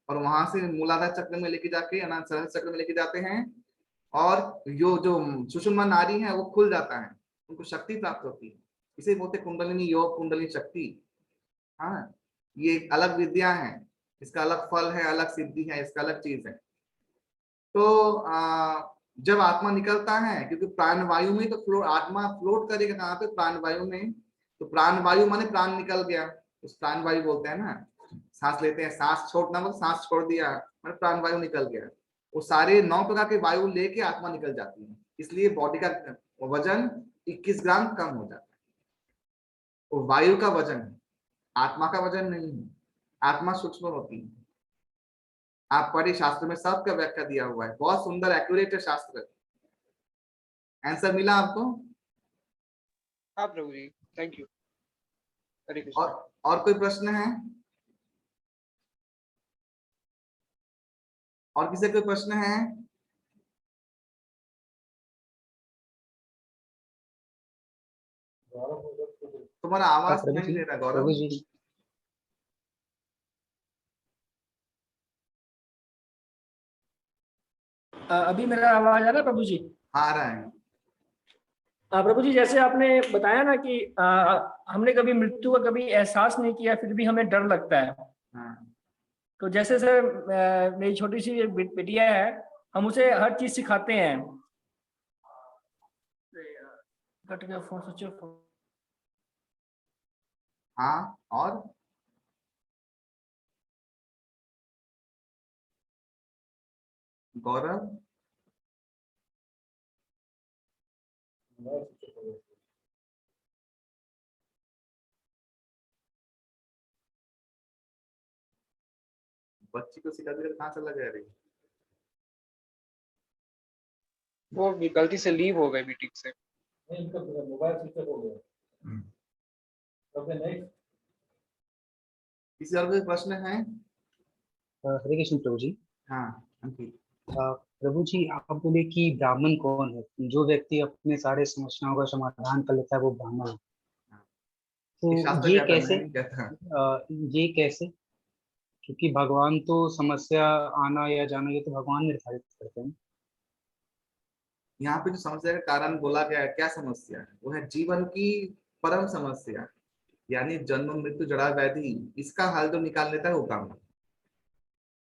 और वहां से मूलाधार चक्र में लेके जाके अनाहत सहस्त्र चक्र में लेके जाते हैं, और जो सुषुम्ना नाड़ी है वो खुल जाता है, उनको शक्ति प्राप्त होती है। इसे बोलते कुंडलिनी योग, कुंडलिनी शक्ति। हाँ, ये एक अलग विद्या है, इसका अलग फल है, अलग सिद्धि है, इसका अलग चीज है। तो जब आत्मा निकलता है, क्योंकि प्राण वायु में तो आत्मा फ्लोट करेगा कहाँ पे? प्राण वायु में। तो प्राण वायु माने प्राण निकल गया, उस प्राण वायु बोलते हैं ना। सांस लेते हैं, सांस छोड़ना मतलब सांस छोड़ दिया, माने प्राण वायु निकल गया। वो सारे 9 प्रकार के वायु लेके आत्मा निकल जाती है, इसलिए बॉडी का वजन 21 ग्राम कम हो जाता है। वो वायु का वजन है, आत्मा का वजन नहीं है। आत्मा सूक्ष्म होती है। आप पढ़े, शास्त्र में सबका व्याख्या दिया हुआ है, बहुत सुंदर एक्यूरेट है शास्त्र। आंसर मिला आपको? हाँ प्रभु जी, थैंक यू। हरे कृष्ण। और कोई प्रश्न है? और किसी कोई प्रश्न है? तुम्हारा आवाज नहीं दे रहा गौरव। प्रभु जी अभी मेरा आवाज आ रहा है प्रभु जी? आ रहा है। प्रभु जी, जैसे आपने बताया ना कि हमने कभी मृत्यु का कभी एहसास नहीं किया, फिर भी हमें डर लगता है। हाँ। तो जैसे सर मेरी छोटी सी बेटिया है, हम उसे हर चीज सिखाते हैं। कट गया फोन, स्विच ऑफ। हाँ, और गौरव? बच्ची को सिखा देकर कहाँ चला गया रे? वो गलती से लीव हो गए मीटिंग से। मोबाइल स्विच ऑफ हो गया। किसी और कोई प्रश्न है? हरे कृष्ण प्रभु जी। हाँ अंकित। प्रभु जी, आप बोले कि ब्राह्मण कौन है? जो व्यक्ति अपने सारे समस्याओं का समाधान कर लेता है वो ब्राह्मण है। तो ये कैसे? ये कैसे? क्योंकि भगवान तो समस्या आना या जाना ये तो भगवान निर्धारित करते हैं। यहाँ पे जो समस्या का कारण बोला गया है, क्या समस्या है? वो है जीवन की परम समस्या, यानी जन्म मृत्यु जरा व्याधि। इसका हल जो निकाल लेता है वो ब्राह्मण।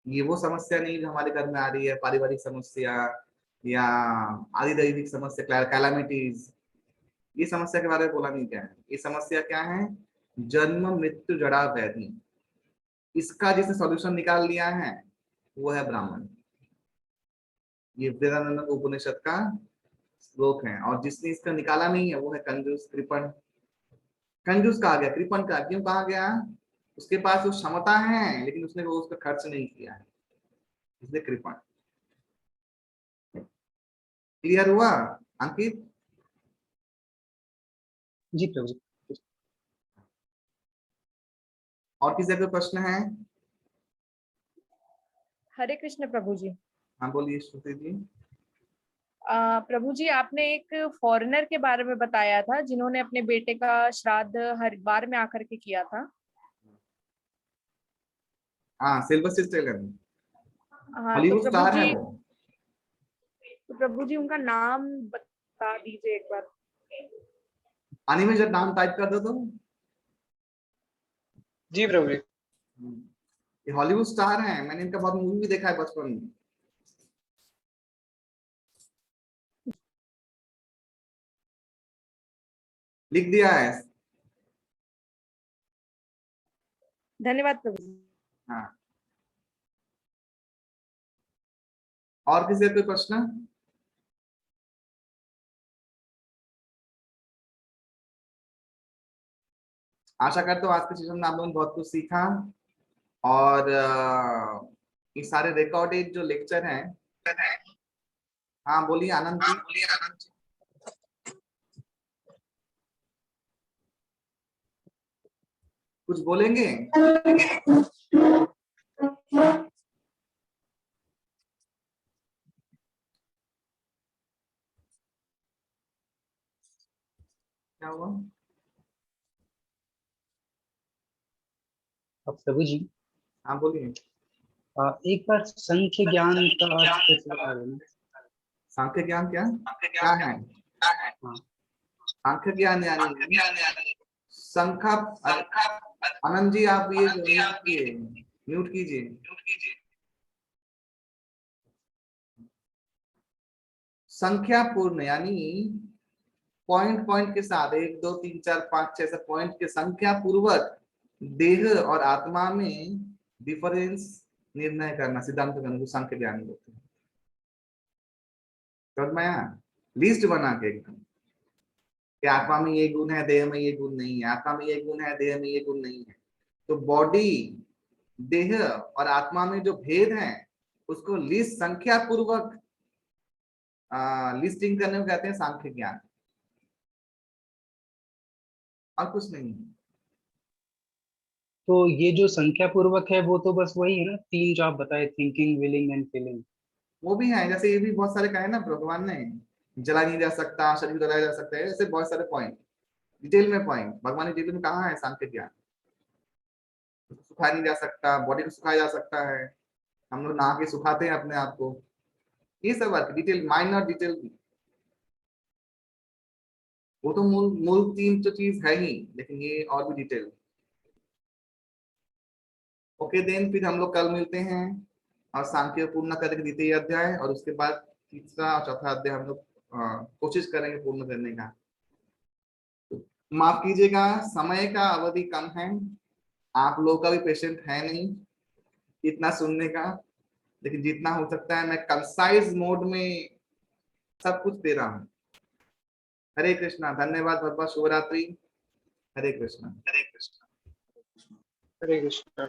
ये वो समस्या नहीं जो हमारे घर में आ रही है, पारिवारिक समस्या या आदि दैविक समस्या, कैलामिटीज। ये समस्या के बारे में बोला नहीं गया है। ये समस्या क्या है? जन्म मृत्यु जरा व्याधि। इसका जिसने सॉल्यूशन निकाल लिया है वो है ब्राह्मण। ये वेदांत उपनिषद का श्लोक है। और जिसने इसका निकाला नहीं है वो है कंजूस, कृपण। कंजूस कहा गया, कृपण का क्यों कहा गया? उसके पास वो क्षमता है लेकिन उसने वो उसका खर्च नहीं किया है, इसलिए कृपण। क्लियर हुआ अंकित? जी प्रभु जी। और किसी का प्रश्न है? हरे कृष्ण प्रभु जी। हाँ बोलिए श्रुति जी। प्रभु जी, आपने एक फॉरेनर के बारे में बताया था जिन्होंने अपने बेटे का श्राद्ध हरिद्वार में आकर के किया था। हाँ, सिल्वेस्टर स्टेलोन, हाँ, हॉलीवुड स्टार है वो। तो प्रभु जी उनका नाम बता दीजिए एक बार। आने में जब नाम टाइप कर दो तो जी प्रभु जी। ये हॉलीवुड स्टार हैं, मैंने इनका बहुत मूवी भी देखा है बचपन में। लिख दिया है। धन्यवाद प्रभु जी। हाँ, और किसी का कोई प्रश्न? आशा करता हूँ आज के सेशन में आप लोगों ने बहुत कुछ सीखा, और ये सारे रिकॉर्डेड जो लेक्चर हैं। हाँ बोलिए आनंद जी। कुछ बोलेंगे? क्या हुआ? अब प्रभु जी हाँ बोलिए। एक बार संख्य ज्ञान का अर्थ फिर से बता देना। सांख्य ज्ञान क्या क्या है? हाँ, सांख्य ज्ञान यानी संख्या। आनंद जी आप ये म्यूट कीजिए। संख्या पूर्ण यानी पॉइंट पॉइंट के साथ 1 2 3 4 5 6 7 पॉइंट के संख्या पूर्वक देह और आत्मा में डिफरेंस निर्णय करना, सिद्धांत करना को सांख्य ज्ञान बोलते हैं। समझ में आया? लिस्ट बना के एकदम कि आत्मा में ये गुण है, देह में ये गुण नहीं है, आत्मा में ये गुण है, देह में ये गुण नहीं है। तो बॉडी, देह और आत्मा में जो भेद है उसको लिस्ट संख्या पूर्वक लिस्टिंग करने को कहते हैं सांख्य ज्ञान, और कुछ नहीं। तो ये जो संख्या पूर्वक है वो तो बस वही है ना, 3 जो आप बताए, थिंकिंग, विलिंग एंड फीलिंग। वो भी है, जैसे ये भी बहुत सारे कहे ना भगवान ने, जला नहीं जा सकता, शरीर जलाया जा सकता है, ऐसे बहुत सारे पॉइंट, डिटेल में पॉइंट भगवान ने डिटेल में कहा है सांख्य ज्ञान। सुखाया नहीं जा सकता, बॉडी को सुखाया जा सकता है, हम लोग नहा के सुखाते हैं अपने आप को, ये सब बात डिटेल, माइनर डिटेल। वो तो मूल मूल 3 तो चीज है ही, लेकिन ये और भी डिटेल। ओके देन, फिर हम लोग कल मिलते हैं और सांख्य पूर्ण करेंगे द्वितीय अध्याय, और उसके बाद तीसरा और चौथा अध्याय हम लोग कोशिश करेंगे पूर्ण करने का। माफ कीजिएगा, समय का अवधि कम है, आप लोग का भी पेशेंट है नहीं इतना सुनने का, लेकिन जितना हो सकता है मैं कंसाइज मोड में सब कुछ दे रहा हूँ। हरे कृष्णा, धन्यवाद, बहुत बहुत शुभ रात्रि। हरे कृष्णा। हरे कृष्ण।